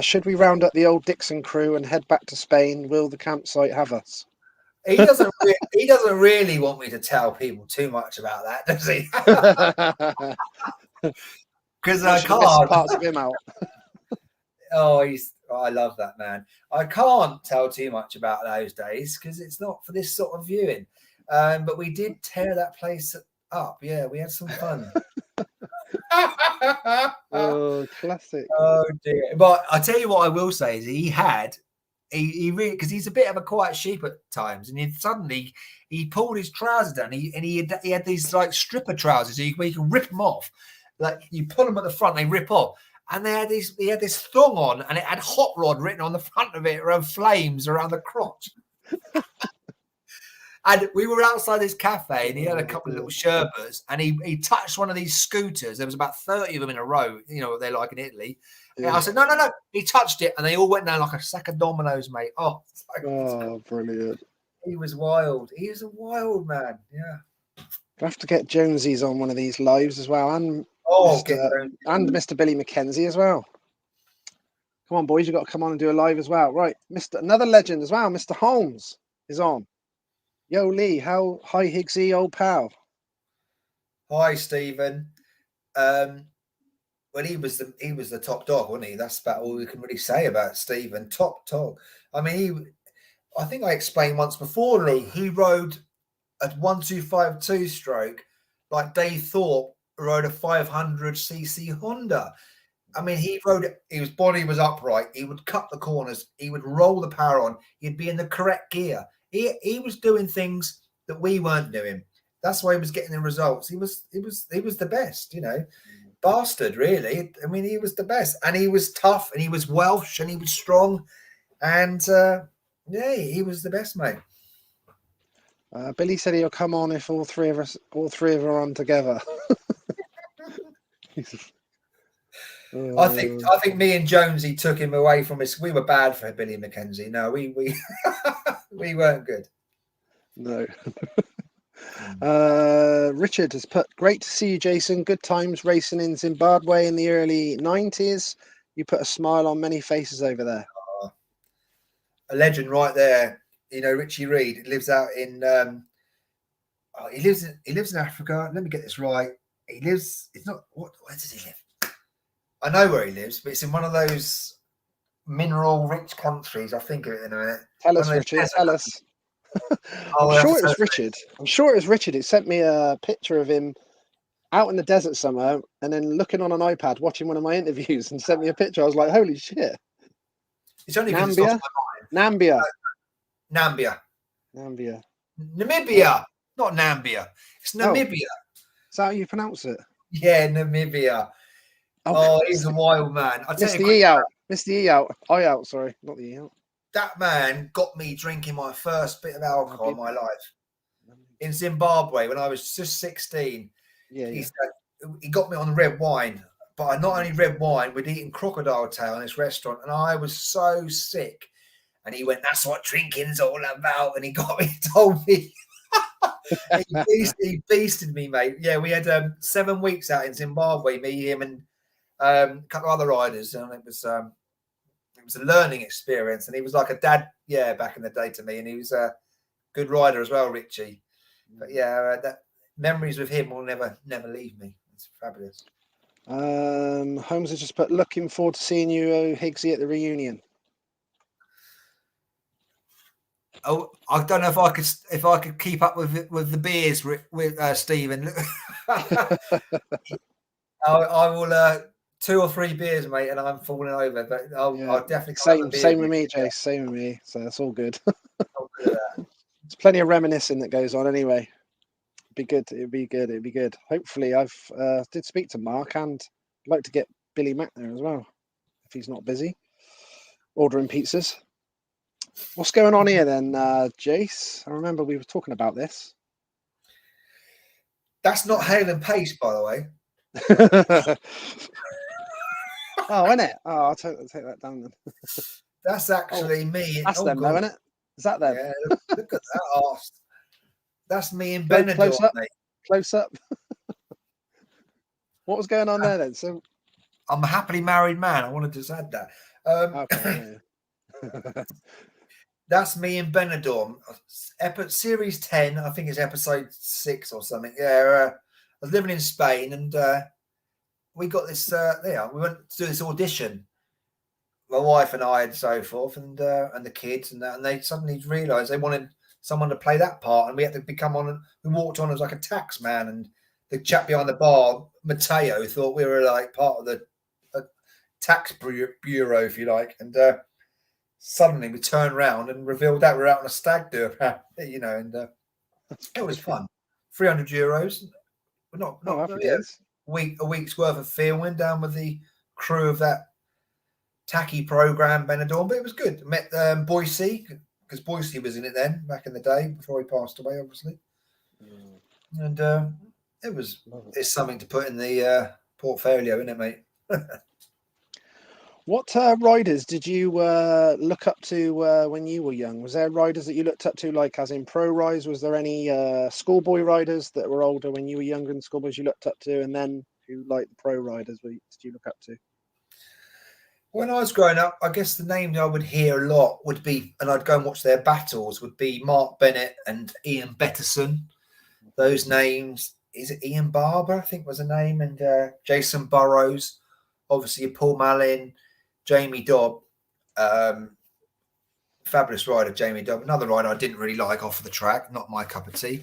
should we round up the old Dixon crew and head back to Spain? Will the campsite have us? He doesn't. He doesn't really want me to tell people too much about that, does he? Because I can't. Parts of him out. I love that man. I can't tell too much about those days because it's not for this sort of viewing. But we did tear that place up. Yeah, we had some fun. Oh, classic. Oh dear. But I tell you what I will say is he really, because he's a bit of a quiet sheep at times, and suddenly he pulled his trousers down. He had these like stripper trousers where you can rip them off. Like you pull them at the front, they rip off. And he had this thong on, and it had hot rod written on the front of it, around flames around the crotch. And we were outside this cafe, and he had a couple of little sherbets, and he touched one of these scooters. There was about 30 of them in a row, what they're like in Italy. Yeah. And I said, no. He touched it, and they all went down like a sack of dominoes, mate. Oh, brilliant. He was wild. He is a wild man. Yeah. We'll have to get Jonesy's on one of these lives as well, and Mr. Billy McKenzie as well. Come on, boys, you've got to come on and do a live as well. Right, another legend as well, Mr. Holmes is on. Yo, Lee, hi, Higgsy, old pal. Hi, Stephen. Well, he was the top dog, wasn't he? That's about all we can really say about Stephen. Top dog. I mean, I think I explained once before, Lee, he rode a 1252 stroke like Dave Thorpe rode a 500cc Honda. I mean, his body was upright. He would cut the corners. He would roll the power on. He'd be in the correct gear. He was doing things that we weren't doing. That's why he was getting the results. He was the best, bastard, really. I mean, he was the best, and he was tough, and he was Welsh, and he was strong, and he was the best, mate. Billy said he'll come on if all three of us are on together. I think me and Jonesy took him away from us. We were bad for Billy McKenzie. No, we we weren't good. No. Richard has put, great to see you, Jason. Good times racing in Zimbabwe in the early 90s. You put a smile on many faces over there. A legend right there. Richie Reed lives out in he lives in Africa. Let me get this right. Where does he live? I know where he lives, but it's in one of those mineral rich countries. I think of it in a minute. Tell us, Richard. Tell us. I'm sure it was Richard. I'm sure it was Richard. It sent me a picture of him out in the desert somewhere, and then looking on an iPad watching one of my interviews, and sent me a picture. I was like, "Holy shit!" It's only Nambia. Namibia, not Nambia. It's Namibia. Is that how you pronounce it? Yeah, Namibia. Oh, he's a wild man. Mr. E out. Mr. E out. I out. Sorry, not the E out. That man got me drinking my first bit of alcohol in my life in Zimbabwe when I was just 16. He got me on red wine, but not only red wine, we'd eaten crocodile tail in this restaurant, and I was so sick. And he went, "That's what drinking's all about." And he told me. He beasted me, mate. Yeah, we had 7 weeks out in Zimbabwe, me, him, and a couple of other riders, and it was a learning experience. And he was like a dad, back in the day to me, and he was a good rider as well, Richie. But that memories with him will never leave me. It's fabulous. Holmes has just put, looking forward to seeing you, Higgsy, at the reunion. Oh, I don't know if I could keep up with the beers with Stephen. I will 2 or 3 beers, mate, and I'm falling over. But I'll definitely same with me, Jace. Same with me. So that's all good. There's plenty of reminiscing that goes on anyway. It'd be good. Hopefully, I've did speak to Mark, and I'd like to get Billy Mack there as well if he's not busy ordering pizzas. What's going on here then, Jace? I remember we were talking about this. That's not Hale and Pace, by the way. Oh, isn't it? Oh, I'll take that down then. That's actually me. That's them, God. though, isn't it? Is that them? Yeah, look at that arse. That's me in Close Benidorm, up. mate. Close up. What was going on there then? So I'm a happily married man. I want to just add that. okay, yeah. That's me in Benidorm. Series 10, I think it's episode 6 or something. Yeah, I was living in Spain, and we got this. We went to do this audition. My wife and I, and so forth, and the kids, and that, and they suddenly realised they wanted someone to play that part, and we had to become on. We walked on as like a tax man, and the chap behind the bar, Mateo, thought we were like part of the tax bureau, if you like, and suddenly we turned around and revealed that we're out on a stag do, you know, and it was fun. €300. Not happy yeah, days. a week's worth of filming down with the crew of that tacky program Benidorm, but it was good. I met Boise, because Boise was in it then back in the day before he passed away, obviously. And it's something to put in the portfolio, isn't it, mate? What riders did you look up to when you were young? Was there riders that you looked up to, like as in pro rise? Was there any schoolboy riders that were older when you were younger than schoolboys you looked up to, and then who, like the pro riders, did you look up to? When I was growing up, I guess the name I would hear a lot would be, and I'd go and watch their battles, would be Mark Bennett and Ian Betterson. Those names, is it Ian Barber, I think was the name, and Jason Burrows, obviously Paul Malin, Jamie Dobb, fabulous rider, Jamie Dobb. Another rider I didn't really like off of the track, not my cup of tea,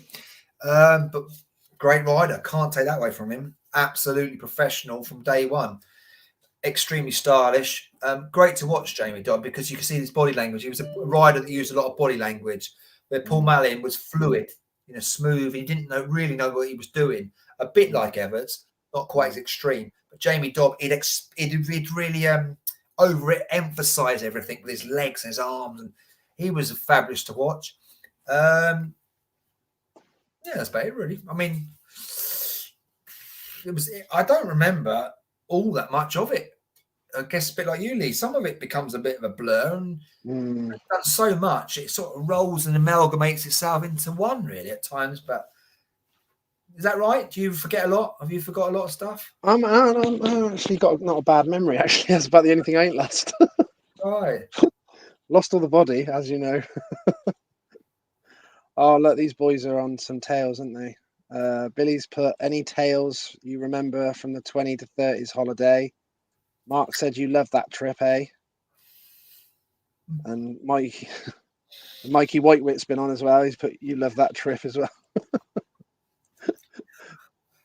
but great rider. Can't take that away from him. Absolutely professional from day one. Extremely stylish. Great to watch Jamie Dobb because you can see his body language. He was a rider that used a lot of body language, where Paul Malin was fluid, smooth. He didn't really know what he was doing. A bit like Everts, not quite as extreme. But Jamie Dobb, he'd really overemphasize everything with his legs and his arms, and he was fabulous to watch. Yeah, that's about it, really. I mean, I don't remember all that much of it. I guess a bit like you, Lee. Some of it becomes a bit of a blur, and it's done so much it sort of rolls and amalgamates itself into one, really, at times. But is that right? Do you forget a lot? Have you forgot a lot of stuff? I'm actually got not a bad memory. Actually, that's about the only thing I ain't lost. Right. Lost all the body, as you know. Oh, look, these boys are on some tails, aren't they? Billy's put any tales you remember from the 20 to 30s holiday. Mark said you loved that trip, eh? And Mikey Whitewit's been on as well. He's put you love that trip as well.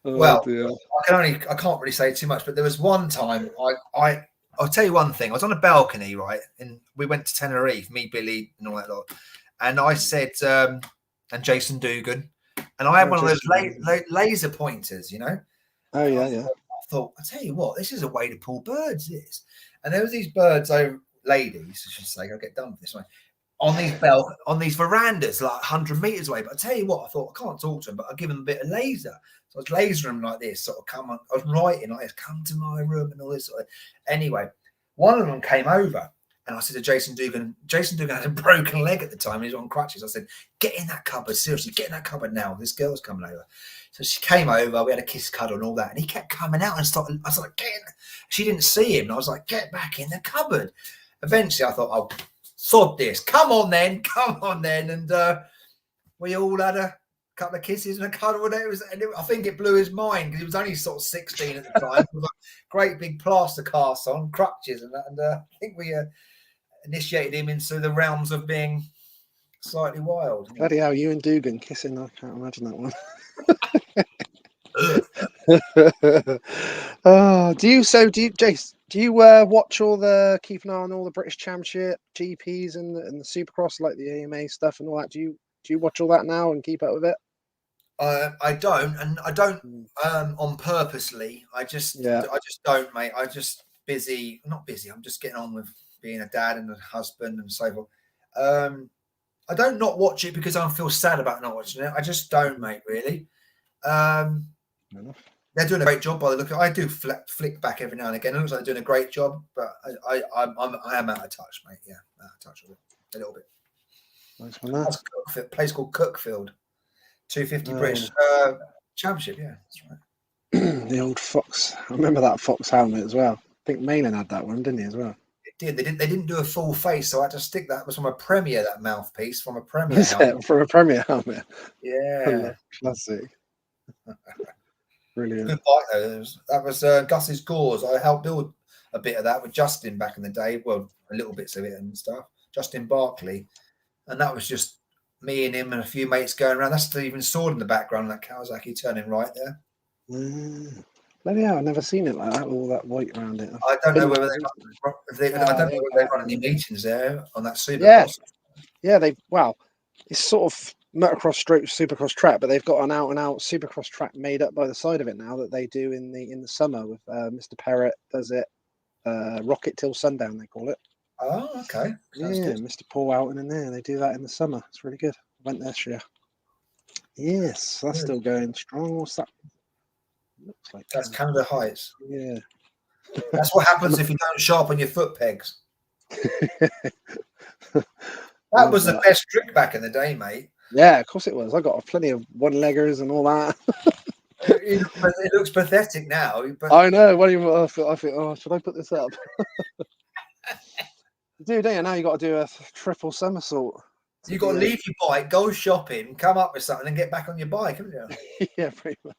Well, dear. I can't really say too much, but there was one time I'll tell you one thing. I was on a balcony, right, and we went to Tenerife, me, Billy, and all that lot. And I said, and Jason Dugan, and I had one of those laser pointers, Oh yeah, I thought, I tell you what, this is a way to pull birds. This, and there was these birds, ladies, I should say, I'll get done with this one, on these verandas, like 100 meters away. But I tell you what, I thought I can't talk to them, but I'll give them a bit of laser. So I was lasering them like this, sort of come on. I was writing like this, come to my room and all this. Anyway, one of them came over, and I said to Jason Dugan had a broken leg at the time, and he was on crutches. I said, get in that cupboard, seriously, get in that cupboard now. This girl's coming over. So she came over, we had a kiss cuddle and all that, and he kept coming out and started. I was like, get in. She didn't see him, and I was like, get back in the cupboard. Eventually, I thought, oh, sod this. Come on then. And we all had a couple of kisses and a cuddle. And I think it blew his mind because he was only sort of 16 at the time with a great big plaster cast on, crutches and that. And I think we initiated him into the realms of being slightly wild. Bloody hell, you and Dugan kissing. I can't imagine that one. Jace, do you watch all the, keep an eye on all the British Championship GPs and the Supercross, like the AMA stuff and all that? Do you watch all that now and keep up with it? I don't on purposely. I just don't, mate. I just not busy. I'm just getting on with being a dad and a husband and so forth. I don't not watch it because I feel sad about not watching it. I just don't, mate, really. They're doing a great job by the look of it. I do flick back every now and again. It looks like they're doing a great job, but I am out of touch, mate. Yeah, out of touch with it a little bit. Nice one there. That's a place called Cookfield, 250 British Championship. Yeah, that's right. The old Fox. I remember that Fox helmet as well. I think Malin had that one, didn't he, as well? It did. They didn't do a full face, so I had to stick that. It was from a Premier, that mouthpiece from a Premier helmet. From a Premier helmet. Yeah, classic. Brilliant. Good bike though. That was Gus's Gauze. I helped build a bit of that with Justin back in the day. Well, a little bits of it and stuff. Justin Barkley, and that was just me and him and a few mates going around. That's Stephen Sword in the background. That Kawasaki turning right there. Bloody hell, I've never seen it like that. All that white around it. I don't know whether they run any meetings there on that Supercross. Yeah, it's sort of motocross stroke supercross track, but they've got an out and out supercross track made up by the side of it now that they do in the summer with Mr. Perrott does it. Rocket till sundown they call it. Oh, okay. Sounds good. Mr. Paul Alton in there. They do that in the summer. It's really good. I went there this year. Yes, that's still going strong. What's that? Looks like that's Canada Heights. Yeah. That's what happens if you don't sharpen your foot pegs. That was the best trick back in the day, mate. Yeah, of course it was. I got plenty of one-leggers and all that. It looks pathetic now. But I know. I think, oh, should I put this up? You do, don't you? Now you got to do a triple somersault. You got to leave your bike, go shopping, come up with something, and get back on your bike, haven't you? Yeah, pretty much.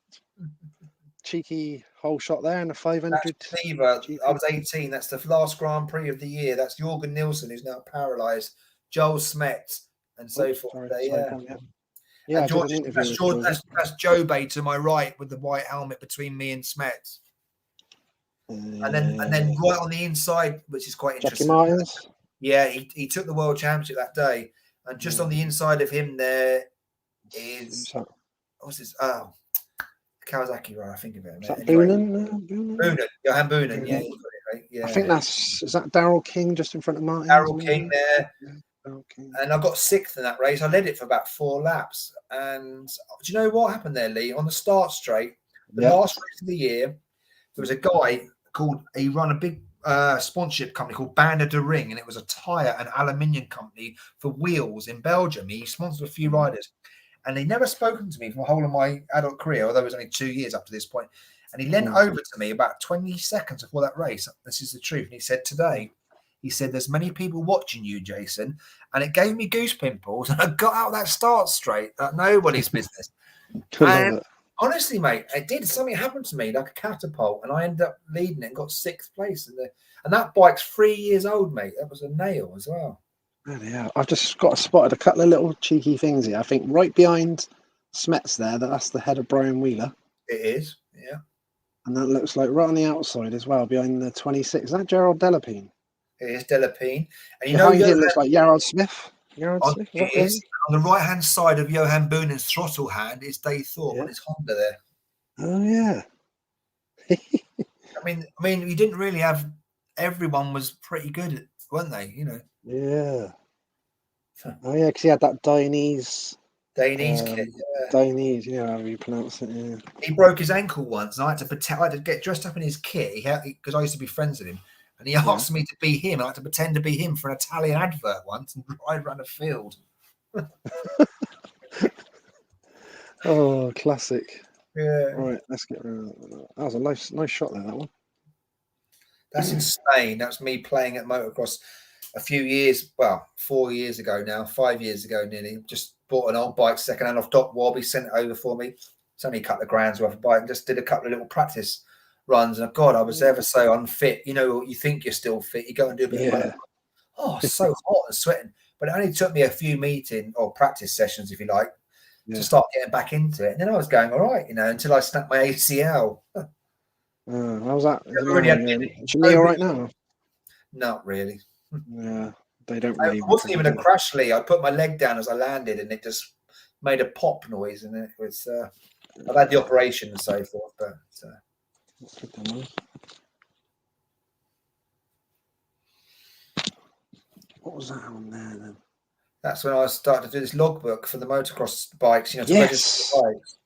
Cheeky whole shot there in the 500. I was 18. That's the last Grand Prix of the year. That's Jorgen Nielsen, who's now paralysed. Joel Smet, and so forth. Yeah, that's Joe Bay to my right with the white helmet between me and Smet. And then right on the inside, which is quite interesting. Jackie Martins. Yeah, he took the world championship that day, and just on the inside of him there is what's his Kawasaki, right? I think of it. Boonen. Johan Boonen. Yeah, yeah. I think is that Daryl King just in front of Martin. Daryl King there. And I got 6th in that race. I led it for about 4 laps. And do you know what happened there, Lee? On the start straight, the last race of the year, there was a guy he run a big sponsorship company called Banda de Ring, and it was a tyre and aluminium company for wheels in Belgium. He sponsored a few riders, and he'd never spoken to me for the whole of my adult career, although it was only 2 years up to this point. And he leant over to me about 20 seconds before that race. This is the truth. And he said, today, there's many people watching you, Jason, and it gave me goose pimples, and I got out that start straight like nobody's business. And honestly, mate, it did. Something happened to me like a catapult, and I ended up leading it and got 6th place. And that bike's 3 years old, mate. That was a nail as well. Yeah, I've just spotted a couple of little cheeky things here. I think right behind Smets there, that's the head of Brian Wheeler. It is, yeah. And that looks like right on the outside as well, behind the 26. Is that Gerald Delapine? It is Delapine. And behind him looks like Yarrod Smith. It is. On the right-hand side of Johan Boonen's throttle hand is Dave Thorpe on his Honda there. Oh, yeah. I mean, you didn't really have... Everyone was pretty good, weren't they? You know. Yeah. Oh, yeah, because he had that Dainese kit. Dainese, how you pronounce it. Yeah. He broke his ankle once, and I had to get dressed up in his kit because I used to be friends with him. And he asked me to be him. I had to pretend to be him for an Italian advert once and ride around a field. Oh, classic. Yeah. Right, let's get rid of that. That was a nice shot there, that one. That's insane. That's me playing at motocross a few years, 4 years ago now, 5 years ago nearly. Just bought an old bike secondhand off Doc Wobb. He sent it over for me. It's only a couple of grand's worth of bike, and just did a couple of little practice runs. And God, I was ever so unfit. You think you're still fit. You go and do a bit of so hot and sweating. But it only took me a few meeting or practice sessions, if you like, to start getting back into it. And then I was going all right, until I snapped my ACL. How's that? Is you all right now? Not really. Yeah, they don't really. It wasn't even a crash, Lee. I put my leg down as I landed, and it just made a pop noise. And it was. I've had the operation and so forth, but. What was that on there then? That's when I started to do this logbook for the motocross bikes, to yes. register the bikes.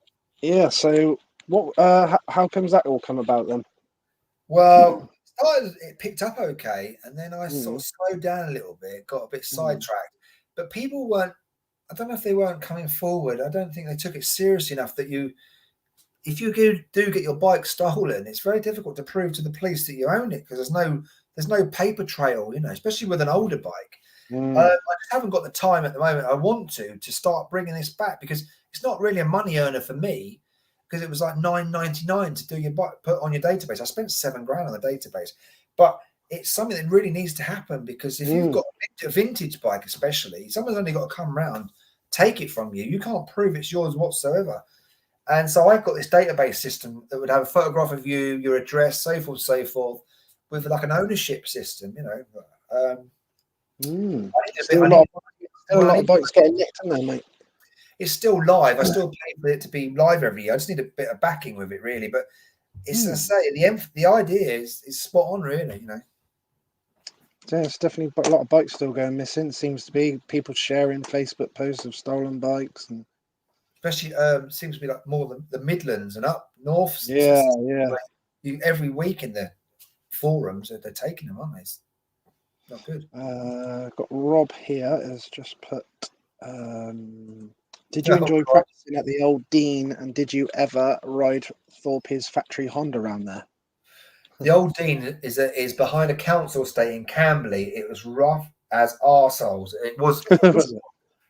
Yeah. So what? How comes that all come about then? Well, it picked up okay, and then I sort Mm, of slowed down a little bit, got a bit mm, sidetracked. But people weren't. I don't know if they weren't coming forward. I don't think they took it seriously enough that if you do get your bike stolen, it's very difficult to prove to the police that you own it because there's no paper trail, especially with an older bike. I mm, just haven't got the time at the moment. I want to start bringing this back because it's not really a money earner for me because it was like $9.99 to do your bike, put on your database. I spent $7 on the database, but it's something that really needs to happen because if you've mm, got a vintage bike, especially, someone's only got to come around, take it from you. You can't prove it's yours whatsoever. And so I've got this database system that would have a photograph of you, your address, so forth, with like an ownership system, mm. I need a bit. Still a lot. Still a Well, I lot of need. bikes getting nicked, aren't there, mate? It's still live. I still pay for it to be live every year. I just need a bit of backing with it, really. But it's I Mm. say the idea is spot on, really. Yeah, it's definitely a lot of bikes still going missing. Seems to be people sharing Facebook posts of stolen bikes and Especially seems to be like more the Midlands and up north. yeah, yeah. Every week in the forums they're taking them, aren't they? It's not good. Got Rob here has just put. Did you Oh enjoy God. practicing at the old Dean, and did you ever ride Thorpe's factory Honda around there? The old Dean is behind a council estate in Camberley. It was rough as arseholes. It was. Was it?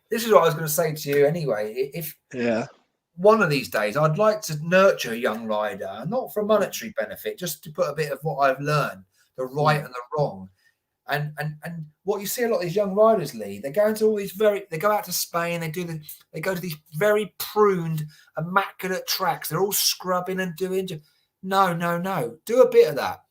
This is what I was going to say to you anyway. If Yeah. one of these days I'd like to nurture a young rider, not for monetary benefit, just to put a bit of what I've learned, the right Mm, and the wrong. And what you see a lot of these young riders, Lee, they go into all these they go out to Spain, they go to these very pruned, immaculate tracks. They're all scrubbing and doing. No. Do a bit of that.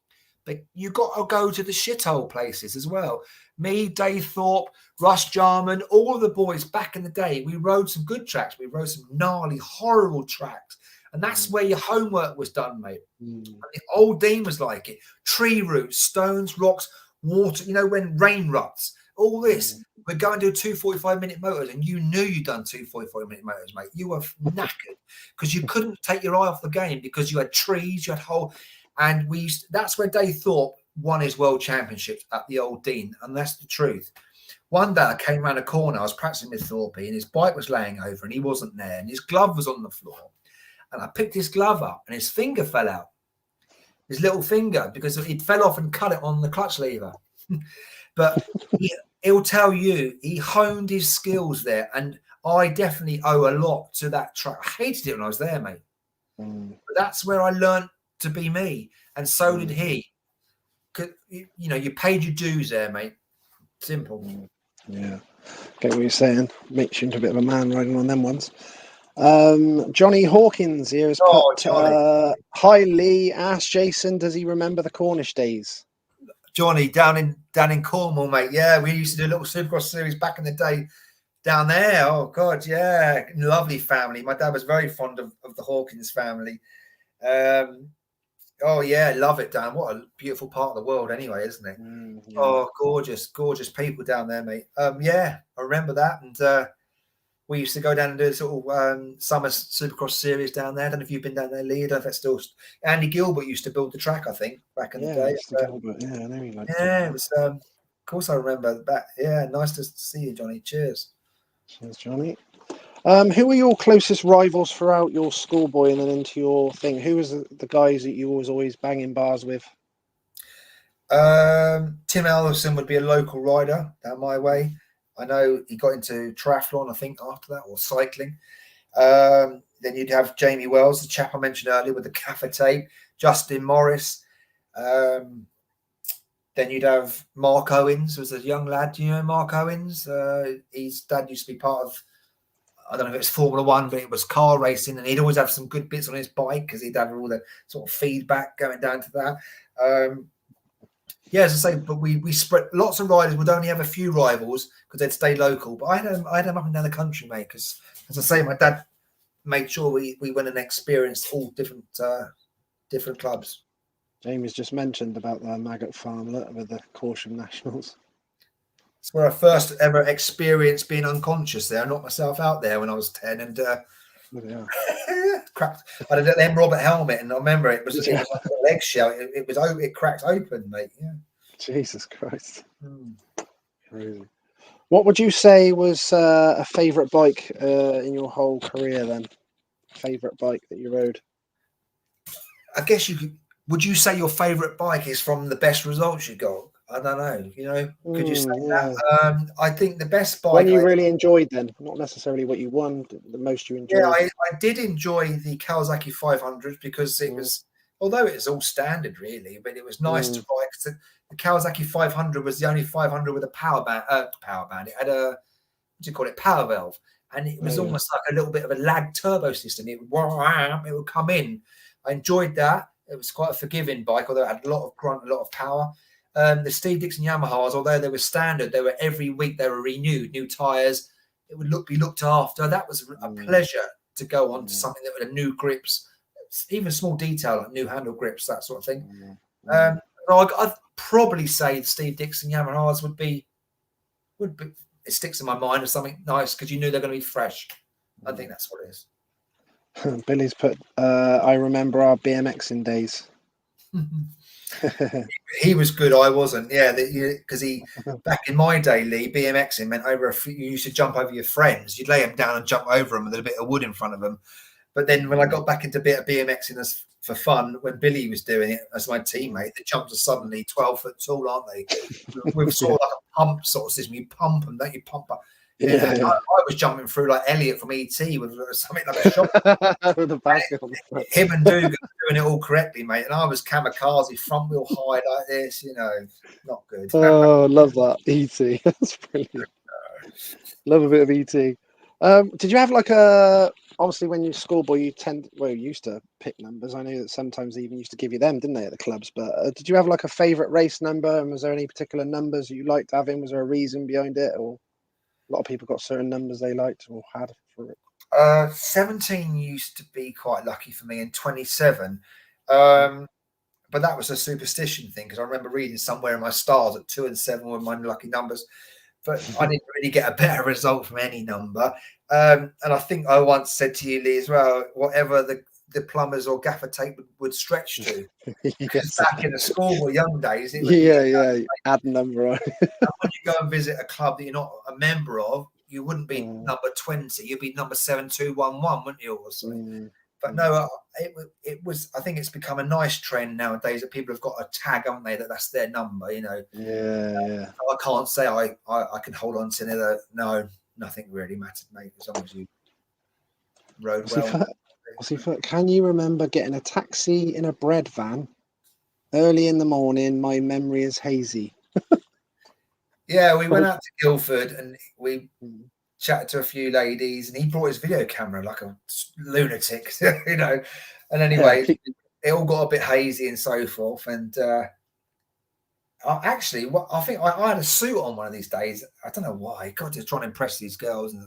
But you got to go to the shithole places as well. Me, Dave Thorpe, Russ Jarman, all of the boys back in the day, we rode some good tracks. We rode some gnarly, horrible tracks. And that's mm, where your homework was done, mate. mm, The old Dean was like it. Tree roots, stones, rocks, water, when rain ruts, all this. mm. We're going to do 2 45-minute motors, and you knew you'd done 2 45-minute motors, mate. You were knackered because you couldn't take your eye off the game because you had trees, you had whole, and that's where Dave Thorpe won his world championships at the old Dean, and that's the truth. One day I came around a corner, I was practicing with Thorpe, and his bike was laying over, and he wasn't there, and his glove was on the floor, and I picked his glove up, and his finger fell out. His little finger, because it fell off and cut it on the clutch lever. But he'll tell you he honed his skills there, and I definitely owe a lot to that track. I hated it when I was there, mate. Mm, But that's where I learned to be me, and so did mm, he. You paid your dues there, mate. Simple. mm. Yeah. Get what you're saying. Makes you into a bit of a man riding on them ones. Johnny Hawkins here has Oh, put, Johnny. hi Lee, ask Jason, does he remember the Cornish days? Johnny down in Cornwall, mate. Yeah, we used to do a little Supercross series back in the day down there. Oh God, yeah, lovely family. My dad was very fond of the Hawkins family. Oh yeah, love it, Dan. What a beautiful part of the world, anyway, isn't it? Yeah. Oh, gorgeous people down there, mate. Yeah, I remember that, and we used to go down and do a sort of summer Supercross series down there. I don't know if you've been down there, Lee. I don't know if that's still. Andy Gilbert used to build the track, I think, back in the Yeah, day. Mr. Gilbert. Yeah, I know he liked Yeah, it it. was. Of course, I remember that. Yeah, nice to see you, Johnny. Cheers. Cheers, Johnny. Who were your closest rivals throughout your schoolboy and then into your thing? Who was the guys that you was always banging bars with? Tim Alderson would be a local rider down my way. I know he got into triathlon, I think, after that, or cycling. Then you'd have Jamie Wells, the chap I mentioned earlier with the Caffer tape, Justin Morris. Then you'd have Mark Owens, was a young lad. Do you know Mark Owens? His dad used to be part of, I don't know if it was Formula One, but it was car racing, and he'd always have some good bits on his bike because he'd have all the sort of feedback going down to that. Yeah, as I say, but we spread. Lots of riders would only have a few rivals because they'd stay local. But I had them up and down the country, mate. Because as I say, my dad made sure we went and experienced all different clubs. Jamie's just mentioned about the maggot farmlet with the Caution Nationals. It's where I first ever experienced being unconscious there. I knocked myself out there when I was 10, and Yeah. Cracked. I had an M Robert helmet, and I remember it was Did you? like a leg shell. It cracked open, mate. Yeah. Jesus Christ. Mm. Crazy. What would you say was a favourite bike in your whole career then? Favourite bike that you rode? I guess you could. Would you say your favourite bike is from the best results you got? I don't know. You know, could you say Yeah. that? I think the best One bike. you really enjoyed then, not necessarily what you won, the most you Yeah, enjoyed. I did enjoy the Kawasaki 500 because it was, although it was all standard really, but it was nice to ride. 'Cause the Kawasaki 500 was the only 500 with a power band. Power band. It had a, what do you call it, power valve, and it was almost like a little bit of a lag turbo system. It would come in. I enjoyed that. It was quite a forgiving bike, although it had a lot of grunt, a lot of power. The Steve Dixon Yamahas, although they were standard, they were every week they were renewed, new tires. It would be looked after. That was a pleasure to go on to something that would have new grips, even small detail like new handle grips, that sort of thing. I'd probably say the Steve Dixon Yamahas would be. It sticks in my mind as something nice because you knew they're going to be fresh. I think that's what it is. Billy's put, I remember our BMXing days. He was good. I wasn't. Yeah, because back in my day, Lee, BMXing meant you used to jump over your friends. You'd lay them down and jump over them with a bit of wood in front of them. But then when I got back into a bit of BMXing for fun, when Billy was doing it as my teammate, the jumps are suddenly 12 foot tall, aren't they? With sort of like a pump sort of system. You pump them, don't you? Pump up. Yeah. I was jumping through like Elliot from ET with something like a shot. With a basket on the front. Him and Dugan doing it all correctly, mate. And I was kamikaze, front wheel high like this, not good. Oh, love that. ET. That's brilliant. Love a bit of ET. Did you have like obviously when you're schoolboy, you used to pick numbers. I know that sometimes they even used to give you them, didn't they, at the clubs? But did you have like a favourite race number? And was there any particular numbers that you liked having? Was there a reason behind it? Or a lot of people got certain numbers they liked or had for it? 17 used to be quite lucky for me, and 27. But that was a superstition thing because I remember reading somewhere in my stars that 2 and 7 were my lucky numbers. But I didn't really get a better result from any number. And I think I once said to you, Lee, as well, whatever the plumbers or gaffer tape would stretch to. Because back in the school or young days, it would be add number on. And when you go and visit a club that you're not a member of, you wouldn't be number 20. You'd be number 7211, wouldn't you? Or something. But no, it was. I think it's become a nice trend nowadays that people have got a tag, haven't they? That's their number, Yeah. So I can't say I can hold on to another. No, nothing really mattered, mate. As long as you rode well. Can you remember getting a taxi in a bread van early in the morning? My memory is hazy. Yeah, we went out to Guildford and we chatted to a few ladies, and he brought his video camera like a lunatic, And anyway, it all got a bit hazy and so forth. And I think I had a suit on one of these days. I don't know why. God, just trying to impress these girls. And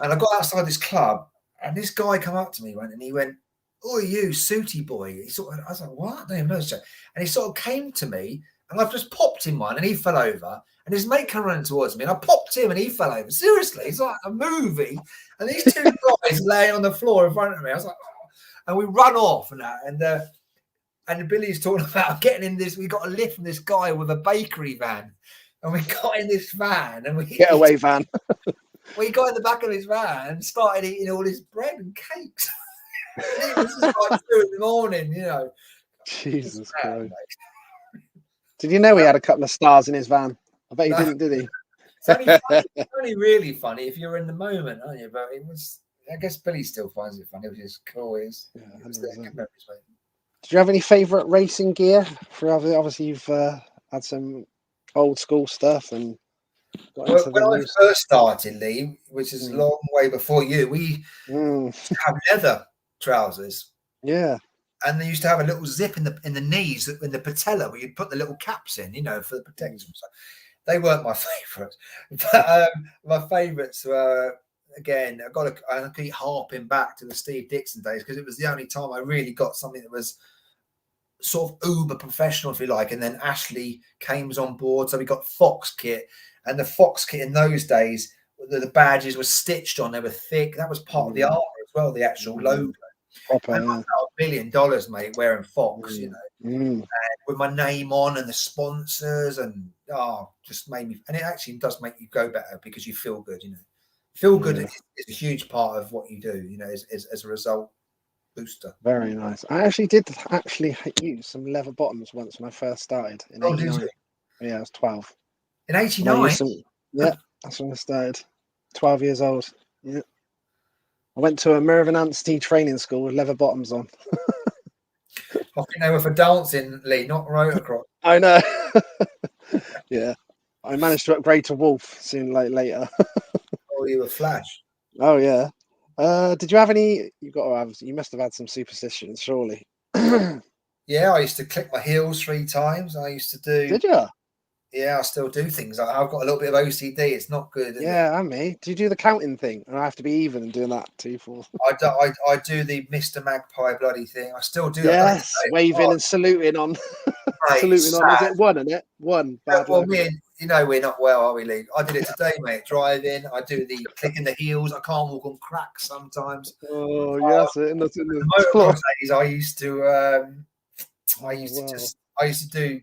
I got outside this club, and this guy come up to me and he went, "Oh, you suity boy." I was like, "What?" I don't even know this. And he sort of came to me, and I've just popped him one, and he fell over. And his mate came running towards me, and I popped him, and he fell over. Seriously, it's like a movie. And these two guys laying on the floor in front of me. I was like, oh. And we run off and that. And Billy's talking about getting in this. We got a lift from this guy with a bakery van, and we got in this van, and getaway van. We got in the back of his van and started eating all his bread and cakes. It was just like 2 in the morning, Jesus Christ. Did you know he had a couple of stars in his van? I bet he didn't, did he? It's only really funny if you're in the moment, aren't you? But it was, I guess Billy still finds it funny, which is cool. Did you have any favourite racing gear? Obviously, you've had some old school stuff and got into when I first started, Lee, which is a long way before you, we used to have leather trousers. Yeah. And they used to have a little zip in the knees, in the patella, where you'd put the little caps in, for the protection. So they weren't my favourites. But my favourites were, again, I keep harping back to the Steve Dixon days because it was the only time I really got something that was sort of uber professional, if you like. And then Ashley came on board, so we got Fox kit. And the Fox kit in those days, the badges were stitched on; they were thick. That was part of the armour as well, the actual logo. Proper, And I yeah. felt $1 million, mate, wearing Fox, you know, Mm. with my name on and the sponsors, and just made me. And it actually does make you go better because you feel good, you know. Feel good is a huge part of what you do, you know, as a result booster. Very nice. I actually did use some leather bottoms once when I first started in Oh, did '89. you? Yeah, I was 12. In And I '89? used some. Yeah, that's when I started. 12 years old. Yeah. I went to a Mervyn Anstey training school with leather bottoms on. I think they were for dancing, Lee, not motocross. I know. Yeah. I managed to upgrade to wolf soon, later. Oh, you were Flash. Oh yeah. Did you have any? You must have had some superstitions, surely. Yeah, I used to click my heels 3 times. I used to do. Did you? Yeah, I still do things. I've got a little bit of OCD. It's not good. Yeah, and me. Do you do the counting thing? And I have to be even and doing that 2, 4. I do the Mr. Magpie bloody thing. I still do. I've done it Yes, today. waving Oh, and saluting on, mate, it's saluting on. Is sad. it one? Isn't it one? Bad Well, luck. me and you know we're not well, are we, Lee? I did it today, mate. Driving. I do the clicking the heels. I can't walk on cracks sometimes. Oh yes, and that's in The the motocross days, I used to. wow. I used to do.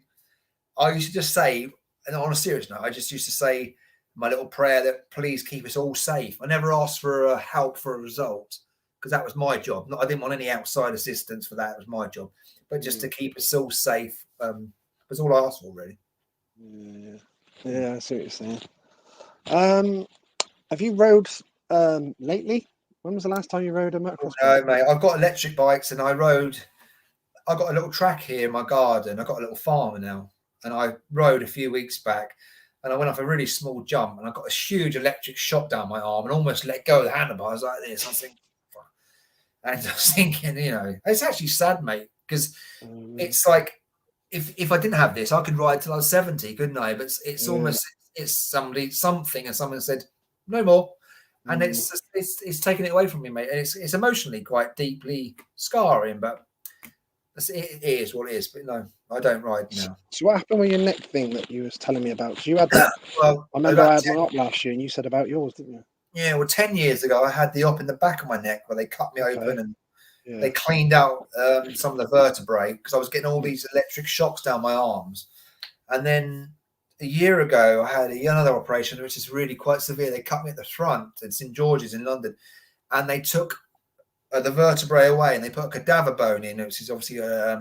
I used to just say, and on a serious note, I just used to say my little prayer that please keep us all safe. I never asked for help for a result because that was my job. I didn't want any outside assistance for that. It was my job, but just to keep us all safe was all I asked for, really. Yeah, I see what you're saying. Have you rode lately? When was the last time you rode a motocross bike? No, mate, I've got electric bikes, and I got a little track here in my garden. I've got a little farm now, and I rode a few weeks back, and I went off a really small jump, and I got a huge electric shock down my arm, and almost let go of the handlebars like this. I was thinking, fuck. And I was thinking, you know, it's actually sad, mate, because it's like if I didn't have this, I could ride till I was 70, couldn't I? But it's almost it's something, and someone said no more. And it's taken it away from me, mate. And it's emotionally quite deeply scarring, but it is what it is. But no, I don't ride now. So what happened with your neck thing that you was telling me about? 'Cause you had that. Well, I remember about I had my op last year, and you said about yours, didn't you? yeah, well, 10 years ago, I had the op in the back of my neck where they cut me open and they cleaned out some of the vertebrae because I was getting all these electric shocks down my arms. And then a year ago, I had another operation, which is really quite severe. They cut me at the front at St. George's in London, and they took the vertebrae away and they put a cadaver bone in, which is obviously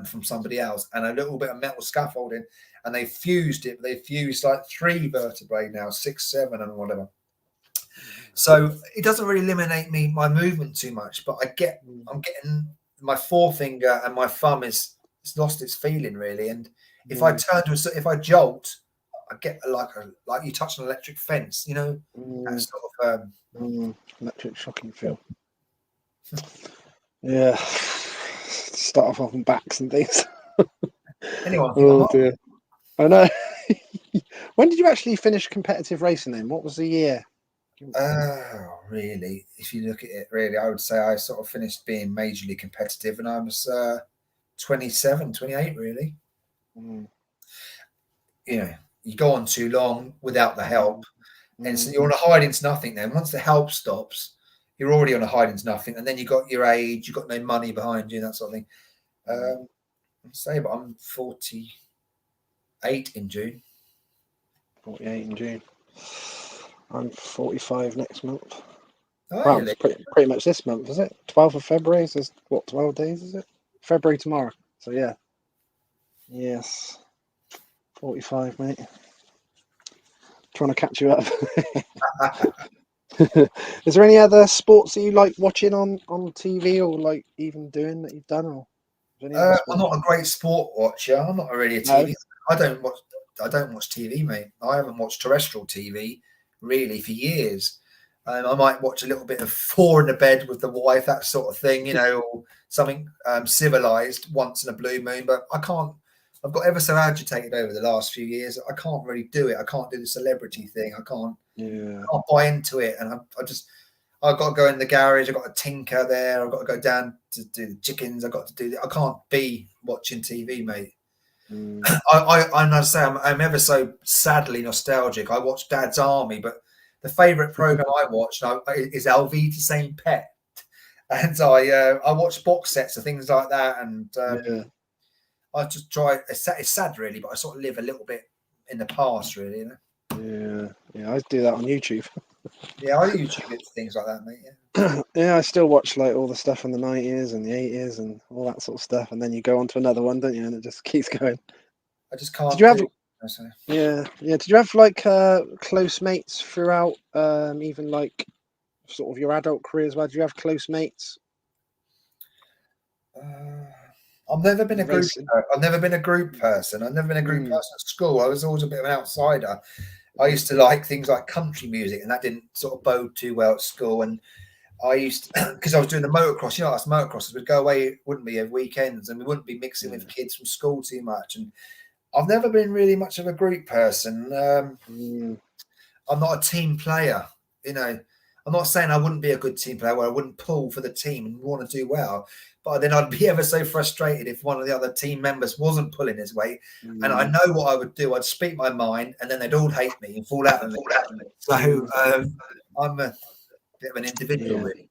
from somebody else, and a little bit of metal scaffolding, and they fused it. They fused like 3 vertebrae now, 6, 7, and whatever. So it doesn't really eliminate my movement too much, but I'm getting my forefinger and my thumb it's lost its feeling really. And if I if I jolt, I get like you touch an electric fence, you know, that sort of electric shocking feel. Yeah, start off on backs and things. anyone. Oh dear, I know. When did you actually finish competitive racing then? What was the year? Really, if you look at it, really, I would say I sort of finished being majorly competitive when I was 27, 28, really. You know, you go on too long without the help, and so you're on a hide into nothing then. Once the help stops, you're already on a hide into nothing, and then you got your age, you got no money behind you, that sort of thing. But I'm 48 in June. 48 in June. I'm 45 next month. Oh, Well, really? it's pretty much this month, is it? 12th of February. So it's, what, 12 days, is it? February tomorrow. So yeah. Yes. 45, mate. Trying to catch you up. Is there any other sports that you like watching on TV or like even doing that you've done? Or any other I'm not a great sport watcher. I'm not really a TV. No. I don't watch TV, mate. I haven't watched terrestrial TV really for years. I might watch a little bit of Four in the Bed with the Wife, that sort of thing, you know, or something civilized once in a blue moon. But I can't. I've got ever so agitated over the last few years. I can't really do it. I can't do the celebrity thing. I can't buy into it. And I've got to go in the garage. I've got to tinker there. I've got to go down to do the chickens. I've got to do that. I can't be watching TV, mate. I say I'm ever so sadly nostalgic. I watched Dad's Army, but the favourite program I watched is Alvita St. Pet, And I watch box sets of things like that, and Yeah. I just try. It's sad, really, but I sort of live a little bit in the past, really. You know? Yeah. I do that on YouTube. Yeah, I YouTube it for things like that, mate. Yeah. Yeah, I still watch like all the stuff in the 90s and the 80s and all that sort of stuff, and then you go on to another one, don't you? And it just keeps going. I just can't. Did you have? do it, so. Yeah. Did you have like close mates throughout, even like sort of your adult career as well? Did you have close mates? I've never been a group. Racing. I've never been a group person. I've never been a group Mm. person at school. I was always a bit of an outsider. I used to like things like country music, and that didn't sort of bode too well at school. And I used to, because I was doing the motocross. You know, us motocrossers would go away, wouldn't we, over weekends, and we wouldn't be mixing with kids from school too much. And I've never been really much of a group person. I'm not a team player. You know, I'm not saying I wouldn't be a good team player where I wouldn't pull for the team and want to do well. But then I'd be ever so frustrated if one of the other team members wasn't pulling his weight. And I know what I would do. I'd speak my mind, and then they'd all hate me and fall out of me. So I'm a bit of an individual, really.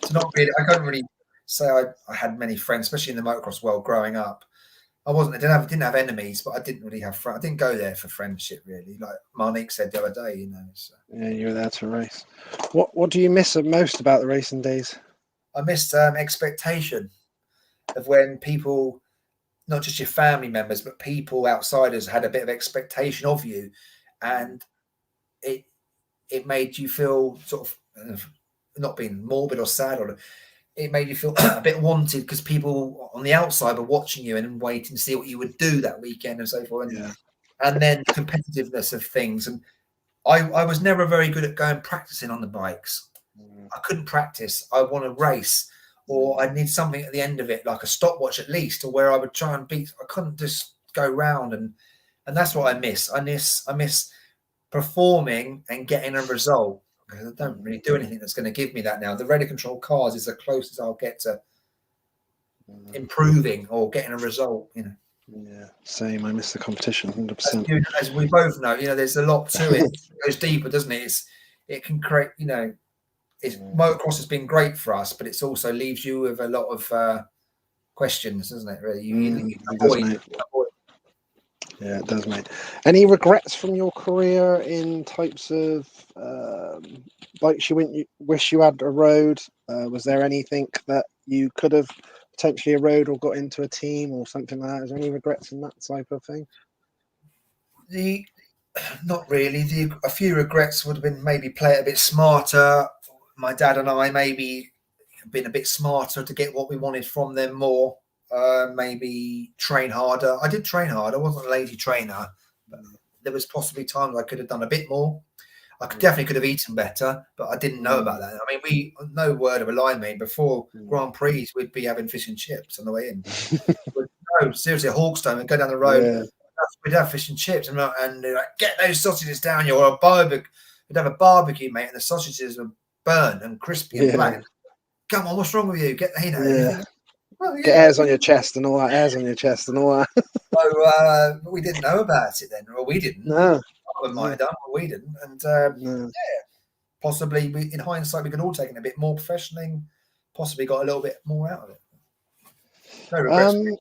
So not really. I can't really say I had many friends, especially in the motocross world growing up. I didn't have enemies, but I didn't really have friends. I didn't go there for friendship, really. Like Marnique said the other day, you know. So. Yeah, you were there to race. What do you miss most about the racing days? I missed expectation of when people, not just your family members, but people outsiders had a bit of expectation of you, and it made you feel sort of not being morbid or sad, or it made you feel a bit wanted because people on the outside were watching you and waiting to see what you would do that weekend and so forth. And then the competitiveness of things. And I was never very good at going practicing on the bikes. I couldn't practice. I want to race, or I need something at the end of it, like a stopwatch at least, or where I would try and beat. I couldn't just go round, and that's what I miss. I miss performing and getting a result, because I don't really do anything that's going to give me that now. The radio control cars is the closest I'll get to improving or getting a result. You know. Yeah, same. I miss the competition, 100%. As we both know, you know, there's a lot to it. It goes deeper, doesn't it? It can create, you know. Motocross has been great for us, but it's also leaves you with a lot of questions, doesn't it? Really, it does, mate. Yeah, it does, mate. Any regrets from your career in types of bikes you wish you had a road? Was there anything that you could have potentially a road or got into a team or something like that? Is there any regrets in that type of thing? Not really. A few regrets would have been maybe play it a bit smarter. My dad and I maybe been a bit smarter to get what we wanted from them more. Maybe train harder. I did train hard. I wasn't a lazy trainer, but there was possibly times I could have done a bit more. I definitely could have eaten better, but I didn't know about that. I mean, no word of a lie, mate. Before Grand Prix, we'd be having fish and chips on the way in. No, seriously, Hawkstone, we'd go down the road. Yeah. We'd have fish and chips, and they're like, get those sausages down here, or a barbecue. We'd have a barbecue, mate, and the sausages were burnt and crispy and black. Come on, what's wrong with you? Get get hairs on your chest and all that. Hairs on your chest and all that. So we didn't know about it then, or we didn't. No, I might have done, but we didn't. And possibly in hindsight, we could all taken a bit more professionally, possibly got a little bit more out of it. No regrets.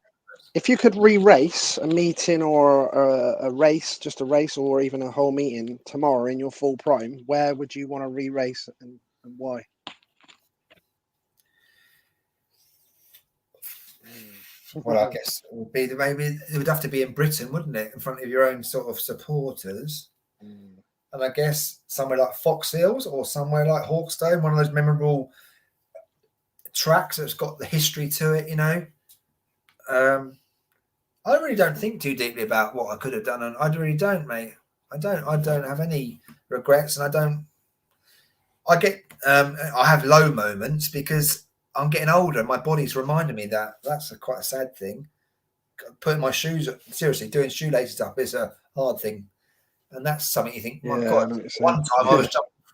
If you could re-race a meeting or a race, just a race, or even a whole meeting tomorrow in your full prime, where would you want to re-race and why? Well, I guess it would be maybe it would have to be in Britain, wouldn't it, in front of your own sort of supporters. And I guess somewhere like Fox Hills or somewhere like Hawkstone, one of those memorable tracks that's got the history to it, you know. I really don't think too deeply about what I could have done, and I really don't, mate. I don't have any regrets, and I have low moments because I'm getting older. My body's reminding me that that's quite a sad thing. Putting my shoes, seriously, doing shoelaces up is a hard thing, and that's something you think. My God, one time I was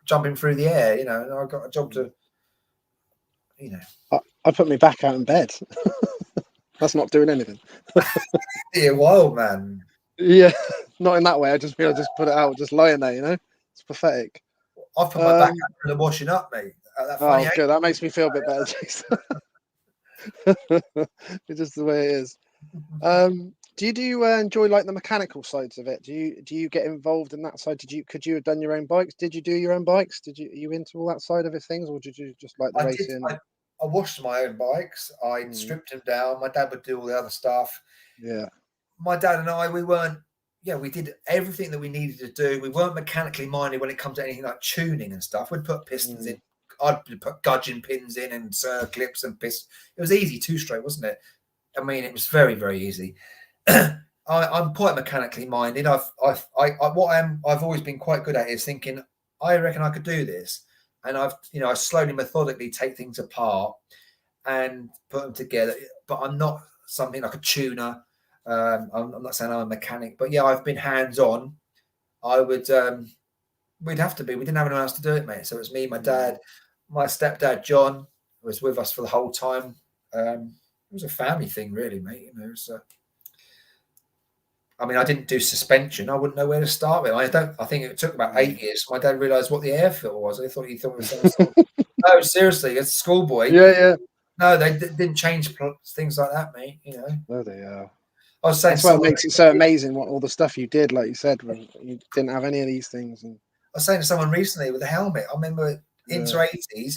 jumping through the air, you know, and I got a job to, you know. I put my back out in bed. That's not doing anything. You're wild, man. Yeah, not in that way. I just put it out, just lying there, you know. It's pathetic. I've put my back out for the washing up, mate. that funny Oh, good. That makes me feel a bit better, Jason. It's just the way it is. Do you enjoy like the mechanical sides of it? Do you get involved in that side? Could you have done your own bikes? Did you do your own bikes? Are you into all that side of it things, or did you just like the I did. racing? I washed my own bikes. I stripped them down. My dad would do all the other stuff. Yeah. My dad and I, we weren't. Yeah, we did everything that we needed to do. We weren't mechanically minded when it comes to anything like tuning and stuff. We'd put pistons in. I'd put gudgeon pins in and clips and pistons. It was easy, two-stroke, wasn't it? I mean, it was very, very easy. I'm quite mechanically minded. I've always been quite good at is thinking, I reckon I could do this, and I slowly, methodically take things apart and put them together. But I'm not something like a tuner. I'm not saying I'm a mechanic, but yeah, I've been hands-on. I would, we'd have to be. We didn't have anyone else to do it, mate. So it was me, my dad, my stepdad John was with us for the whole time. It was a family thing, really, mate. You know, it was, I mean, I didn't do suspension. I wouldn't know where to start with. I think it took about 8 years for my dad realised what the air filter was. I thought he thought it was some sort of, no, seriously, as a schoolboy. Yeah. No, they didn't change things like that, mate. You know. There they are. I was saying That's what makes it so amazing. What all the stuff you did, like you said, when you didn't have any of these things. And I was saying to someone recently with a helmet. I remember into 80s,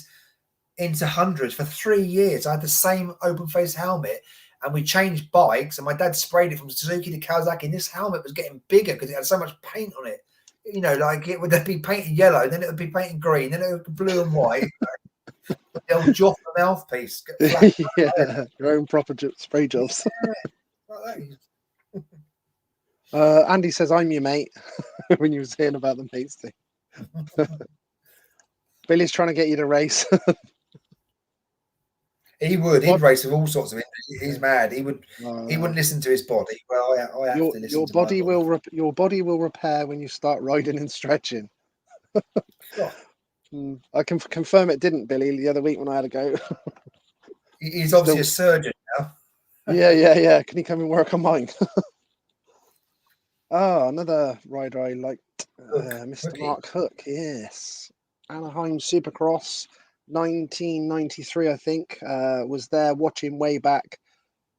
into hundreds for 3 years. I had the same open face helmet. And we changed bikes, and my dad sprayed it from Suzuki to Kawasaki. And this helmet was getting bigger because it had so much paint on it. You know, like it would be painted yellow, then it would be painted green, then it would be blue and white. The old Joff the mouthpiece. Yeah, your own proper spray jobs. Yeah, Andy says, "I'm your mate." When you were saying about the mates thing, Billy's trying to get you to race. He would. He'd race with all sorts of injuries. He's mad. He would. He wouldn't listen to his body. Well, I have to listen. Your to body my body. your body will repair when you start riding and stretching. Oh. I can confirm it didn't, Billy, the other week when I had a go. He's obviously a surgeon now. Yeah. Can he come and work on mine? Another rider I liked, Mr. Mark Hook. Yes, Anaheim Supercross, 1993, I think. Was there watching way back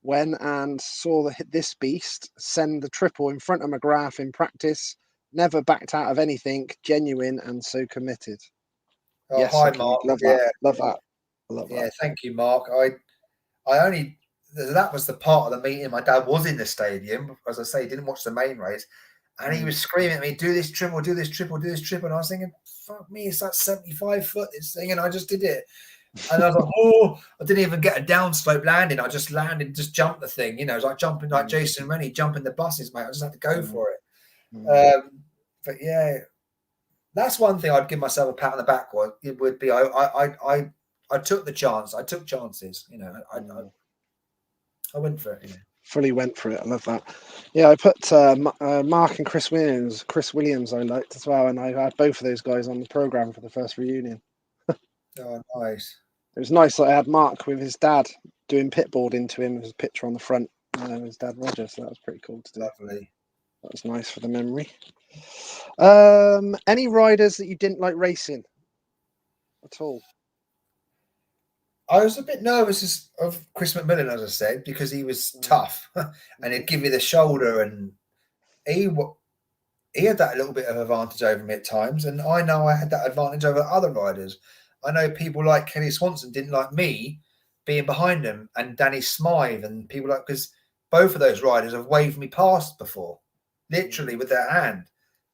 when and saw this beast send the triple in front of McGrath in practice. Never backed out of anything. Genuine and so committed. Oh, Yes, hi, okay, Mark. love Yeah, that. Love that. Love yeah. that. Thank you, Mark. That was the part of the meeting. My dad was in the stadium, as I say, he didn't watch the main race, and he was screaming at me, "Do this triple, do this triple, do this triple." And I was thinking, "Fuck me, it's that 75 foot this thing," and I just did it. And I was like, "Oh!" I didn't even get a downslope landing. I just landed, just jumped the thing. You know, it was like jumping like Jason Rennie jumping the buses, mate. I just had to go for it. But yeah, that's one thing I'd give myself a pat on the back. It would be I took the chance. I took chances. You know, I went for it. You know. Fully went for it. I love that. Yeah, I put Mark and Chris Williams I liked as well, and I had both of those guys on the program for the first reunion. Oh, nice. It was nice that I had Mark with his dad doing pitboarding to him with his picture on the front. His dad Roger, so that was pretty cool to do. Lovely. That was nice for the memory. Any riders that you didn't like racing at all? I was a bit nervous of Chris McMillan, as I said, because he was tough and he'd give you the shoulder, and he had that little bit of advantage over me at times, and I know I had that advantage over other riders. I know people like Kelly Swanson didn't like me being behind him, and Danny Smythe and people like, because both of those riders have waved me past before, literally with their hand,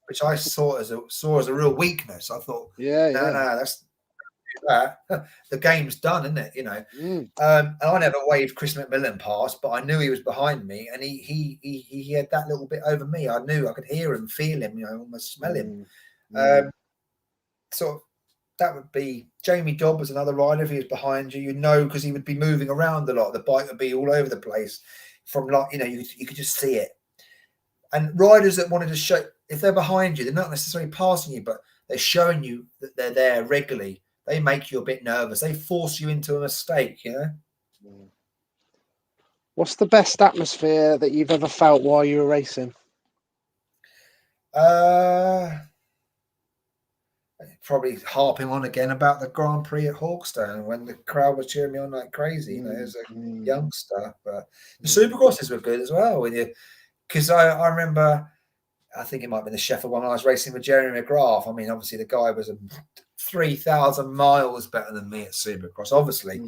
which I saw as a real weakness. I thought, no, that's that. The game's done, isn't it? You know. And I never waved Chris McMillan past, but I knew he was behind me, and he had that little bit over me. I knew I could hear him, feel him, you know, almost smell him. So that would be Jamie Dobb was another rider. If he was behind you, you know, because he would be moving around a lot. The bike would be all over the place. From like, you know, you could just see it. And riders that wanted to show, if they're behind you, they're not necessarily passing you, but they're showing you that they're there regularly. They make you a bit nervous. They force you into a mistake, you know? What's the best atmosphere that you've ever felt while you were racing? probably harping on again about the Grand Prix at Hawkstone when the crowd was cheering me on like crazy, as a youngster. But the Supercrosses were good as well. Because I remember, I think it might have been the Sheffield one when I was racing with Jeremy McGrath. I mean, obviously the guy was 3,000 miles better than me at Supercross, obviously.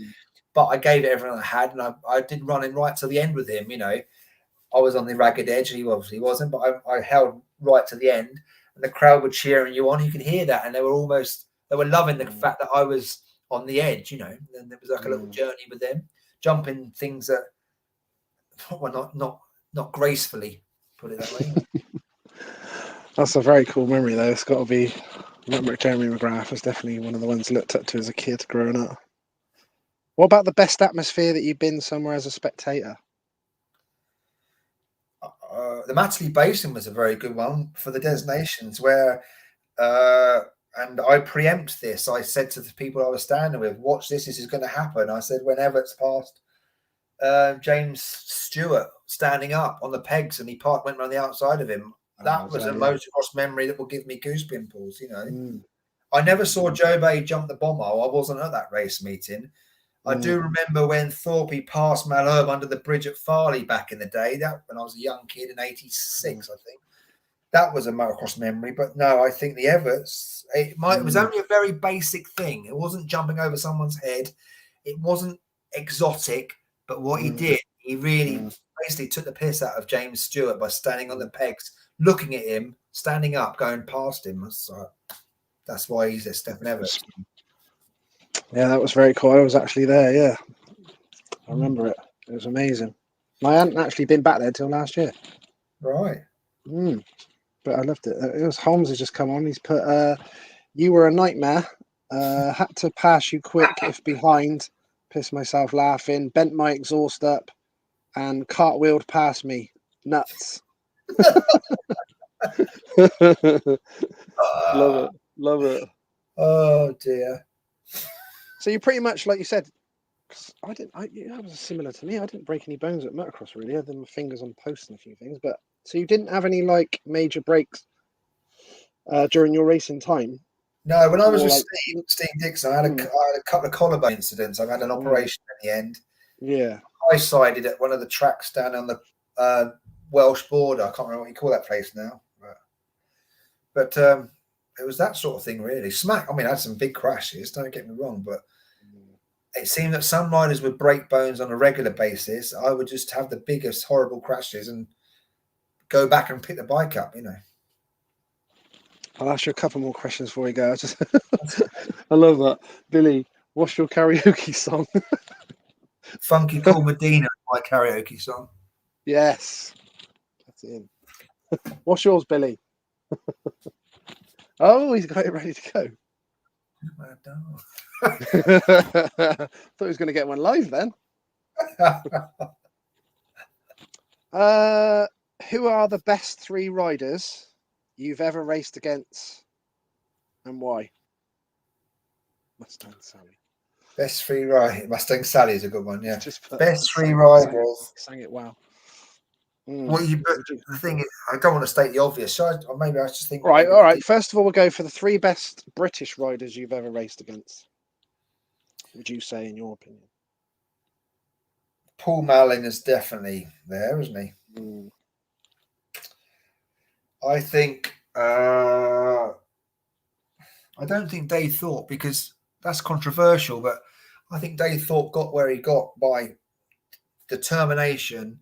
But I gave it everything I had, and I did run in right to the end with him. I was on the ragged edge. He obviously wasn't, but I held right to the end, and the crowd were cheering you on. You could hear that, and they were loving the fact that I was on the edge. And it was like a little journey with them, jumping things that were not gracefully, put it that way. That's a very cool memory, though. It's got to be. Remember, Jeremy McGrath was definitely one of the ones looked up to as a kid growing up. What about the best atmosphere that you've been somewhere as a spectator? The Matterley Basin was a very good one for the Des Nations, where, and I preempt this. I said to the people I was standing with, "Watch this. This is going to happen." I said, when Everts passed James Stewart standing up on the pegs, and he went around the outside of him. That was a motocross memory that will give me goose pimples. I never saw Joe Bay jump the bomber. I wasn't at that race meeting. I do remember when Thorpe passed Malherbe under the bridge at Farley back in the day. That when I was a young kid in '86, I think. That was a motocross memory. But no, I think the Everts, it was only a very basic thing. It wasn't jumping over someone's head. It wasn't exotic. But what he did, he really basically took the piss out of James Stewart by standing on the pegs, looking at him, standing up, going past him. So that's why he's at Stephen Everts. Yeah, that was very cool. I was actually there. Yeah, I remember it. It was amazing. I hadn't actually been back there till last year. Right. But I loved it. It was Holmes has just come on. He's put, "You were a nightmare. Had to pass you quick if behind. Pissed myself laughing. Bent my exhaust up, and cartwheeled past me. Nuts." Love it. Oh dear. So you pretty much, like you said, that was similar to me. I didn't break any bones at motocross really, other than my fingers on posts and a few things. But so you didn't have any like major breaks during your racing time? No, when I was with Steve Dixon, I had a couple of collarbone incidents. I've had an operation in the end. Yeah. I sided at one of the tracks down on the Welsh border. I can't remember what you call that place now. But it was that sort of thing, really. I had some big crashes, don't get me wrong, but it seemed that some riders would break bones on a regular basis. I would just have the biggest, horrible crashes and go back and pick the bike up, I'll ask you a couple more questions before we go. I love that. Billy, what's your karaoke song? Funky Cool Medina, my karaoke song. Yes. That's in. What's yours, Billy? Oh, he's got it ready to go. Thought he was going to get one live then. Who are the best 3 riders you've ever raced against, and why? Mustang Sally. Best 3 riders. Mustang Sally is a good one, yeah. Best 3 riders. Sang it well. The thing is, I don't want to state the obvious, so maybe I just think. Right, all right. First of all, we'll go for the 3 best British riders you've ever raced against. Would you say, in your opinion? Paul Mallin is definitely there, isn't he? I think. I don't think Dave Thorpe, because that's controversial, but I think Dave Thorpe got where he got by determination,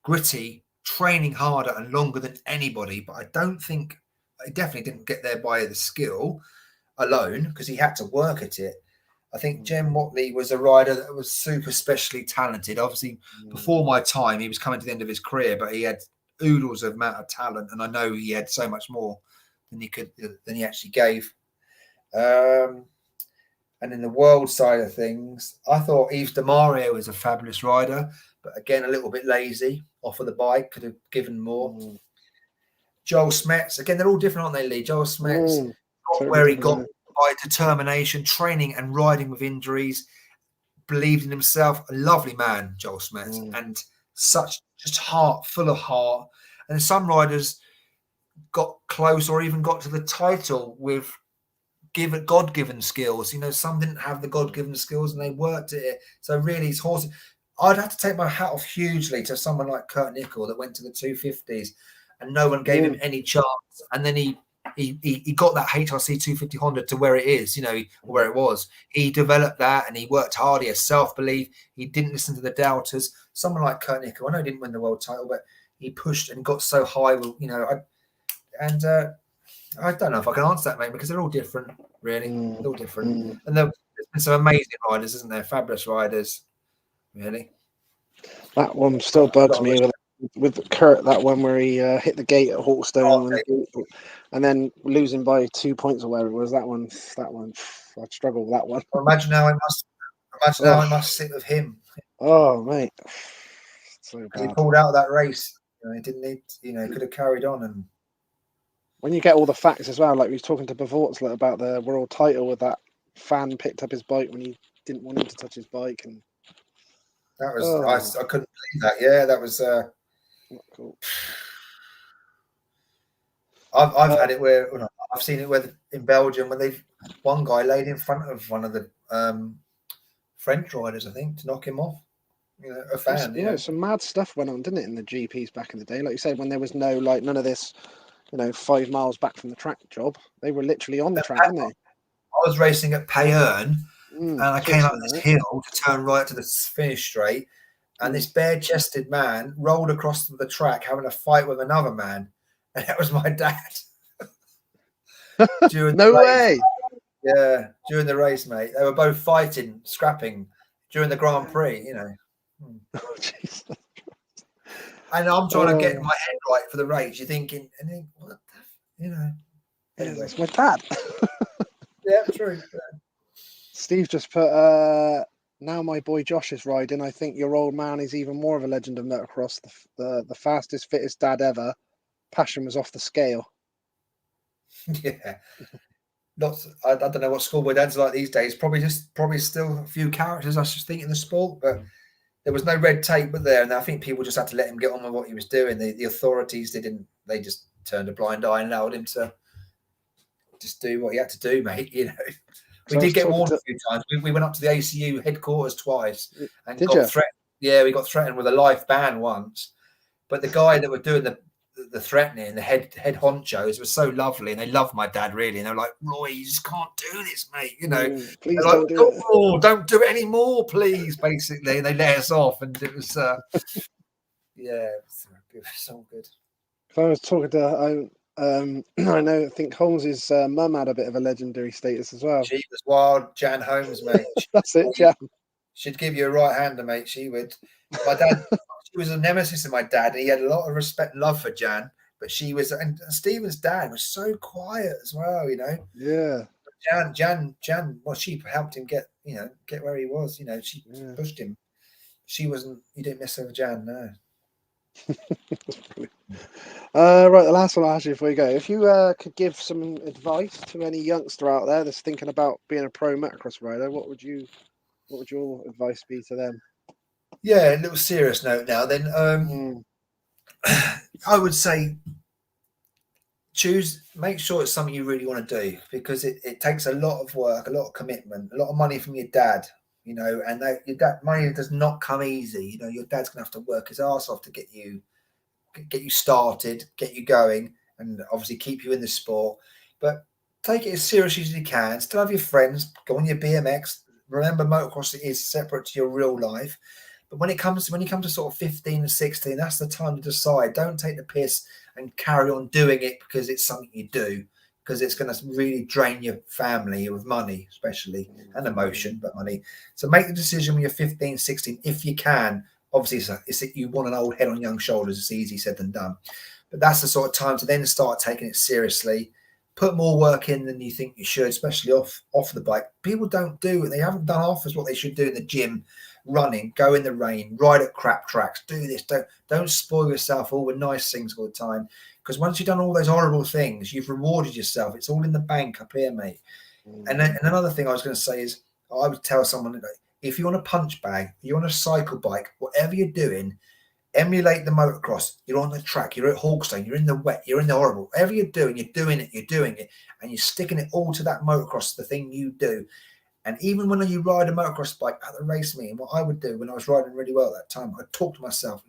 gritty, training harder and longer than anybody. But I don't think he definitely didn't get there by the skill alone, because he had to work at it. I think Jem Watley was a rider that was super specially talented. Obviously, before my time, he was coming to the end of his career, but he had oodles of amount of talent, and I know he had so much more than he actually gave. And in the world side of things, I thought Yves Demario was a fabulous rider, but again, a little bit lazy off of the bike, could have given more. Joel Smets, again, they're all different, aren't they, Lee? Joel Smets got where he got by determination, training and riding with injuries, believed in himself. A lovely man, Joel Smets, and such just full of heart. And some riders got close or even got to the title with God-given skills. You know, some didn't have the God-given skills and they worked at it. So really, it's horses. I'd have to take my hat off hugely to someone like Kurt Nichol that went to the 250s and no one gave him any chance. And then he got that HRC 250 Honda to where it is, you know, where it was. He developed that and he worked hard. He has self-belief. He didn't listen to the doubters. Someone like Kurt Nichol, I know he didn't win the world title, but he pushed and got so high, you know. I don't know if I can answer that, mate, because they're all different, really. They're all different. And there's been some amazing riders, isn't there? Fabulous riders, really. That one still bugs me with Kurt, that one where he hit the gate at Hawkstone and then losing by 2 points or whatever it was. That one, I'd struggle with that one. Well, imagine how it must sit with him. Oh, mate. So bad. He pulled out of that race. You know, he didn't need, you know, he could have carried on. And when you get all the facts as well, like we was talking to Bavortzler about the world title with that fan picked up his bike when he didn't want him to touch his bike, and that was I couldn't believe that. Yeah, that was not cool. I've had it where I've seen it where in Belgium where one guy laid in front of one of the French riders, I think, to knock him off. You know, a fan. Yeah, some mad stuff went on, didn't it, in the GPs back in the day? Like you said, when there was none of this, you know, 5 miles back from the track job, they were literally on the track, weren't they? I was racing at Payerne, and I came up this hill to turn right to the finish straight, and this bare-chested man rolled across the track having a fight with another man, and that was my dad. No way! Yeah, during the race, mate. They were both fighting, scrapping during the Grand Prix, you know. Oh, Jesus. And I'm trying to get my head right for the race. You're thinking, what the, you know. Anyway. It's my dad. Yeah, true. Yeah. Steve just put, now my boy Josh is riding. I think your old man is even more of a legend of motocross. The fastest, fittest dad ever. Passion was off the scale. Yeah. I don't know what schoolboy dads are like these days. Probably still a few characters, I just think, in the sport, but there was no red tape there, and I think people just had to let him get on with what he was doing. The authorities they just turned a blind eye and allowed him to just do what he had to do, mate. You know, we did get warned a few times. We went up to the ACU headquarters twice and got threatened. Yeah, we got threatened with a life ban once, but the guy that were doing the threatening, the head honchos, was so lovely, and they loved my dad really, and they're like, Roy, you just can't do this, mate, you know. Please like, don't do it anymore, please, basically. And they let us off, and it was yeah, it's all good. I was talking to I think Holmes's mum had a bit of a legendary status as well. She was wild. Jan Holmes, mate. That's it, Jan. She'd give you a right hander, mate. She would. My dad, she was a nemesis of my dad, and he had a lot of respect and love for Jan. But she was, and Stephen's dad was so quiet as well, you know. Yeah. Jan. Well, she helped him get where he was. You know, she pushed him. She wasn't. You didn't mess with Jan, no. Right, the last one I'll ask you before you go. If you could give some advice to any youngster out there that's thinking about being a pro motocross rider, what would your advice be to them? Yeah, a little serious note now. Then I would say make sure it's something you really want to do, because it takes a lot of work, a lot of commitment, a lot of money from your dad. You know, and your dad, money does not come easy. You know, your dad's gonna have to work his ass off to get you started, get you going, and obviously keep you in the sport. But take it as seriously as you can. Still have your friends. Go on your BMX. Remember, motocross is separate to your real life. But when you come to sort of 15 and 16, that's the time to decide. Don't take the piss and carry on doing it because it's something you do, because it's going to really drain your family with money, especially, and emotion, but money. So make the decision when you're 15, 16, if you can. Obviously, you want an old head on young shoulders. It's easier said than done. But that's the sort of time to then start taking it seriously. Put more work in than you think you should, especially off the bike. People don't do it. They haven't done half as what they should do in the gym, running, go in the rain, ride at crap tracks, do this. Don't spoil yourself all with nice things all the time. Because once you've done all those horrible things, you've rewarded yourself. It's all in the bank up here, mate. And another thing I was going to say is, I would tell someone, if you're on a punch bag, you're on a cycle bike, whatever you're doing, Emulate the motocross. You're on the track. You're at Hawkstone. You're in the wet. You're in the horrible. Whatever you're doing it. You're doing it, and you're sticking it all to that motocross, the thing you do. And even when you ride a motocross bike at the race meeting, what I would do when I was riding really well at that time, I'd talk to myself,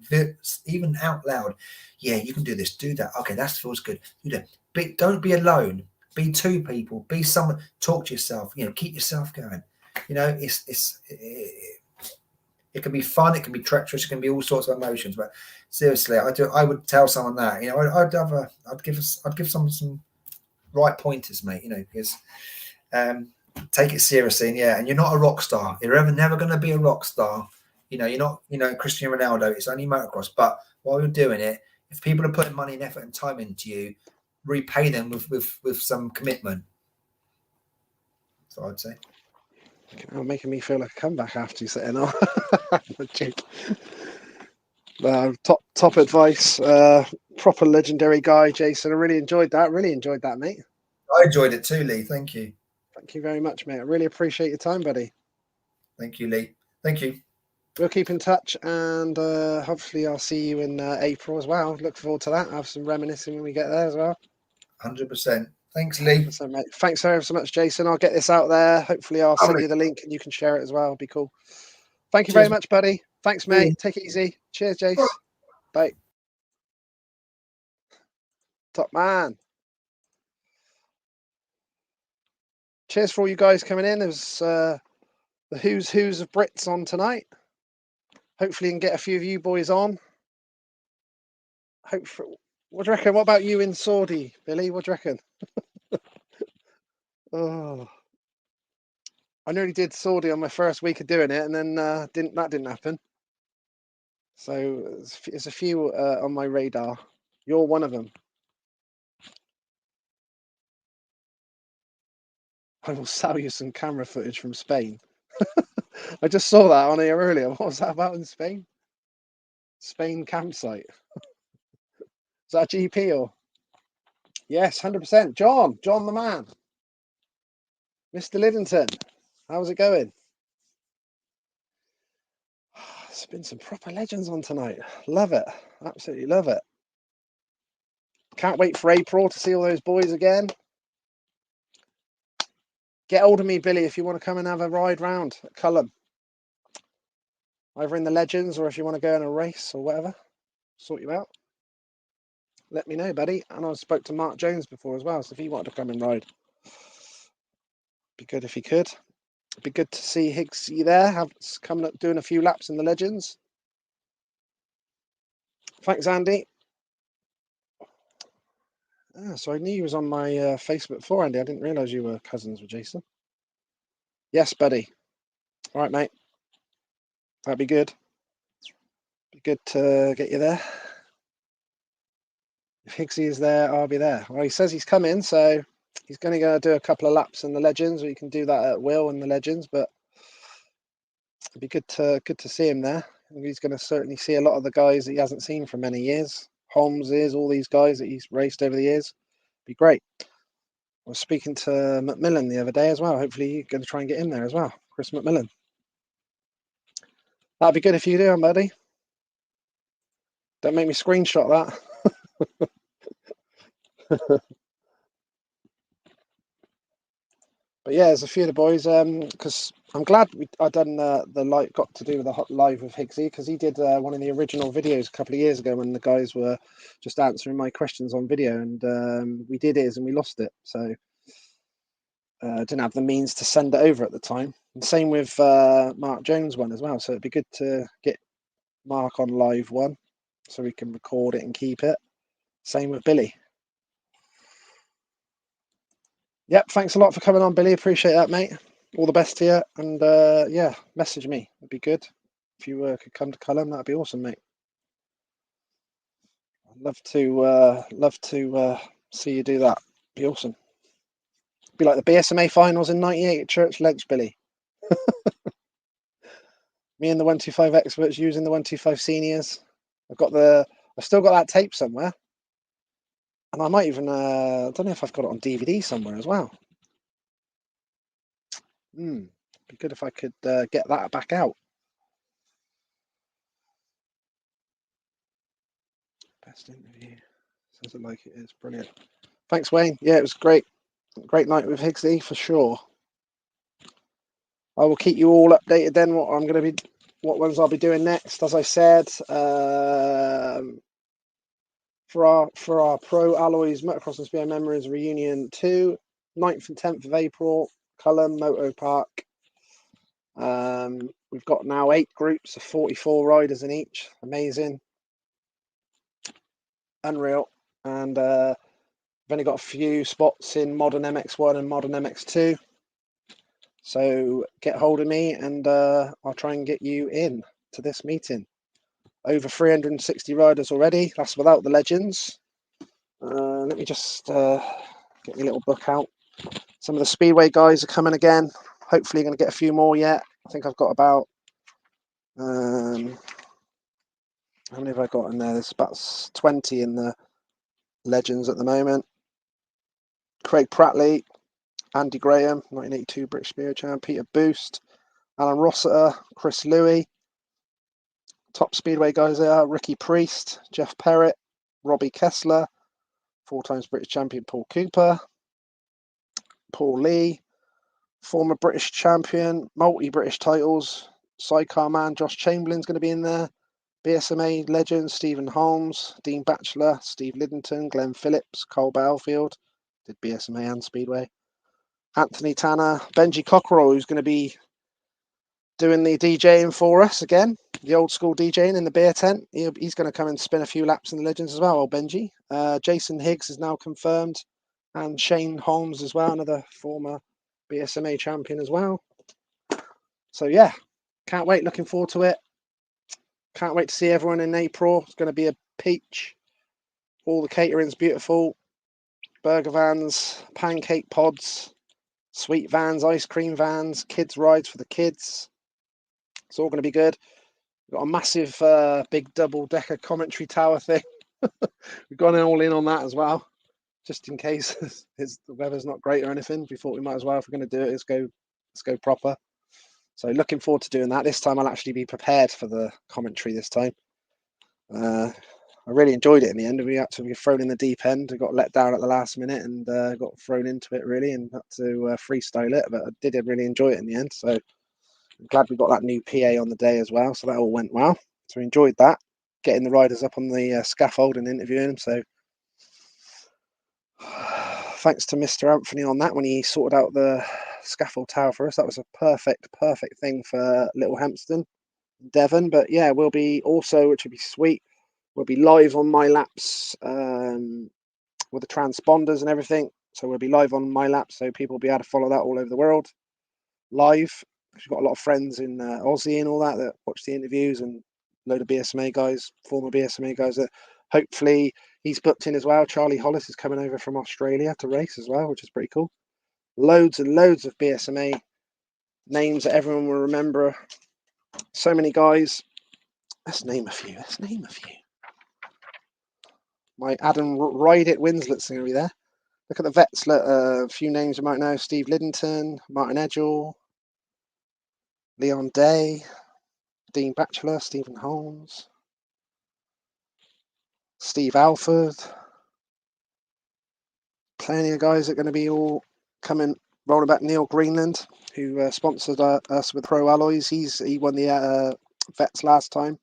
even out loud. Yeah, you can do this. Do that. Okay, that feels good. Do that. Don't be alone. Be two people. Be someone. Talk to yourself. Keep yourself going. It can be fun, it can be treacherous, it can be all sorts of emotions. But seriously, I would tell someone that, I'd give someone some right pointers, mate. Because take it seriously, and you're not a rock star. You're never going to be a rock star. You're not, Cristiano Ronaldo. It's only motocross. But while you're doing it, if people are putting money and effort and time into you, repay them with some commitment. So I'd say. Making me feel like a comeback after you sitting on. Top advice. Proper legendary guy, Jason. I really enjoyed that. Mate. I enjoyed it too, Lee. Thank you. Thank you very much, mate. I really appreciate your time, buddy. Thank you, Lee. Thank you. We'll keep in touch, and hopefully I'll see you in April as well. Look forward to that. I'll have some reminiscing when we get there as well. 100%. Thanks, Lee. 100%, mate. Thanks so much, Jason. I'll get this out there. Hopefully I'll send you the link and you can share it as well. It'll be cool. Thank you very much, buddy. Thanks, mate. Take it easy. Cheers, Jace. Bye. Top man. Cheers for all you guys coming in. There's the who's of Brits on tonight. Hopefully, you can get a few of you boys on. Hopefully, what do you reckon? What about you in Saudi, Billy? What do you reckon? Oh, I nearly did Saudi on my first week of doing it, and then that didn't happen. So there's a few on my radar. You're one of them. I will sell you some camera footage from Spain. I just saw that on here earlier. What was that about in Spain? Spain campsite. Is that a GP or? Yes, 100%. John the man. Mr. Lidington, how's it going? There's been some proper legends on tonight. Love it. Absolutely love it. Can't wait for April to see all those boys again. Get hold of me, Billy, if you want to come and have a ride round at Culham. Either in the Legends or if you want to go in a race or whatever. Sort you out. Let me know, buddy. And I spoke to Mark Jones before as well, so if he wanted to come and ride, be good if he could. It'd be good to see Higgs there, coming up doing a few laps in the Legends. Thanks, Andy. So I knew you was on my Facebook before, Andy. I didn't realise you were cousins with Jason. Yes, buddy. All right, mate. That'd be good. Be good to get you there. If Higgsy is there, I'll be there. Well, he says he's coming, so he's going to go do a couple of laps in the Legends, or you can do that at will in the Legends. But it'd be good to see him there. And he's going to certainly see a lot of the guys that he hasn't seen for many years. Holmes is all these guys that he's raced over the years. Be great. I was speaking to McMillan the other day as well. Hopefully you're going to try and get in there as well, Chris McMillan. That'd be good if you do, buddy. Don't make me screenshot that. But yeah, there's a few of the boys. Because I'm glad I done got to do the hot live with Higgsy, because he did one of the original videos a couple of years ago when the guys were just answering my questions on video, and we did his and we lost it. So didn't have the means to send it over at the time. And same with Mark Jones one as well. So it'd be good to get Mark on live one so we can record it and keep it. Same with Billy. Yep, thanks a lot for coming on, Billy. Appreciate that, mate. All the best to you. And yeah, message me. It'd be good. If you could come to Culham, that'd be awesome, mate. I'd love to see you do that. Be awesome. Be like the BSMA finals in '98 at Church Ledge, Billy. Me and the 125 experts using the 125 seniors. I've still got that tape somewhere. And I might even, I don't know if I've got it on DVD somewhere as well. Be good if I could get that back out. Best interview. Says it like it is. Brilliant. Thanks, Wayne. Yeah, it was great. Great night with Higgsy for sure. I will keep you all updated then. What ones I'll be doing next. As I said, for our Pro Alloys Motocross and Spear Memories Reunion 2, 9th and 10th of April, Culham Moto Park. We've got now 8 groups of 44 riders in each. Amazing. Unreal. And I've only got a few spots in Modern MX1 and Modern MX2. So get hold of me and I'll try and get you in to this meeting. Over 360 riders already. That's without the legends. Let me just get my little book out. Some of the Speedway guys are coming again. Hopefully going to get a few more yet. I think I've got about... how many have I got in there? There's about 20 in the legends at the moment. Craig Prattley, Andy Graham, 1982 British Spear Champ, Peter Boost, Alan Rossiter, Chris Louis. Top Speedway guys there, Ricky Priest, Jeff Perrett, Robbie Kessler, 4 times British champion Paul Cooper, Paul Lee, former British champion, multi-British titles, sidecar man Josh Chamberlain's going to be in there, BSMA legends Stephen Holmes, Dean Batchelor, Steve Liddington, Glenn Phillips, Cole Battlefield, did BSMA and Speedway, Anthony Tanner, Benji Cockerell, who's going to be doing the DJing for us again, the old school DJing in the beer tent. He's going to come and spin a few laps in the legends as well, old Benji. Jason Higgs is now confirmed, and Shane Holmes as well, another former BSMA champion as well. So yeah, can't wait, looking forward to it. Can't wait to see everyone in April. It's going to be a peach. All the catering's beautiful. Burger vans, pancake pods, sweet vans, ice cream vans, kids rides for the kids. It's all going to be good. We've got a massive big double-decker commentary tower thing. We've gone all in on that as well, just in case the weather's not great or anything. We thought we might as well, if we're going to do it, let's go proper. So looking forward to doing that. This time I'll actually be prepared for the commentary this time. I really enjoyed it in the end. We had to be thrown in the deep end. I got let down at the last minute and got thrown into it really and had to freestyle it, but I did really enjoy it in the end. So I'm glad we got that new PA on the day as well. So that all went well. So we enjoyed that, getting the riders up on the scaffold and interviewing them. So thanks to Mr. Anthony on that when he sorted out the scaffold tower for us. That was a perfect thing for Little Hempston, Devon. But yeah, we'll be also, which would be sweet, we'll be live on my laps with the transponders and everything. So we'll be live on my laps, so people will be able to follow that all over the world live. We've got a lot of friends in Aussie and all that watch the interviews, and a load of BSMA guys, former BSMA guys that hopefully he's booked in as well. Charlie Hollis is coming over from Australia to race as well, which is pretty cool. Loads and loads of BSMA names that everyone will remember. So many guys. Let's name a few. My Adam Ride-It Winslet's going to be there. Look at the vets. A few names you might know. Steve Liddington, Martin Edgell, Leon Day, Dean Batchelor, Stephen Holmes, Steve Alford. Plenty of guys that are going to be all coming, rolling back. Neil Greenland, who sponsored us with Pro Alloys. He won the vets last time.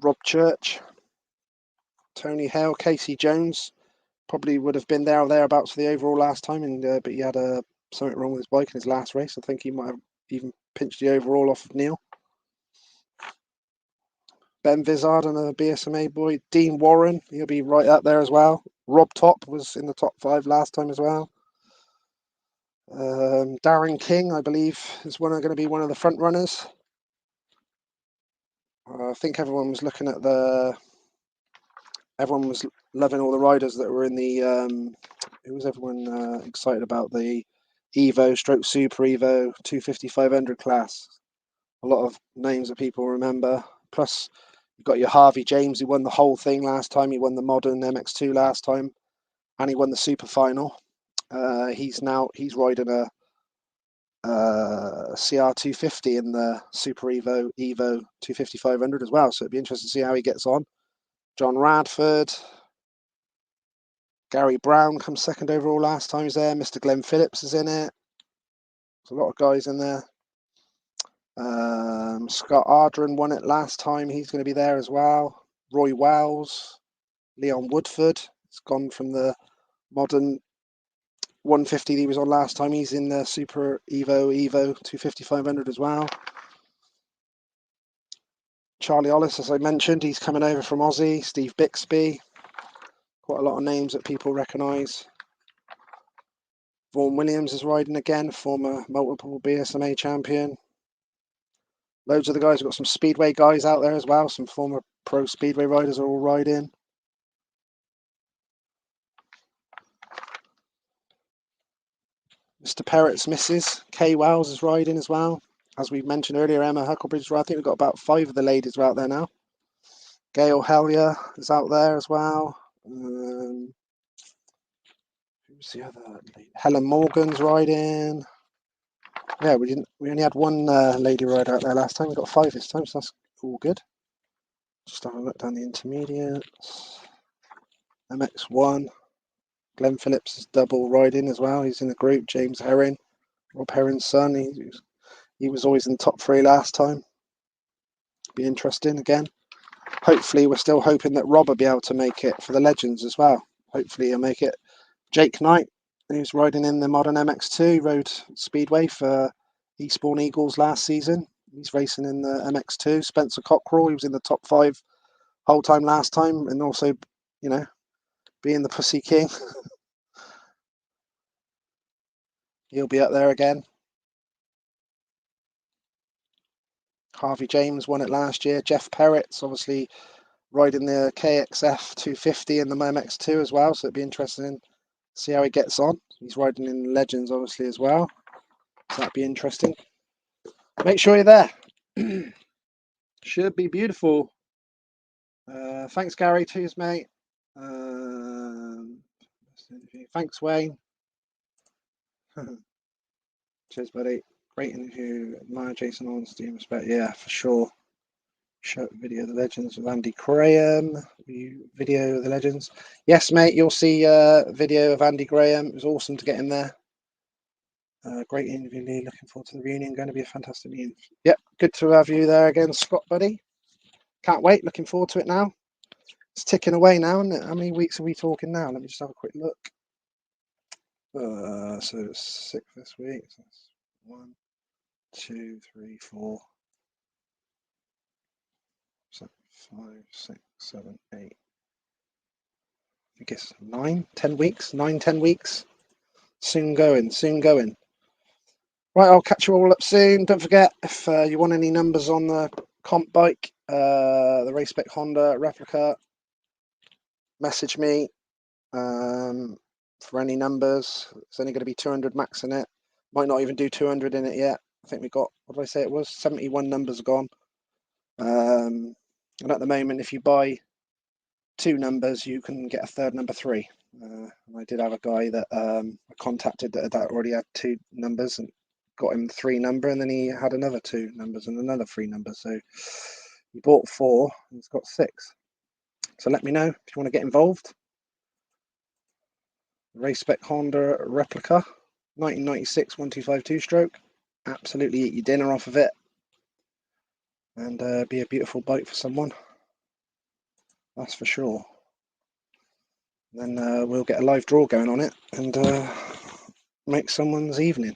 Rob Church, Tony Hale, Casey Jones. Probably would have been there or thereabouts for the overall last time, and but he had something wrong with his bike in his last race. I think he might have even pinched the overall off of Neil. Ben Vizard, another BSMA boy. Dean Warren, he'll be right up there as well. Rob Top was in the top 5 last time as well. Darren King, I believe, is going to be one of the front runners. I think everyone was looking at everyone was loving all the riders that were in the who was everyone excited about the Evo stroke Super Evo 250-500 class. A lot of names that people remember. Plus you've got your Harvey James, who won the whole thing last time. He won the modern MX2 last time and he won the super final. He's riding CR250 in the Super Evo 250-500 as well. So it'd be interesting to see how he gets on. John Radford. Gary Brown comes second overall last time he's there. Mr. Glenn Phillips is in it. There's a lot of guys in there. Scott Ardren won it last time. He's going to be there as well. Roy Wells. Leon Woodford. It's gone from the modern 150 he was on last time. He's in the Super Evo 250-500 as well. Charlie Ollis, as I mentioned, he's coming over from Aussie. Steve Bixby. Quite a lot of names that people recognise. Vaughan Williams is riding again, former multiple BSMA champion. Loads of the guys, we've got some Speedway guys out there as well. Some former pro Speedway riders are all riding. Mr. Perrett's missus, Kay Wells, is riding as well. As we mentioned earlier, Emma Hucklebridge is riding. I think we've got about 5 of the ladies are out there now. Gail Hellier is out there as well. Who's the other lady? Helen Morgan's riding. Yeah, we only had one lady rider out there last time. We got 5 this time, so that's all good. Just have a look down the intermediates. MX1. Glenn Phillips is double riding as well. He's in the group. James Herring, Rob Herring's son. He was always in the top 3 last time. Be interesting again. Hopefully, we're still hoping that Rob will be able to make it for the Legends as well. Hopefully, he'll make it. Jake Knight, who's riding in the modern MX2, rode Speedway for Eastbourne Eagles last season. He's racing in the MX2. Spencer Cockrell, he was in the top 5 whole time last time, and also, being the Pussy King. He'll be up there again. Harvey James won it last year. Jeff Perrett's obviously riding the KXF 250 in the MX2 as well, so it'd be interesting to see how he gets on. He's riding in Legends obviously as well, so that'd be interesting. Make sure you're there. Should be beautiful. Thanks, Gary. Cheers, mate. Thanks, Wayne. Cheers, buddy. Great interview. Admire Jason honesty and respect. Yeah, for sure. Show video of the Legends with Andy Graham. Video of the Legends. Yes, mate. You'll see a video of Andy Graham. It was awesome to get him there. Great interview, Lee. Looking forward to the reunion. Going to be a fantastic reunion. Yep, good to have you there again, Scott, buddy. Can't wait. Looking forward to it now. It's ticking away now, isn't it? How many weeks are we talking now? Let me just have a quick look. So it's 6 this week. So that's 1, 2, 3, 4, 5, 6, 7, 8. I think it's 10 weeks. 10 weeks. Soon going. Right, I'll catch you all up soon. Don't forget, if you want any numbers on the comp bike, the Racebek Honda replica, message me for any numbers. It's only going to be 200 max in it. Might not even do 200 in it yet. I think we got, what did I say it was? 71 numbers gone. And at the moment, if you buy 2 numbers, you can get a third number 3. I did have a guy that I contacted that already had 2 numbers and got him 3 number, and then he had another 2 numbers and another 3 numbers. So he bought 4 and he's got 6. So let me know if you want to get involved. Racebek Honda replica, 1996 1252 stroke. Absolutely eat your dinner off of it, and be a beautiful bike for someone. That's for sure. Then we'll get a live draw going on it and make someone's evening.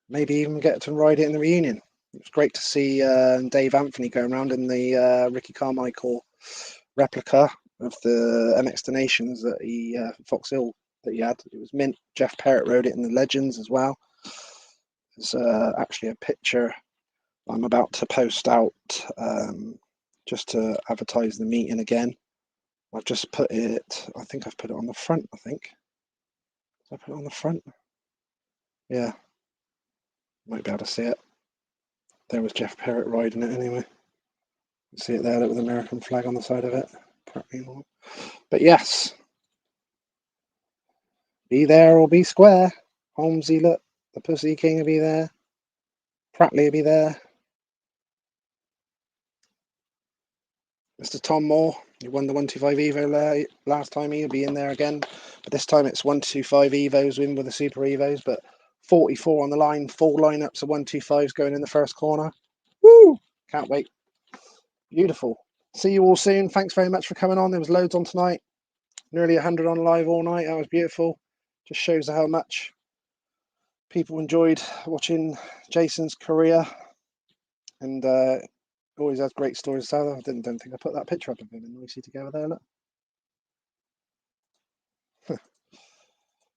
Maybe even get to ride it in the reunion. It was great to see Dave Anthony going around in the Ricky Carmichael replica of the MX Donations that he Fox Hill that he had. It was mint. Jeff Perrett rode it in the Legends as well. There's actually a picture I'm about to post out just to advertise the meeting again. I've just put it, I think I've put it on the front, I think. Did I put it on the front? Yeah. Might be able to see it. There was Jeff Perrett riding it anyway. You see it there, with the American flag on the side of it. But yes. Be there or be square. Holmesy, look. The Pussy King will be there. Pratley will be there. Mr. Tom Moore, who won the 125 Evo last time, he'll be in there again. But this time it's 125 Evos in with the Super Evos. But 44 on the line, 4 lineups of 125s going in the first corner. Woo! Can't wait. Beautiful. See you all soon. Thanks very much for coming on. There was loads on tonight. Nearly 100 on live all night. That was beautiful. Just shows how much people enjoyed watching Jason's career. And always has great stories to tell. I don't think I put that picture up of him and Noisy together there. Look.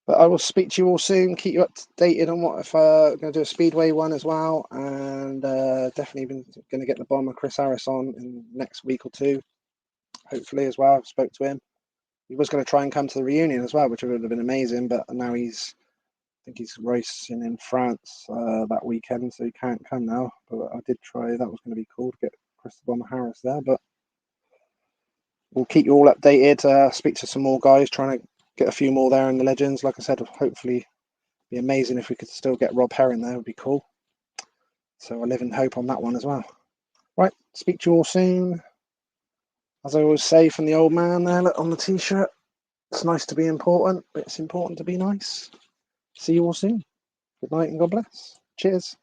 But I will speak to you all soon. Keep you updated on what if I'm going to do a Speedway one as well, and definitely been going to get the bomber Chris Harris on in the next week or two, hopefully as well. I spoke to him. He was going to try and come to the reunion as well, which would have been amazing. But now I think he's racing in France that weekend, so he can't come now. But I did try. That was going to be cool to get Chris the Bomber Harris there. But we'll keep you all updated. Speak to some more guys, trying to get a few more there in the Legends. Like I said, hopefully be amazing if we could still get Rob Herring there. Would be cool. So I live in hope on that one as well. Right, speak to you all soon. As I always say from the old man there, look on the t-shirt. It's nice to be important, but it's important to be nice. See you all soon. Good night and God bless. Cheers.